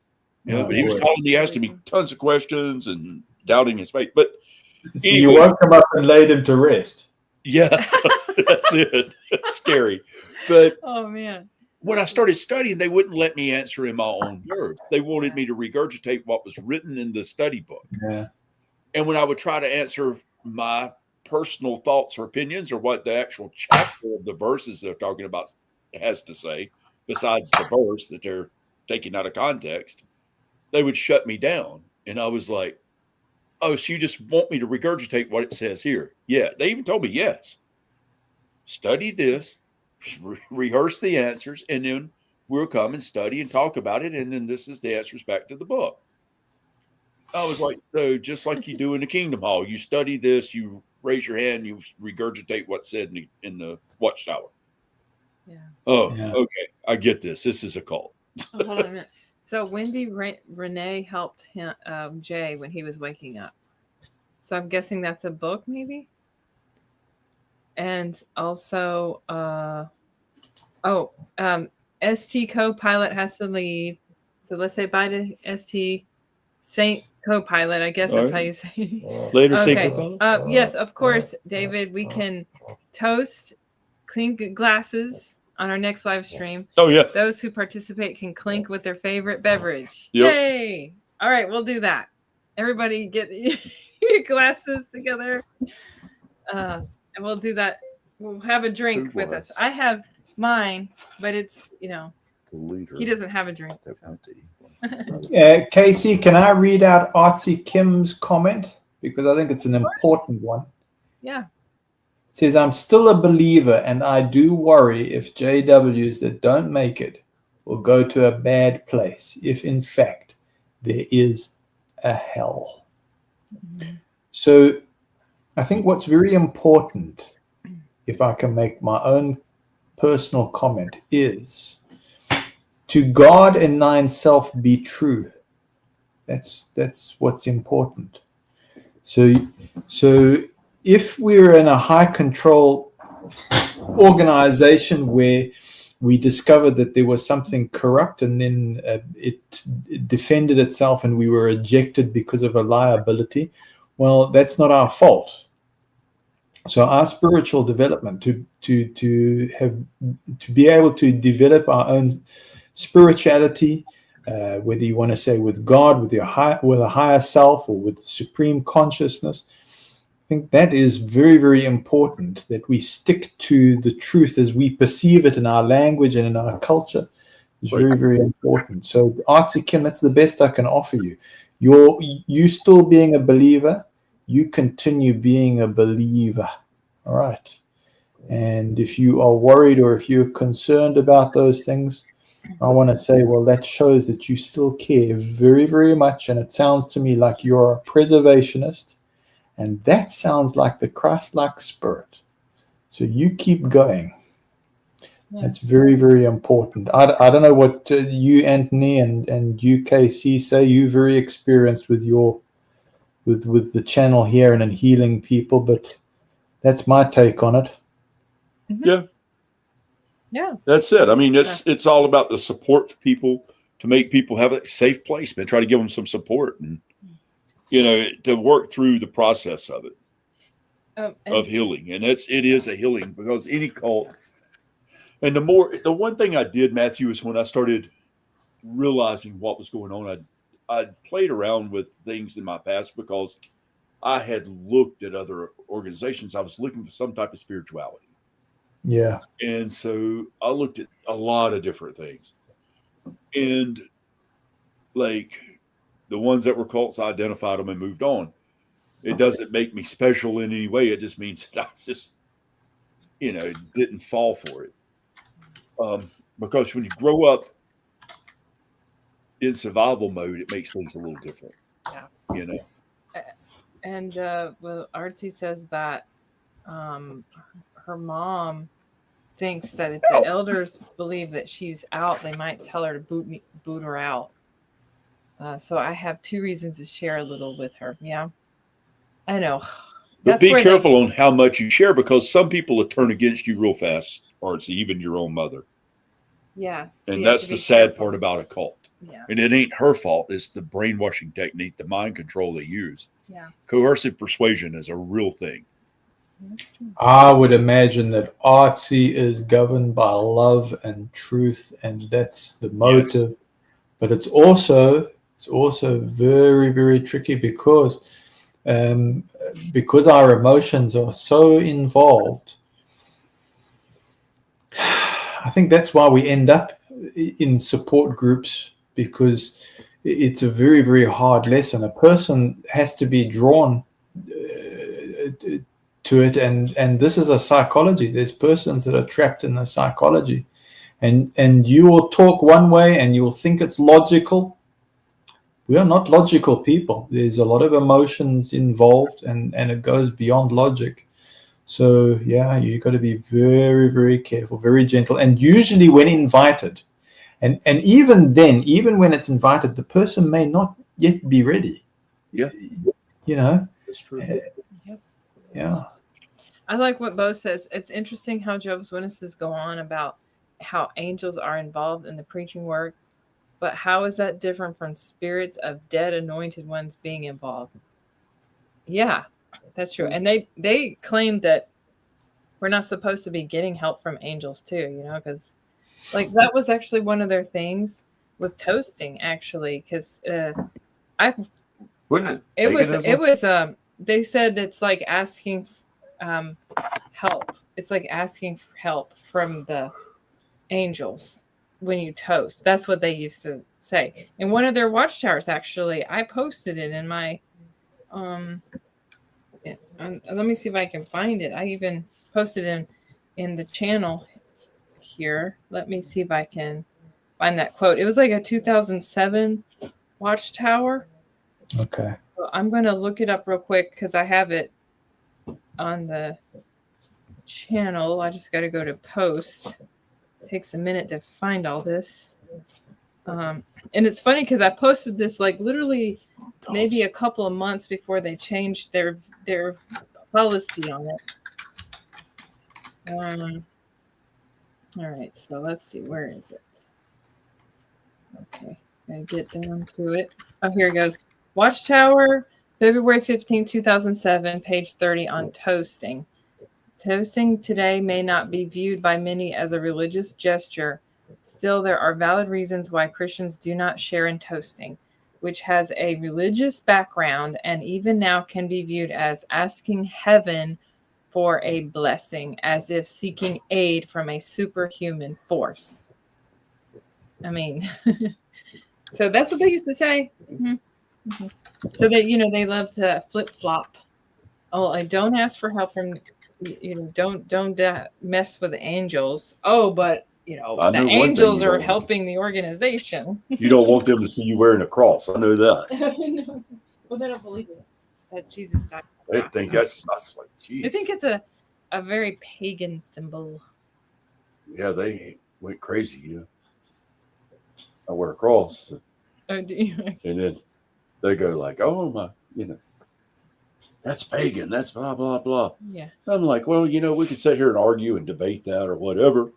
Yeah, but he was constantly asking me tons of questions and doubting his faith. But so anyway, you woke him up and laid him to rest. Yeah, that's it. That's scary. But oh man, when I started studying, they wouldn't let me answer in my own words. They wanted me to regurgitate what was written in the study book. Yeah. And when I would try to answer my personal thoughts or opinions or what the actual chapter of the verses they're talking about has to say, besides the verse that they're taking out of context, they would shut me down. And I was like, oh, so you just want me to regurgitate what it says here? Yeah. They even told me, yes. Study this, rehearse the answers, and then we'll come and study and talk about it. And then this is the answers back to the book. I was like, so just like you do in the Kingdom Hall, you study this, you raise your hand, you regurgitate what's said in the Watchtower. Yeah. Oh, yeah. Okay. I get this. This is a cult. Hold on a minute. So Wendy Renee helped him, Jay when he was waking up. So I'm guessing that's a book, maybe. And also, ST co-pilot has to leave. So let's say bye to ST Saint co-pilot. I guess that's how you say. Later, okay. Saint co-pilot. Yes, of course, David. We can toast, clink glasses on our next live stream. Oh yeah. Those who participate can clink with their favorite beverage. Yep. Yay! All right, we'll do that. Everybody get your glasses together. And we'll do that. We'll have a drink with us. I have mine, but it's, you know, he doesn't have a drink. So. Casey, can I read out Artsy Kim's comment? Because I think it's an important one. Yeah. It says, I'm still a believer, and I do worry if JWs that don't make it will go to a bad place, if in fact there is a hell. Mm-hmm. So I think what's very important, if I can make my own personal comment, is to God and thine self be true. That's what's important. So if we're in a high control organization where we discovered that there was something corrupt and then it defended itself and we were ejected because of a liability, well, that's not our fault. So our spiritual development, to be able to develop our own spirituality, whether you want to say with God, with a higher self, or with supreme consciousness, I think that is very, very important, that we stick to the truth as we perceive it in our language and in our culture. It's very, very important. So, Artsy Kim, that's the best I can offer you. You still being a believer, you continue being a believer. All right. And if you are worried or if you're concerned about those things, I want to say, well, that shows that you still care very, very much. And it sounds to me like you're a preservationist. And that sounds like the Christ-like spirit. So you keep going. That's very, very important. I don't know what you, Anthony, and UKC say. You're very experienced with with the channel here and in healing people, but that's my take on it. Yeah. That's it. I mean, it's all about the support for people, to make people have a safe place, man. Try to give them some support and, to work through the process of it, of healing. And it is a healing, because any cult, and the one thing I did, Matthew, is when I started realizing what was going on, I played around with things in my past, because I had looked at other organizations. I was looking for some type of spirituality. Yeah. And so I looked at a lot of different things. And like the ones that were cults, I identified them and moved on. It doesn't make me special in any way. It just means that I just, didn't fall for it. Because when you grow up in survival mode, it makes things a little different. Yeah. And well, Artsy says that her mom thinks that if the elders believe that she's out, they might tell her to boot her out. So I have 2 reasons to share a little with her. Yeah, I know. But be careful on how much you share, because some people will turn against you real fast, or it's even your own mother. Yeah. And that's the sad part about a cult. Yeah. And it ain't her fault. It's the brainwashing technique, the mind control they use. Yeah. Coercive persuasion is a real thing. I would imagine that Artsy is governed by love and truth, and that's the motive. Yes. But it's also very, very tricky, because our emotions are so involved. I think that's why we end up in support groups, because it's a very, very hard lesson. A person has to be drawn to it, and this is a psychology. There's persons that are trapped in the psychology, and you will talk one way and you will think it's logical. We are not logical people. There's a lot of emotions involved, and it goes beyond logic. So yeah, you got to be very, very careful, very gentle, and usually when invited, and even then, even when it's invited, the person may not yet be ready. Yeah, that's true. Yeah. I like what Bo says. It's interesting how Jehovah's Witnesses go on about how angels are involved in the preaching work, but how is that different from spirits of dead anointed ones being involved? Yeah, that's true. And they claim that we're not supposed to be getting help from angels too, because like that was actually one of their things with toasting, actually, because they said it's like asking help. It's like asking for help from the angels when you toast. That's what they used to say. In one of their watchtowers, actually, I posted it in my let me see if I can find it. I even posted in the channel here. Let me see if I can find that quote. It was like a 2007 watchtower. Okay. So I'm going to look it up real quick because I have it on the channel. I just got to go to post. It takes a minute to find all this. And it's funny because I posted this like literally maybe a couple of months before they changed their policy on it. All right, so let's see, where is it? Okay, gotta get down to it. Oh, here it goes. Watchtower, February 15, 2007, page 30 on toasting. Toasting today may not be viewed by many as a religious gesture. Still, there are valid reasons why Christians do not share in toasting, which has a religious background and even now can be viewed as asking heaven for a blessing, as if seeking aid from a superhuman force. I mean, so that's what they used to say. Mm-hmm. Mm-hmm. So that, they love to flip-flop. Oh, I don't ask for help from, don't mess with the angels. Oh, but the angels are helping the organization. You don't want them to see you wearing a cross. I know that. No. Well, they don't believe it, that Jesus died. They think that's like, geez. I think it's a very pagan symbol. Yeah, they went crazy. I wear a cross. Oh, do you? And then they go like, oh my, that's pagan. That's blah, blah, blah. Yeah. I'm like, well, we could sit here and argue and debate that or whatever.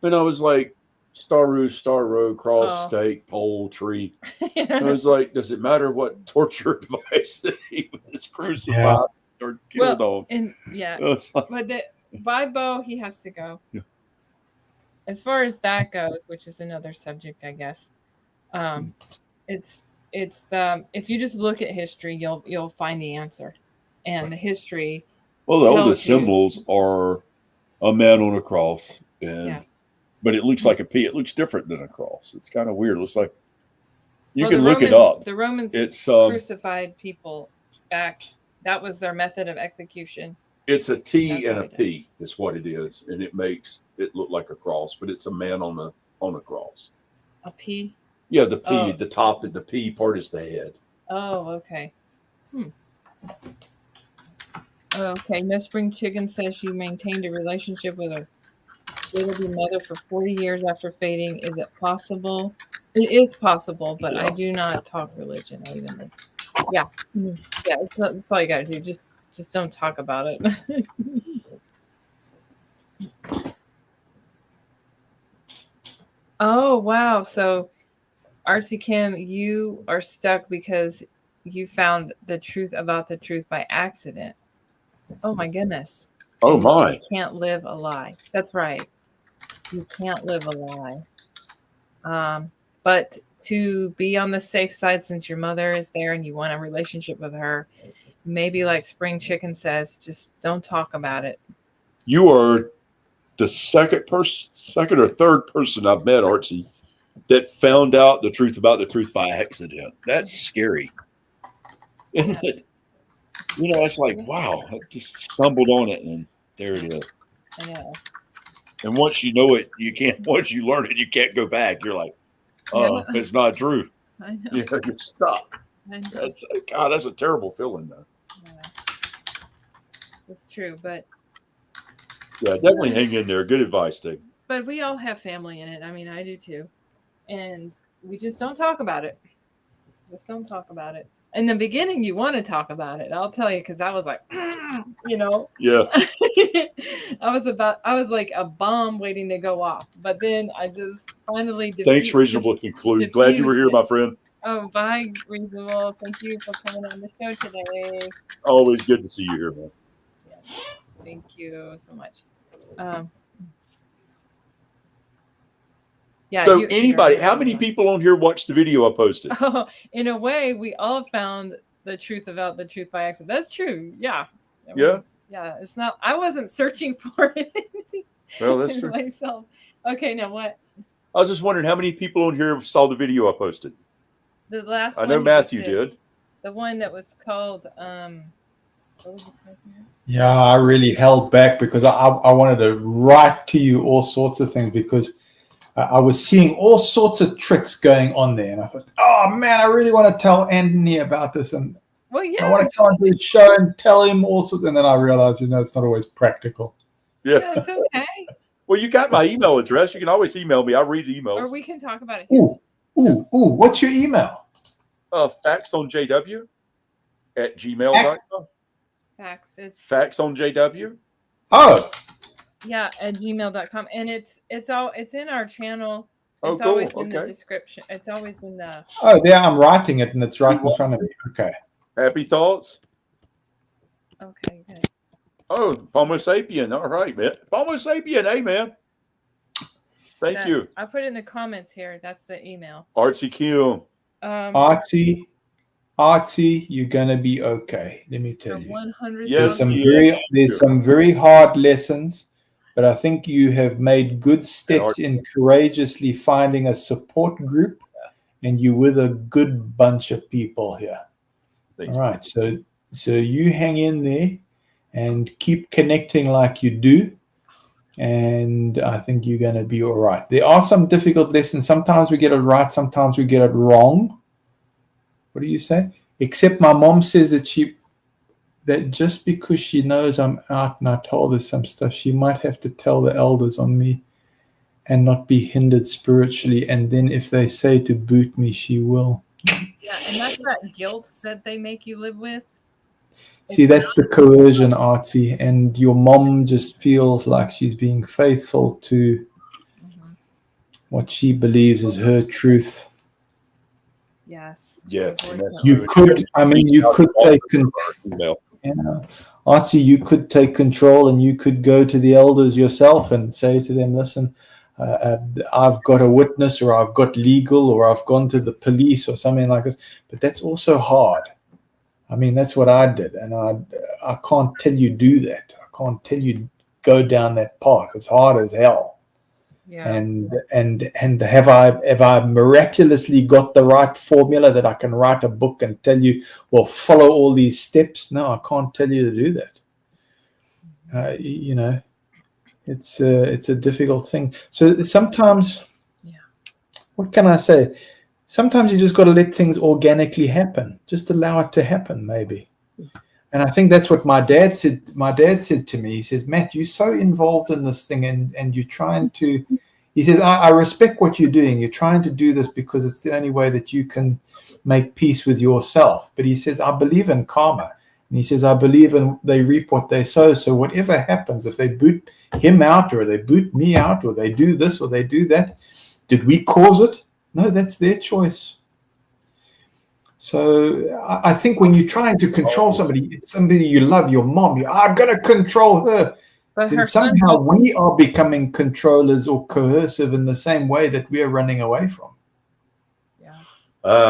And I was like, star roost, star row, cross, stake, pole, tree. I was like, does it matter what torture device that he was crucified or killed on? And but by Bo, he has to go. Yeah. As far as that goes, which is another subject, I guess. It's if you just look at history, you'll find the answer, and the history. Well, the oldest symbols are a man on a cross, but it looks like a P. It looks different than a cross. It's kind of weird. It looks like you can look it up. The Romans it's crucified people back. That was their method of execution. It's a T and a P is what it is, and it makes it look like a cross, but it's a man on a cross. A P? Yeah, the P, the top of the P part is the head. Oh, okay. Okay, No Spring Chicken says she maintained a relationship with her baby mother for 40 years after fading. Is it possible? It is possible, but I do not talk religion. Yeah, that's all you gotta do. Just don't talk about it. Oh, wow. So, Artsy Kim, you are stuck because you found the truth about the truth by accident. Oh, my goodness. Oh, my. You can't live a lie. That's right. You can't live a lie. But to be on the safe side, since your mother is there and you want a relationship with her, maybe like Spring Chicken says, just don't talk about it. You are the second or third person I've met, Artsy, that found out the truth about the truth by accident. That's scary. Isn't it? It's like, wow, I just stumbled on it and there it is. I know. And once you know it, once you learn it, you can't go back. You're like, it's not true. I know. You're stuck. I know. That's a terrible feeling, though. Yeah. It's true, but yeah, definitely hang in there. Good advice, Dave. But we all have family in it. I mean, I do too. And we just don't talk about it. Just don't talk about it. In the beginning, you want to talk about it. I'll tell you, because I was like, Yeah. I was like a bomb waiting to go off. But then I just finally Thanks, Reasonable Conclude. Glad you were here, my friend. Oh, bye, Reasonable. Thank you for coming on the show today. Always good to see you here, man. Yeah. Thank you so much. So how many people on here watched the video I posted? Oh, in a way, we all found the truth about the truth by accident. That's true. Yeah. Yeah. Yeah. It's not, I wasn't searching for it. Well, that's true. Myself. Okay. Now what? I was just wondering how many people on here saw the video I posted. The last I know Matthew did. The one that was called, what was it called? Yeah, I really held back because I wanted to write to you all sorts of things because I was seeing all sorts of tricks going on there. And I thought, oh, man, I really want to tell Anthony about this. And well, yeah. I want to come on his show and tell him all sorts. And then I realized, it's not always practical. Yeah, it's okay. Well, you got my email address. You can always email me. I read emails. Or we can talk about it here. Ooh. What's your email? Factsonjw@gmail.com. Factsonjw. Oh. Yeah, at gmail.com. And it's in our channel. It's cool. always in the description. It's always in the. Oh, there, I'm writing it and it's right in front of me. Okay. Happy thoughts. Okay, good. Oh, Homo sapien. All right, man. Homo sapien. Hey, man. Thank you. I put it in the comments here. That's the email. Artsy Q. Artsy, you're gonna be okay. Let me tell you. 100. Yes, There's some very hard lessons, but I think you have made good steps in courageously finding a support group, and you're with a good bunch of people here. All right, so you hang in there and keep connecting like you do, and I think you're going to be all right. There are some difficult lessons. Sometimes we get it right, sometimes we get it wrong. What do you say? Except my mom says that just because she knows I'm out and I told her some stuff, she might have to tell the elders on me and not be hindered spiritually. And then if they say to boot me, she will. Yeah, and that's that guilt that they make you live with. See, that's the coercion, Artsy. And your mom just feels like she's being faithful to what she believes is her truth. Yes. Yes. You could take control. Artsy, you could take control and you could go to the elders yourself and say to them, listen, I've got a witness, or I've got legal, or I've gone to the police or something like this. But that's also hard. I mean, that's what I did. And I can't tell you do that. I can't tell you go down that path. It's hard as hell. Yeah. And have I miraculously got the right formula that I can write a book and tell you, well, follow all these steps? No, I can't tell you to do that. It's a difficult thing. So sometimes, what can I say? Sometimes you just got to let things organically happen. Just allow it to happen, maybe. And I think that's what my dad said. My dad said to me, he says, Matt, you're so involved in this thing and you're trying to, he says, I respect what you're doing. You're trying to do this because it's the only way that you can make peace with yourself. But he says, I believe in karma. And he says, I believe in they reap what they sow. So whatever happens, if they boot him out or they boot me out or they do this or they do that, did we cause it? No, that's their choice. So I think when you're trying to control somebody you love, your mom, I'm going to control her. But then somehow we are becoming controllers or coercive in the same way that we are running away from. Yeah.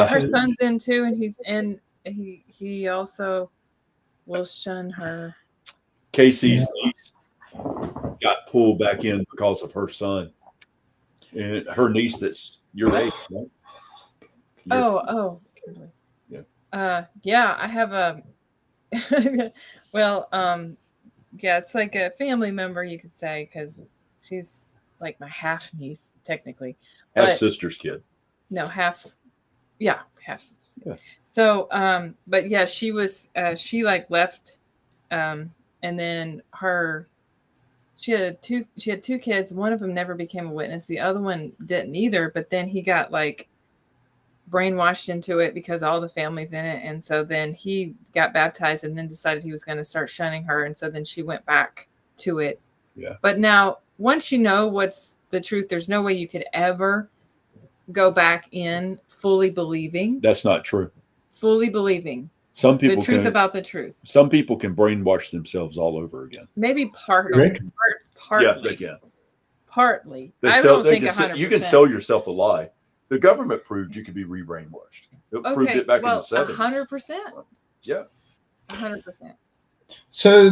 Her son's in too, and he also will shun her. Casey's niece got pulled back in because of her son. And her niece that's your age, right? Oh. Yeah, I have a it's like a family member, you could say, because she's like my half niece, technically. Half sister's kid. No, half sister's kid. Yeah. So, but yeah, she was she like left, and then she had two kids. One of them never became a witness. The other one didn't either. But then he got like brainwashed into it because all the family's in it, and so then he got baptized and then decided he was going to start shunning her, and so then she went back to it. Yeah. But now, once you know what's the truth, there's no way you could ever go back in fully believing. That's not true. Fully believing. Some people the truth about the truth. Some people can brainwash themselves all over again. Maybe partly. Yeah, they can. Partly. I don't think 100%. You can sell yourself a lie. The government proved you could be re-brainwashed. It proved it back in the 70s. 100%. Yeah. 100%. So,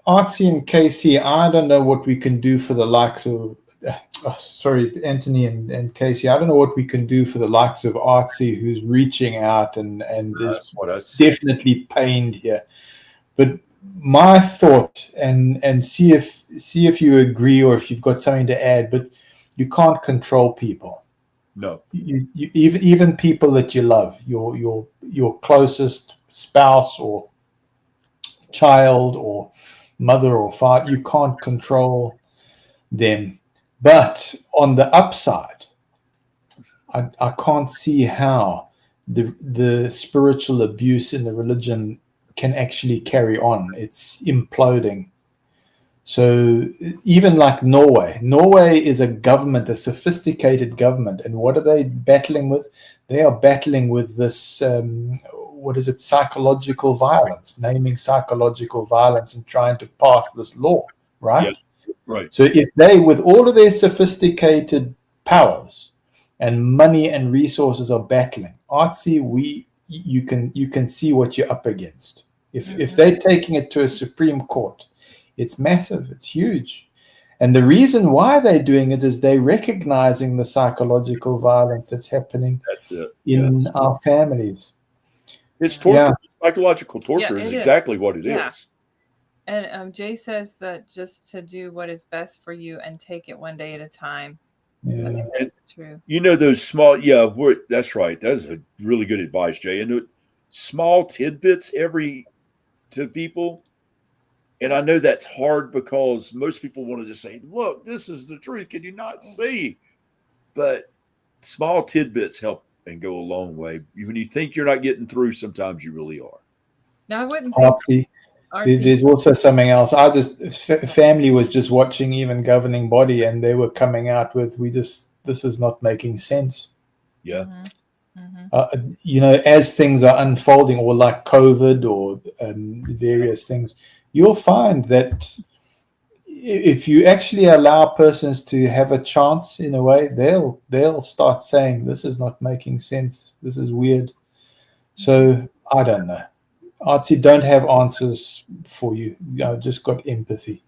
Artsy and Casey, I don't know what we can do for the likes of, Anthony and Casey. I don't know what we can do for the likes of Artsy, who's reaching out and is definitely pained here. But my thought, and see if you agree or if you've got something to add, but you can't control people. No, you even people that you love, your closest spouse or child or mother or father, you can't control them. But on the upside, I can't see how the spiritual abuse in the religion can actually carry on. It's imploding. So even like Norway is a government, a sophisticated government. And what are they battling with? They are battling with this, what is it, psychological violence, naming psychological violence and trying to pass this law, right? Yeah, right. So if they, with all of their sophisticated powers and money and resources, are battling, artsy, you can see what you're up against. If they're taking it to a Supreme Court, it's massive, it's huge. And the reason why they're doing it is they're recognizing the psychological violence that's happening in our families. It's torture. Psychological torture is exactly what it is. And Jay says that just to do what is best for you and take it one day at a time. Yeah. I think that's true. You know, those small, that's right. That's a really good advice, Jay. And small tidbits to people. And I know that's hard because most people want to just say, look, this is the truth. Can you not see? But small tidbits help and go a long way. When you think you're not getting through, sometimes you really are. Now, I wouldn't think there's also something else. Family was just watching even governing body, and they were coming out with, this is not making sense. Yeah. As things are unfolding, or like COVID or various things, you'll find that if you actually allow persons to have a chance, in a way, they'll start saying, this is not making sense, this is weird. So I don't know. Artsy don't have answers for you. Just got empathy.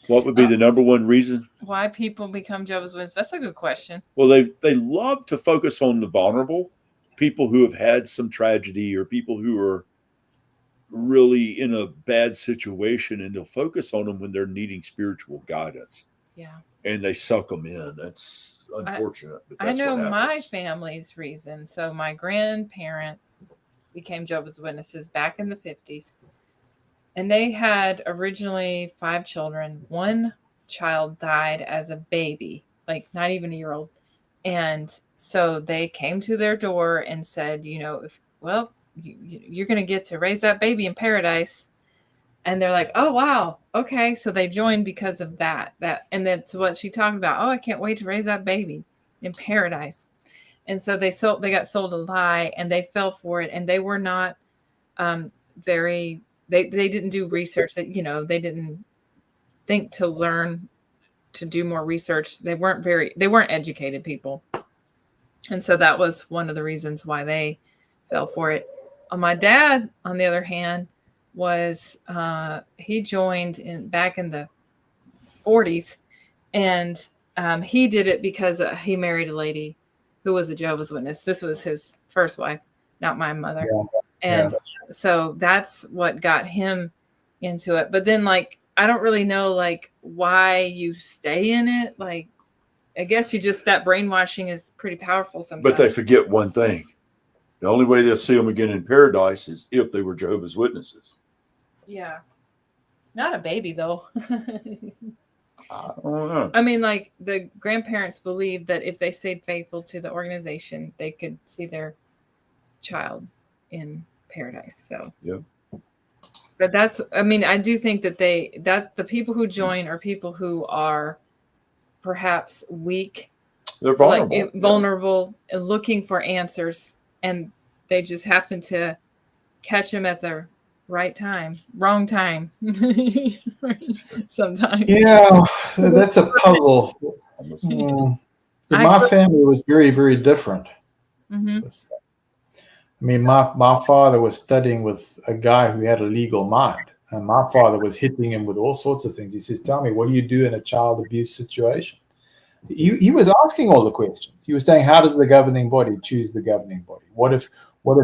What would be the number one reason why people become Jehovah's Witnesses? That's a good question. Well, they love to focus on the vulnerable, people who have had some tragedy, or people who are really in a bad situation, and they'll focus on them when they're needing spiritual guidance. Yeah. And they suck them in. That's unfortunate. But that's I know what my family's reason. So my grandparents became Jehovah's Witnesses back in the 50s. And they had originally 5 children. One child died as a baby, like not even a year old. And so they came to their door and said, you're going to get to raise that baby in paradise. And they're like, oh, wow. Okay. So they joined because of that. And that's what she talked about. Oh, I can't wait to raise that baby in paradise. And so they got sold a lie, and they fell for it. And they were not they didn't do research. That they didn't think to learn to do more research. They weren't educated people. And so that was one of the reasons why they fell for it. My dad, on the other hand, was he joined back in the 40s, and he did it because he married a lady who was a Jehovah's Witness. This was his first wife, not my mother. And so that's what got him into it. But then, I don't really know, why you stay in it. I guess that brainwashing is pretty powerful sometimes. But they forget one thing. The only way they'll see them again in paradise is if they were Jehovah's Witnesses. Yeah. Not a baby, though. I don't know. I mean, the grandparents believed that if they stayed faithful to the organization, they could see their child in paradise. So, yeah. But I do think that that's the people who join are people who are perhaps weak. They're vulnerable. Vulnerable and looking for answers. And they just happen to catch them at the wrong time. Sometimes. Yeah, that's a puzzle. My family was very, very different. Mm-hmm. I mean, my father was studying with a guy who had a legal mind, and my father was hitting him with all sorts of things. He says, tell me, what do you do in a child abuse situation? He was asking all the questions. He was saying, how does the governing body choose the governing body? What if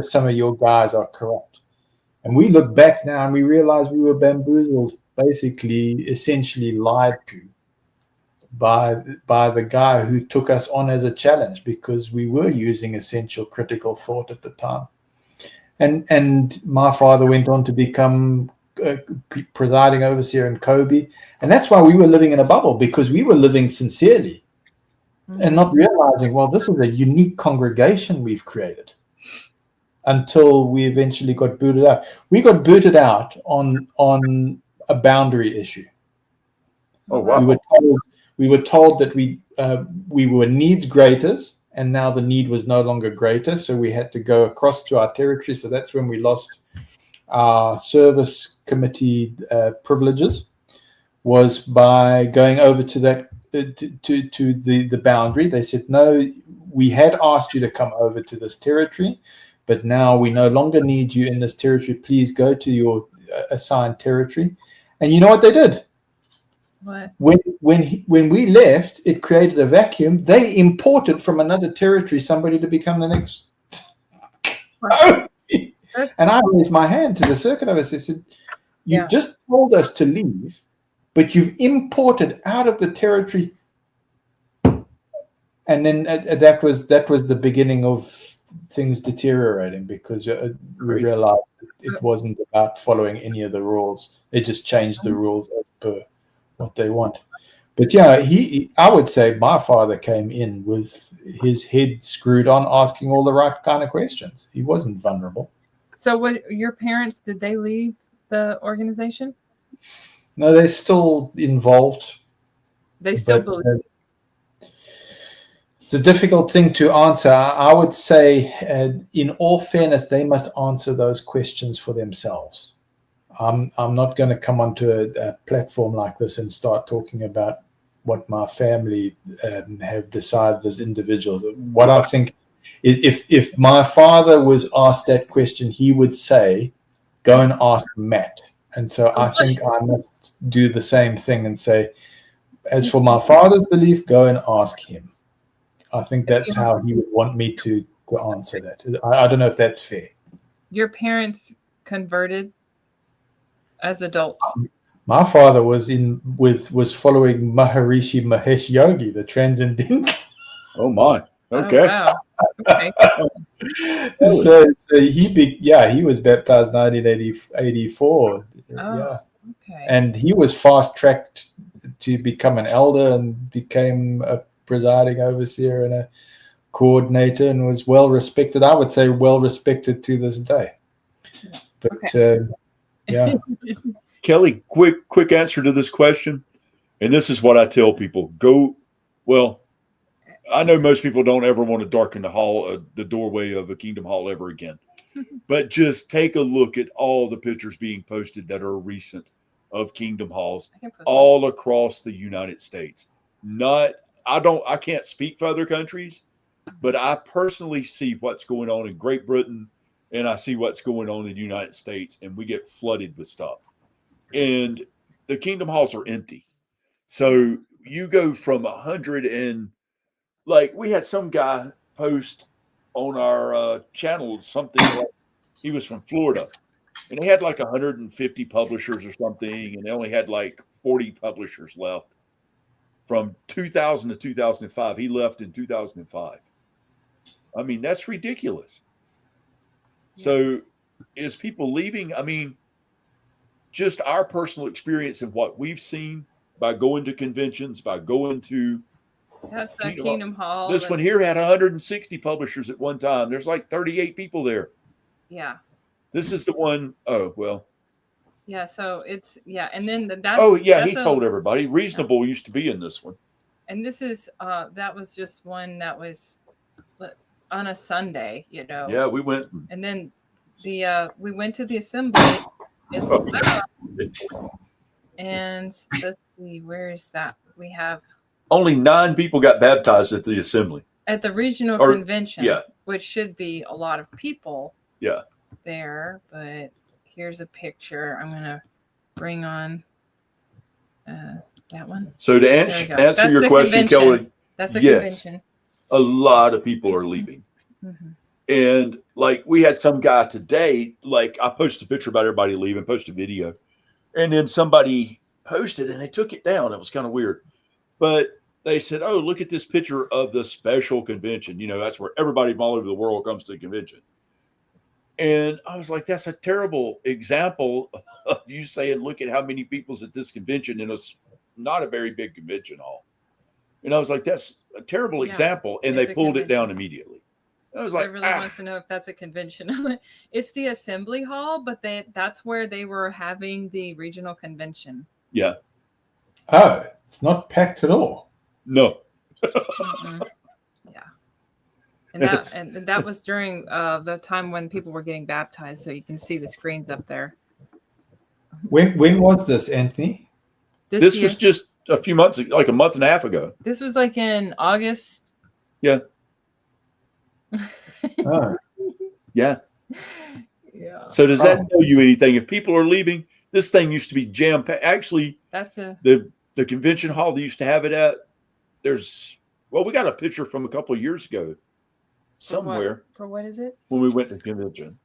some of your guys are corrupt? And we look back now and we realize we were bamboozled, basically, essentially lied to by the guy who took us on as a challenge, because we were using essential critical thought at the time. And my father went on to become presiding overseer in Kobe. And that's why we were living in a bubble, because we were living sincerely and not realizing, well, this is a unique congregation we've created, until we eventually got booted out. We got booted out on a boundary issue. Oh, wow. We were told that we were needs graters and now the need was no longer greater, so we had to go across to our territory. So that's when we lost our service committee privileges, was by going over to that to the boundary. They said, no, we had asked you to come over to this territory, but now we no longer need you in this territory. Please go to your assigned territory. And you know what they did? What? When we left, it created a vacuum. They imported from another territory somebody to become the next. And I raised my hand to the circuit officer. I said, you just told us to leave, but you've imported out of the territory. And then that was the beginning of things deteriorating, because we realized it wasn't about following any of the rules. They just changed the rules as per what they want. But yeah, I would say my father came in with his head screwed on, asking all the right kind of questions. He wasn't vulnerable. So what, your parents, did they leave the organization? No, they're still involved. They still believe. It's a difficult thing to answer. I would say, in all fairness, they must answer those questions for themselves. I'm not going to come onto a platform like this and start talking about what my family have decided as individuals. What I think, if my father was asked that question, he would say, go and ask Matt. And so I think I must do the same thing and say, as for my father's belief, go and ask him. I think that's how he would want me to answer that. I don't know if that's fair. Your parents converted as adults? My father was following Maharishi Mahesh Yogi, the transcendental. Oh my! Okay. Oh, wow. Okay. So he was baptized 1984. Oh, yeah. Okay. And he was fast tracked to become an elder and became a presiding overseer and a coordinator, and was well respected. I would say well respected to this day. But yeah. Kelly, quick answer to this question. And this is what I tell people. I know most people don't ever want to darken the doorway of a Kingdom Hall ever again. But just take a look at all the pictures being posted that are recent of Kingdom Halls all across the United States. I can't speak for other countries, but I personally see what's going on in Great Britain, and I see what's going on in the United States, and we get flooded with stuff. And the Kingdom Halls are empty. So you go from 100 and we had some guy post on our channel something like he was from Florida, and they had 150 publishers or something, and they only had 40 publishers left from 2000 to 2005. He left in 2005. I mean, that's ridiculous. So is people leaving? I mean, just our personal experience and what we've seen by going to conventions, by going to that's a Kingdom Hall. This one here had 160 publishers at one time. There's 38 people there. Yeah. This is the one. Oh, well. Yeah. So it's, and then he told everybody. Reasonable used to be in this one. And this is, that was just one that was on a Sunday, Yeah, we went. And then we went to the assembly as well. And let's see, where is that? We have only 9 people got baptized at the assembly. At the regional convention, yeah, which should be a lot of people. Yeah. There, but here's a picture. I'm gonna bring on that one. So to answer your question, Kelly, that's the convention. A lot of people are leaving. Mm-hmm. And we had some guy today, I posted a picture about everybody leaving, posted a video, and then somebody posted and they took it down. It was kind of weird. But they said, oh, look at this picture of the special convention. That's where everybody from all over the world comes to the convention. And I was like, that's a terrible example of you saying, look at how many people's at this convention, and it's not a very big convention hall. And I was like, that's a terrible example. And they pulled it down immediately. I was like, I really wants to know if that's a convention. It's the assembly hall, but that's where they were having the regional convention. Yeah. Oh, it's not packed at all. No. Yeah. And that was during the time when people were getting baptized, so you can see the screens up there. When was this, Anthony? This was just a few months, like a month and a half ago. This was like in August. Yeah. Oh. Yeah. Yeah. So does that tell you anything? If people are leaving, this thing used to be jam packed. Actually, that's the convention hall they used to have it at. We got a picture from a couple of years ago somewhere. For what is it? When we went to the convention.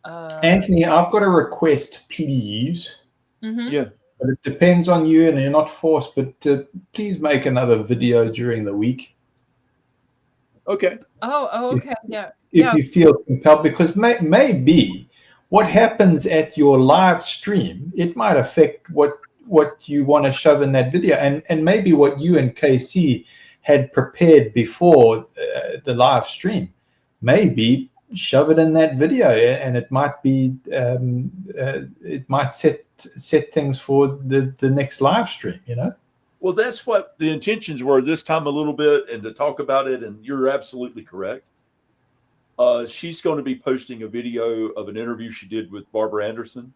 Anthony, I've got a request, please. Mm-hmm. Yeah. But it depends on you, and you're not forced, but please make another video during the week. Okay. Oh, okay. Yeah. If you feel compelled, because maybe what happens at your live stream, it might affect what you want to shove in that video, and maybe what you and KC had prepared before the live stream. Maybe shove it in that video, and it might be it might set things for the next live stream, you know. Well, that's what the intentions were this time a little bit, and to talk about it. And you're absolutely correct. She's going to be posting a video of an interview she did with Barbara Anderson,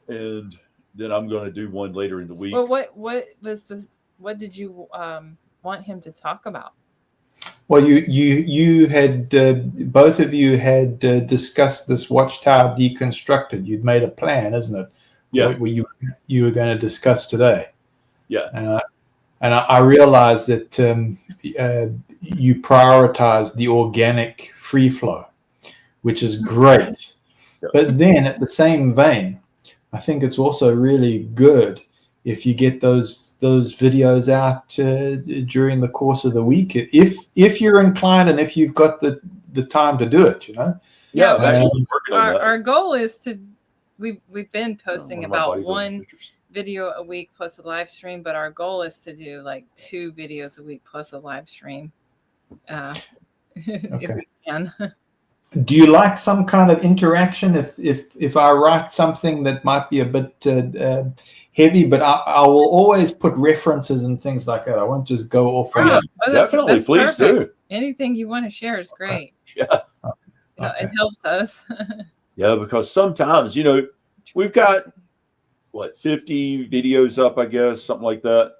and then I'm going to do one later in the week. Well, what did you want him to talk about? Well, you had both of you had discussed this Watchtower Deconstructed. You'd made a plan, isn't it? Yeah. What you were going to discuss today. Yeah. And I realized that you prioritize the organic free flow, which is great. Yeah. But then at the same vein, I think it's also really good if you get those videos out during the course of the week, if you're inclined and if you've got the time to do it, you know. Yeah. Our goal is to we've been posting about one video a week plus a live stream, but our goal is to do like 2 videos a week plus a live stream, if we can. Do you like some kind of interaction? If I write something that might be a bit heavy, but I will always put references and things like that. I won't just go off. Definitely, that's please do. Anything you want to share is great. Yeah, it helps us. Yeah, because sometimes, you know, we've got 50 videos up, I guess, something like that.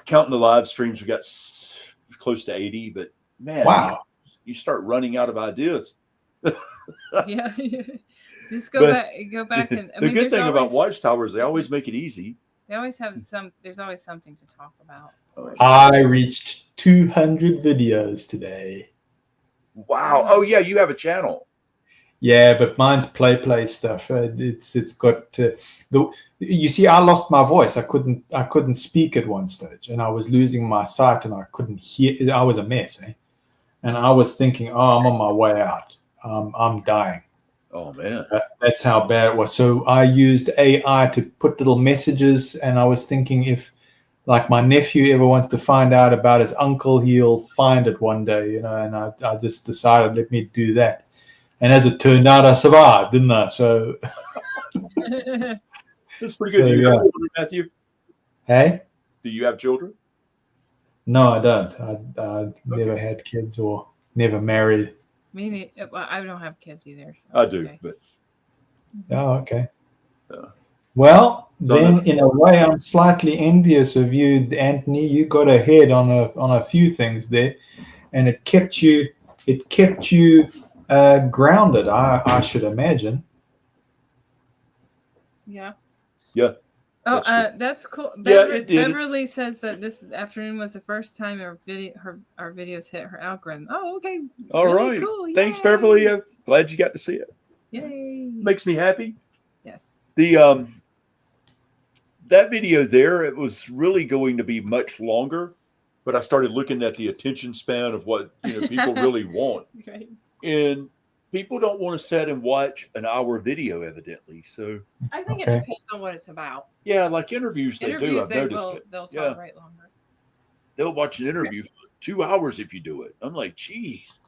Counting the live streams, we got close to 80. But man, wow, you start running out of ideas. Yeah. Just go back and the good thing about Watchtower is they always make it easy. They always have there's always something to talk about. I reached 200 videos today. Wow. Oh yeah, you have a channel. Yeah, but mine's play stuff. It's got you see, I lost my voice. I couldn't speak at one stage, and I was losing my sight, and I couldn't hear. I was a mess, and I was thinking, oh, I'm on my way out. I'm dying. Oh man, that's how bad it was. So I used AI to put little messages, and I was thinking if, like, my nephew ever wants to find out about his uncle, he'll find it one day, you know. And I just decided, let me do that. And as it turned out, I survived, didn't I? So that's pretty good. Do you have children, Matthew? Hey? Do you have children? No, I don't. I never had kids or never married. Well, I don't have kids either. So I do, but oh, okay. Well, so then in a way, I'm slightly envious of you, Anthony. You got ahead on a few things there, and it kept you grounded. I should imagine. Yeah. Yeah. Oh, that's cool. It did. Beverly says that this afternoon was the first time our videos hit her algorithm. Oh, okay. All right. Cool. Thanks, Beverly. I'm glad you got to see it. Yay. Makes me happy. Yes. The that video there, it was really going to be much longer, but I started looking at the attention span of what people really want. Right. And people don't want to sit and watch an hour video, evidently. So I think it depends on what it's about. Yeah, like interviews they do. I've noticed it. They'll tolerate longer. They'll watch an interview for 2 hours if you do it. I'm like, geez.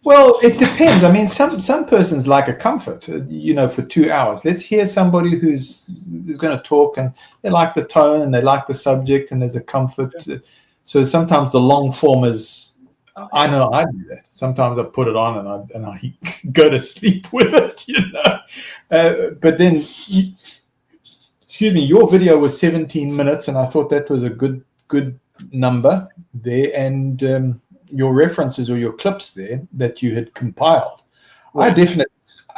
Well, it depends. I mean, some persons like a comfort, for 2 hours. Let's hear somebody who's going to talk, and they like the tone and they like the subject, and there's a comfort. So sometimes the long form is, Okay. I know I do that. Sometimes I put it on and I go to sleep with it, but then, excuse me, your video was 17 minutes, and I thought that was a good number there, and your references or your clips there that you had compiled. Right.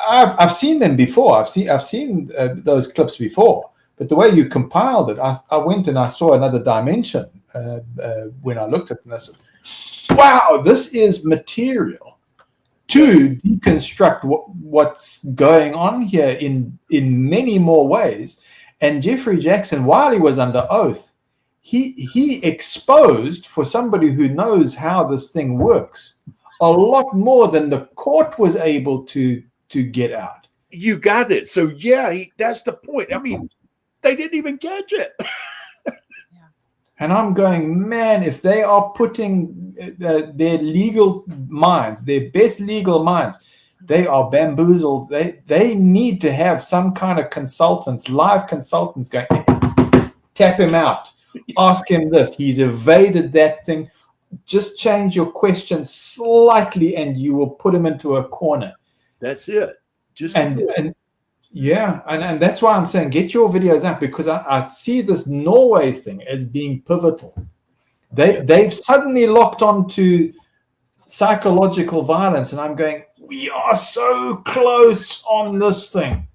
I've seen them before. I've seen those clips before, but the way you compiled it, I went and I saw another dimension when I looked at it, and I said, wow, this is material to deconstruct what's going on here in many more ways. And Jeffrey Jackson, while he was under oath, he exposed, for somebody who knows how this thing works, a lot more than the court was able to get out. You got it. So yeah, that's the point. I mean, they didn't even catch it. And I'm going, man, if they are putting their legal minds, their best legal minds, they are bamboozled. They need to have some kind of consultants, live consultants going, tap him out, ask him this. He's evaded that thing. Just change your question slightly and you will put him into a corner. That's it. And that's why I'm saying get your videos out, because I see this Norway thing as being pivotal. They've suddenly locked on to psychological violence, and I'm going, we are so close on this thing.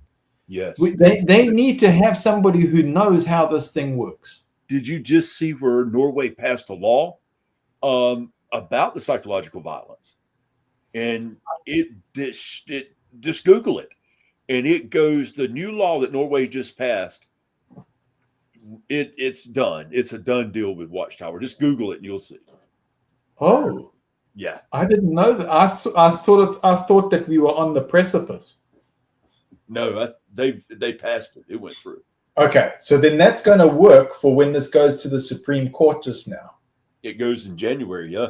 Yes. They need to have somebody who knows how this thing works. Did you just see where Norway passed a law about the psychological violence? And just Google it. And it goes, the new law that Norway just passed, it's done. It's a done deal with Watchtower. Just Google it and you'll see. Oh, yeah. I didn't know that. I thought that we were on the precipice. No, they passed it. It went through. Okay, so then that's going to work for when this goes to the Supreme Court just now. It goes in January, yeah.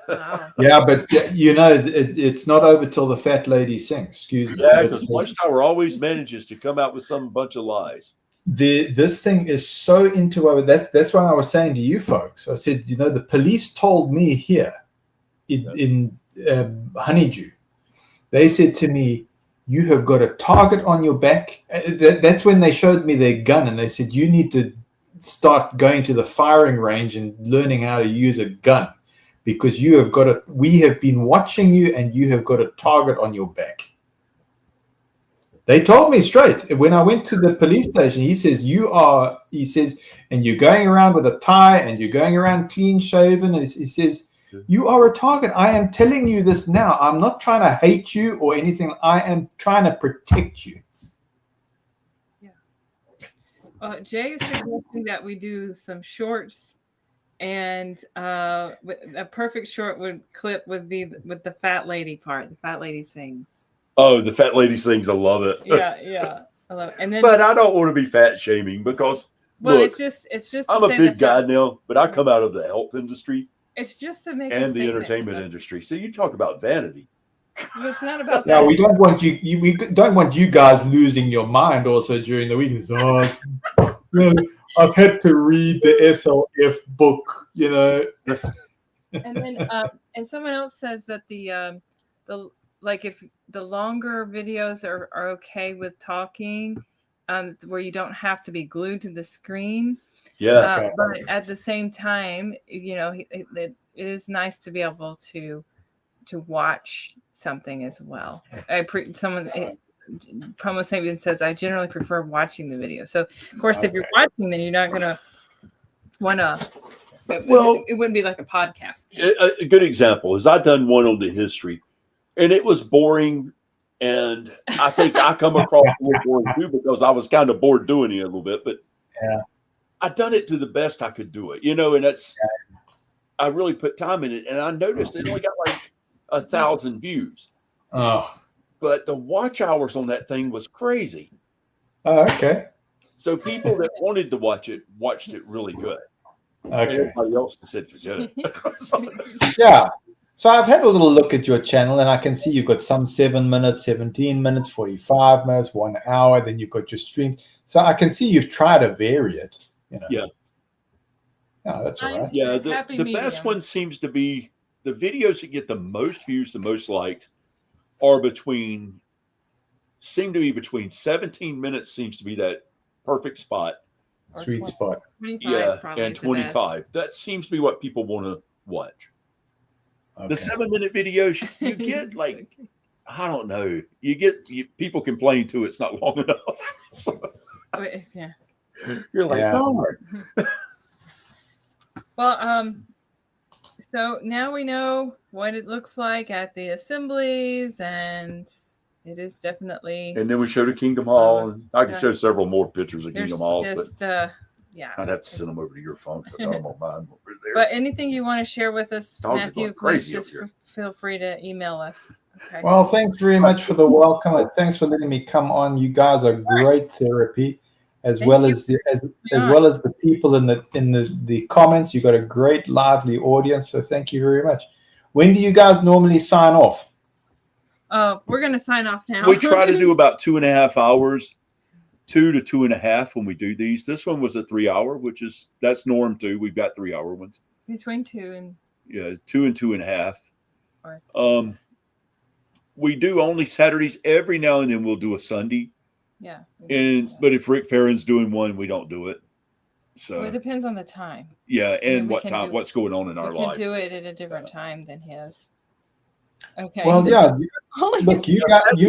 Wow. Yeah, but it's not over till the fat lady sings. Excuse me. Yeah, because Watchtower always manages to come out with some bunch of lies. This thing is so interwoven. That's why I was saying to you folks. I said, the police told me here in Honeydew. They said to me, "You have got a target on your back." That's when they showed me their gun, and they said, "You need to start going to the firing range and learning how to use a gun, because we have been watching you and you have got a target on your back." They told me straight. When I went to the police station, he says, and you're going around with a tie and you're going around clean shaven. And he says, you are a target. I am telling you this now. I'm not trying to hate you or anything. I am trying to protect you. Yeah. Jay is suggesting that we do some shorts. And a perfect short clip would be with the fat lady part. The fat lady sings. Oh, the fat lady sings. I love it. Yeah, I love it. And then, but I don't want to be fat shaming, because look, it's just. I'm a big guy now, but I come out of the health industry. It's just to make and the entertainment industry. So you talk about vanity. It's not about that. Yeah, we don't want you. We don't want you guys losing your mind also during the week. I've had to read the SLF book, And then, and someone else says that the if the longer videos are okay with talking, where you don't have to be glued to the screen. Yeah. Okay. But at the same time, it is nice to be able to watch something as well. Promo Sabian says, I generally prefer watching the video. So, of course, if you're watching, then you're not going to want to. Well, it wouldn't be like a podcast. A good example is I've done one on the history, and it was boring. And I think I come across a little boring too, because I was kind of bored doing it a little bit. But yeah, I done it to the best I could do it, and that's, I really put time in it. And I noticed it only got like 1,000 views. Oh. But the watch hours on that thing was crazy. Oh, okay. So people that wanted to watch it watched it really good. Okay. And everybody else just said forget it. Yeah. So I've had a little look at your channel, and I can see you've got some 7 minutes, 17 minutes, 45 minutes, 1 hour. Then you've got your stream. So I can see you've tried to vary it. Yeah. Oh, that's all right. Yeah, Happy the best medium. one seems to be the videos that get the most views, the most likes, are seem to be between 17 minutes seems to be that perfect spot. Or Sweet 20 spot. 25 Yeah, probably and is the best. 25. That seems to be what people want to watch. Okay. The 7-minute videos, you get like, I don't know, people complain too. It's not long enough. So Yeah. you're like, Yeah. darn. Well, so now we know what it looks like at the assemblies, and it is definitely. And then we showed a Kingdom Hall, and I could show several more pictures of There's Kingdom Halls, just, yeah. but I'd have to send them over to your phone because I don't know mine over there. But anything you want to share with us, Dogs are Matthew, going please crazy just up here. feel free to email us. Okay. Well, thanks very much for the welcome, and thanks for letting me come on. You guys are great therapy, as well as the people in the comments. You've got a great, lively audience, so thank you very much. When do you guys normally sign off? We're going to sign off now. We try to do about 2.5 hours, 2 to 2.5 when we do these. This one was a 3-hour, that's norm too. We've got 3-hour ones. Between 2 and 2 and 2.5. Right. We do only Saturdays. Every now and then we'll do a Sunday. Yeah. But if Rick Farron's doing one, we don't do it. So it depends on the time. Yeah, and what's going on in our life. We can do it at a different time than his. Okay. Well, yeah. Look, you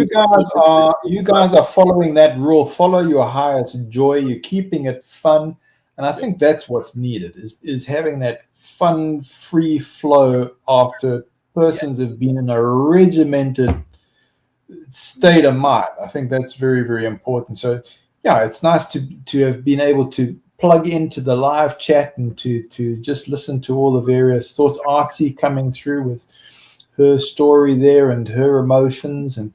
guys are following that rule. Follow your highest joy. You're keeping it fun, and I think that's what's needed is having that fun, free flow after persons have been in a regimented state of mind. I think that's very, very important. So, yeah, it's nice to have been able to plug into the live chat and to just listen to all the various thoughts. Artsy coming through with her story there and her emotions and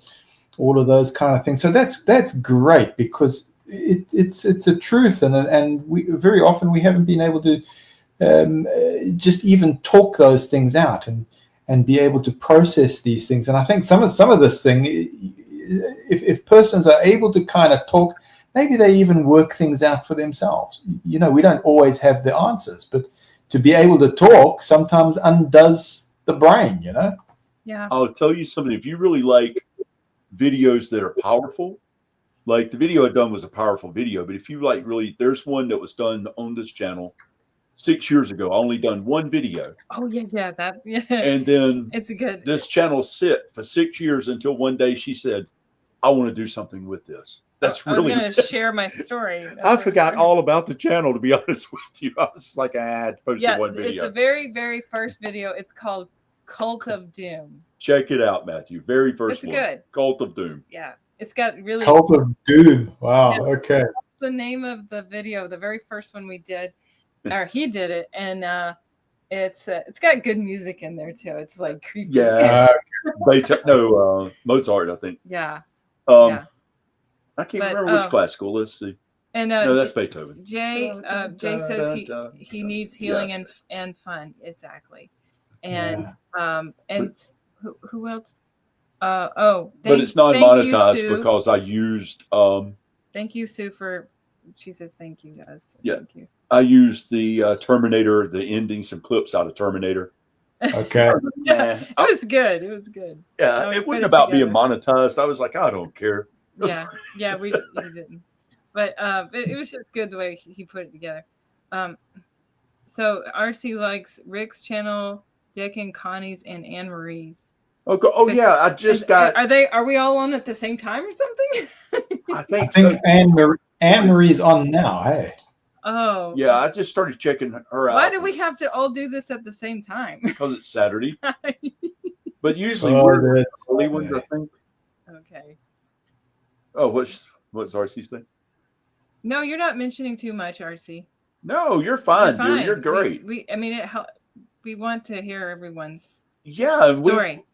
all of those kind of things. So that's great because it's a truth, and we very often we haven't been able to just even talk those things out and be able to process these things. And I think some of this thing, if persons are able to kind of talk, maybe they even work things out for themselves. We don't always have the answers, but to be able to talk sometimes undoes the brain, Yeah. I'll tell you something. If you really like videos that are powerful, like the video I done was a powerful video, but if you like really, there's one that was done on this channel 6 years ago. I only done one video. Oh yeah. And then it's good. This channel sit for 6 years until one day she said, I want to do something with this. That's really. I was going to share my story. I forgot all about the channel, to be honest with you. I was like, I had posted one video. It's the very, very first video. It's called Cult of Doom. Check it out, Matthew. Very first one. It's good. Cult of Doom. Yeah. It's got really. Cult of Doom. Wow. Okay. That's the name of the video. The very first one we did, or he did it, and it's got good music in there too. It's like creepy. Yeah. Mozart, I think. Yeah. I can't remember which classical. Let's see. And no, that's Beethoven. Jay says he needs healing and fun. Exactly. And who else? But it's not monetized because I used. Thank you, Sue, for. She says thank you, guys. Yeah. Thank you. I used the Terminator, the ending, some clips out of Terminator. Okay. It was good. It was good. Yeah, it wasn't about being monetized. I was like, I don't care. Yeah, we didn't. But it was just good the way he put it together. So RC likes Rick's channel, Dick and Connie's, and Anne Marie's. Okay. Oh yeah, I just got. Are we all on at the same time or something? I think so. Anne Marie's on now. Hey. Oh. Yeah, I just started checking her out. Why do we have to all do this at the same time? Because it's Saturday. But usually we're the only ones, I think. Okay. Oh, what's RC saying? No, you're not mentioning too much, RC. No, you're fine, dude. You're great. We want to hear everyone's story.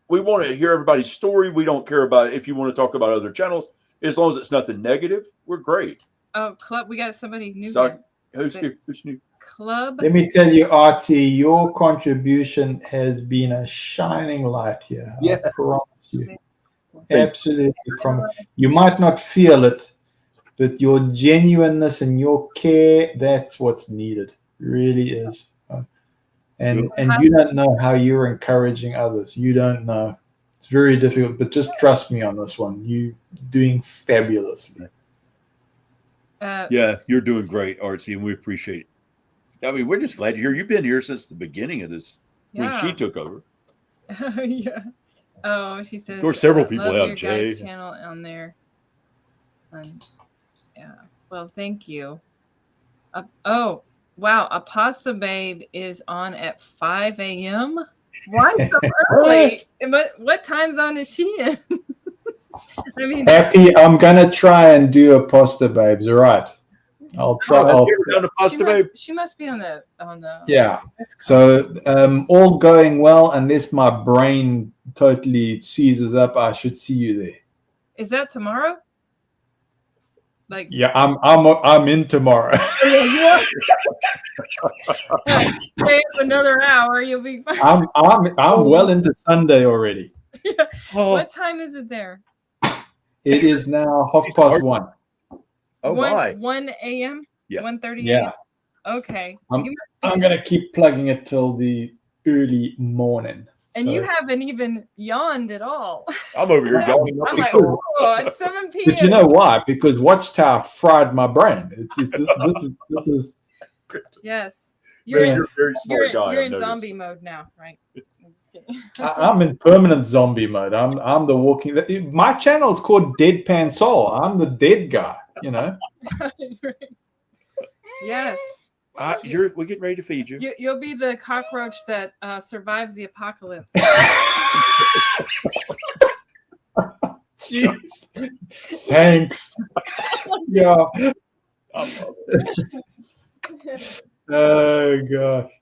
We want to hear everybody's story. We don't care about if you want to talk about other channels. As long as it's nothing negative, we're great. Oh, Club, we got somebody new. Sorry, who's new? Club. Let me tell you, Artsy, your contribution has been a shining light here. Yeah. I promise you. Absolutely promise. You might not feel it, but your genuineness and your care, that's what's needed. Really is. And Good. you don't know how you're encouraging others. You don't know. It's very difficult, but just trust me on this one. You doing fabulously. Yeah, you're doing great, Artsy, and we appreciate it. I mean, we're just glad you're here. You've been here since the beginning of this when she took over. Yeah. Oh, she says. Of course, several people love have your Jay. guys' channel on there. Yeah. Well, thank you. Oh, wow. Apasta Babe is on at 5 a.m. Why so early? What time zone is she in? I mean, Happy. I'm gonna try and do a pasta, babes. All right. I'll try. Have you ever done a pasta, babe? She must be on the. Yeah. So all going well, unless my brain totally seizes up, I should see you there. Is that tomorrow? Like, yeah, I'm in tomorrow. Yeah, stay up another hour, you'll be fine. I'm well into Sunday already. Yeah. What time is it there? It is now 1:30. Oh, my. 1 a.m. Yeah. 1:30 Yeah. a.m. Okay. I'm gonna keep plugging it till the early morning. And you haven't even yawned at all. I'm over here yawning. I'm like, oh, it's 7 p.m. But you know why? Because Watchtower fried my brain. This is. Yes. You're a very smart guy. You're in zombie mode now, right? I'm in permanent zombie mode. I'm the walking. My channel is called Deadpan Soul. I'm the dead guy. You know. Yes. We're getting ready to feed you. You'll be the cockroach that survives the apocalypse. Jeez. Thanks. Yeah. Oh gosh.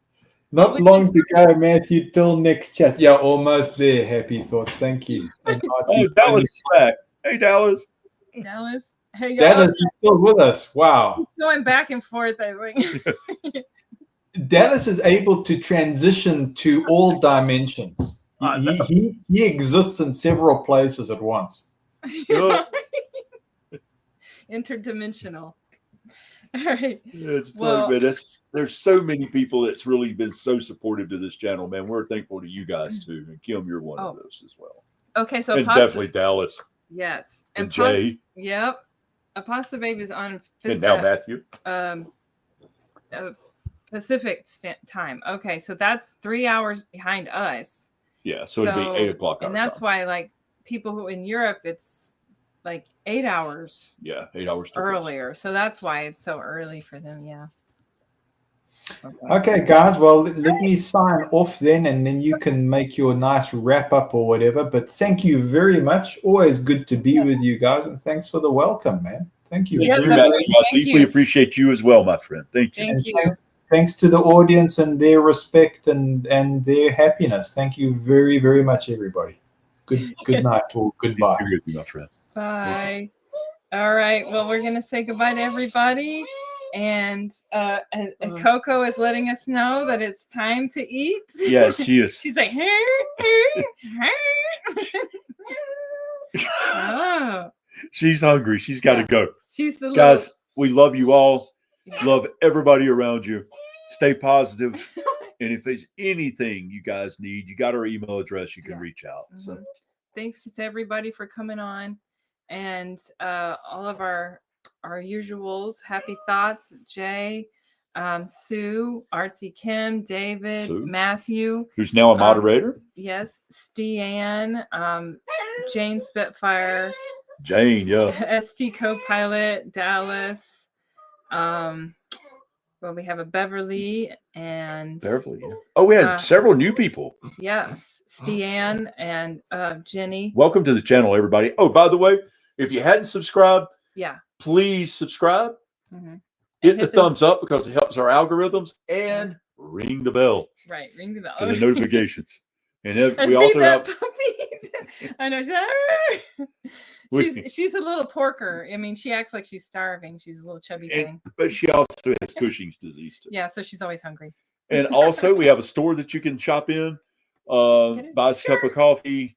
Not long to go, Matthew, till next chat. Yeah, almost there. Happy thoughts. Thank you. Oh, Dallas is back. Hey, Dallas. Dallas. Hey, Dallas is still with us. Wow. Going back and forth, I think. Dallas is able to transition to all dimensions. He exists in several places at once. Interdimensional. All right. Yeah, it's funny, man. There's so many people that's really been so supportive to this channel, man. We're thankful to you guys too. And Kim, you're one of those as well. Okay, so and definitely Dallas. Yes. And Jay. Yep. Apasta Babe is on and now Matthew. Pacific time. Okay, so that's 3 hours behind us. Yeah, so it'd be 8 o'clock. And that's why, like, people who in Europe, it's like 8 hours. Yeah, 8 hours earlier. So that's why it's so early for them. Yeah. Okay, guys. Well, let me sign off then, and then you can make your nice wrap up or whatever. But thank you very much. Always good to be with you guys, and thanks for the welcome, man. Thank you. I deeply appreciate you as well, my friend. Thank you. Thank you. Thanks to the audience and their respect and their happiness. Thank you very, very much, everybody. Good night or goodbye. Good with you, my friend. Bye. All right. Well, we're gonna say goodbye to everybody, and Coco is letting us know that it's time to eat. Yes, she is. She's like, oh. She's hungry. She's got to go. She's the guys. We love you all. Love everybody around you. Stay positive. And if there's anything you guys need, you got our email address. You can reach out. Mm-hmm. So thanks to everybody for coming on, and all of our usuals. Happy thoughts, Jay, Sue, Artsy, Kim, David, Matthew, who's now a moderator. Yes, Stian, Jane Spitfire, Jane, yeah, ST Co-Pilot, Dallas. Well, we have a Beverly and Beverly. Yeah. Oh, we had several new people. Yes, Stian and Jenny. Welcome to the channel, everybody. Oh, by the way, if you hadn't subscribed, please subscribe. Mm-hmm. Hit the thumbs up because it helps our algorithms, and ring the bell. Right, ring the bell for the notifications. And we also have. I know. She's a little porker. I mean, she acts like she's starving. She's a little chubby thing. But she also has Cushing's disease too. Yeah, so she's always hungry. And also, we have a store that you can shop in, buy us a cup of coffee.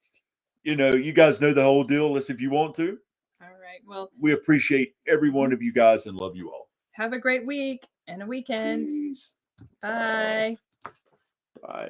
You know, you guys know the whole deal. Unless if you want to. All right. Well, we appreciate every one of you guys and love you all. Have a great week and a weekend. Peace. Bye. Bye.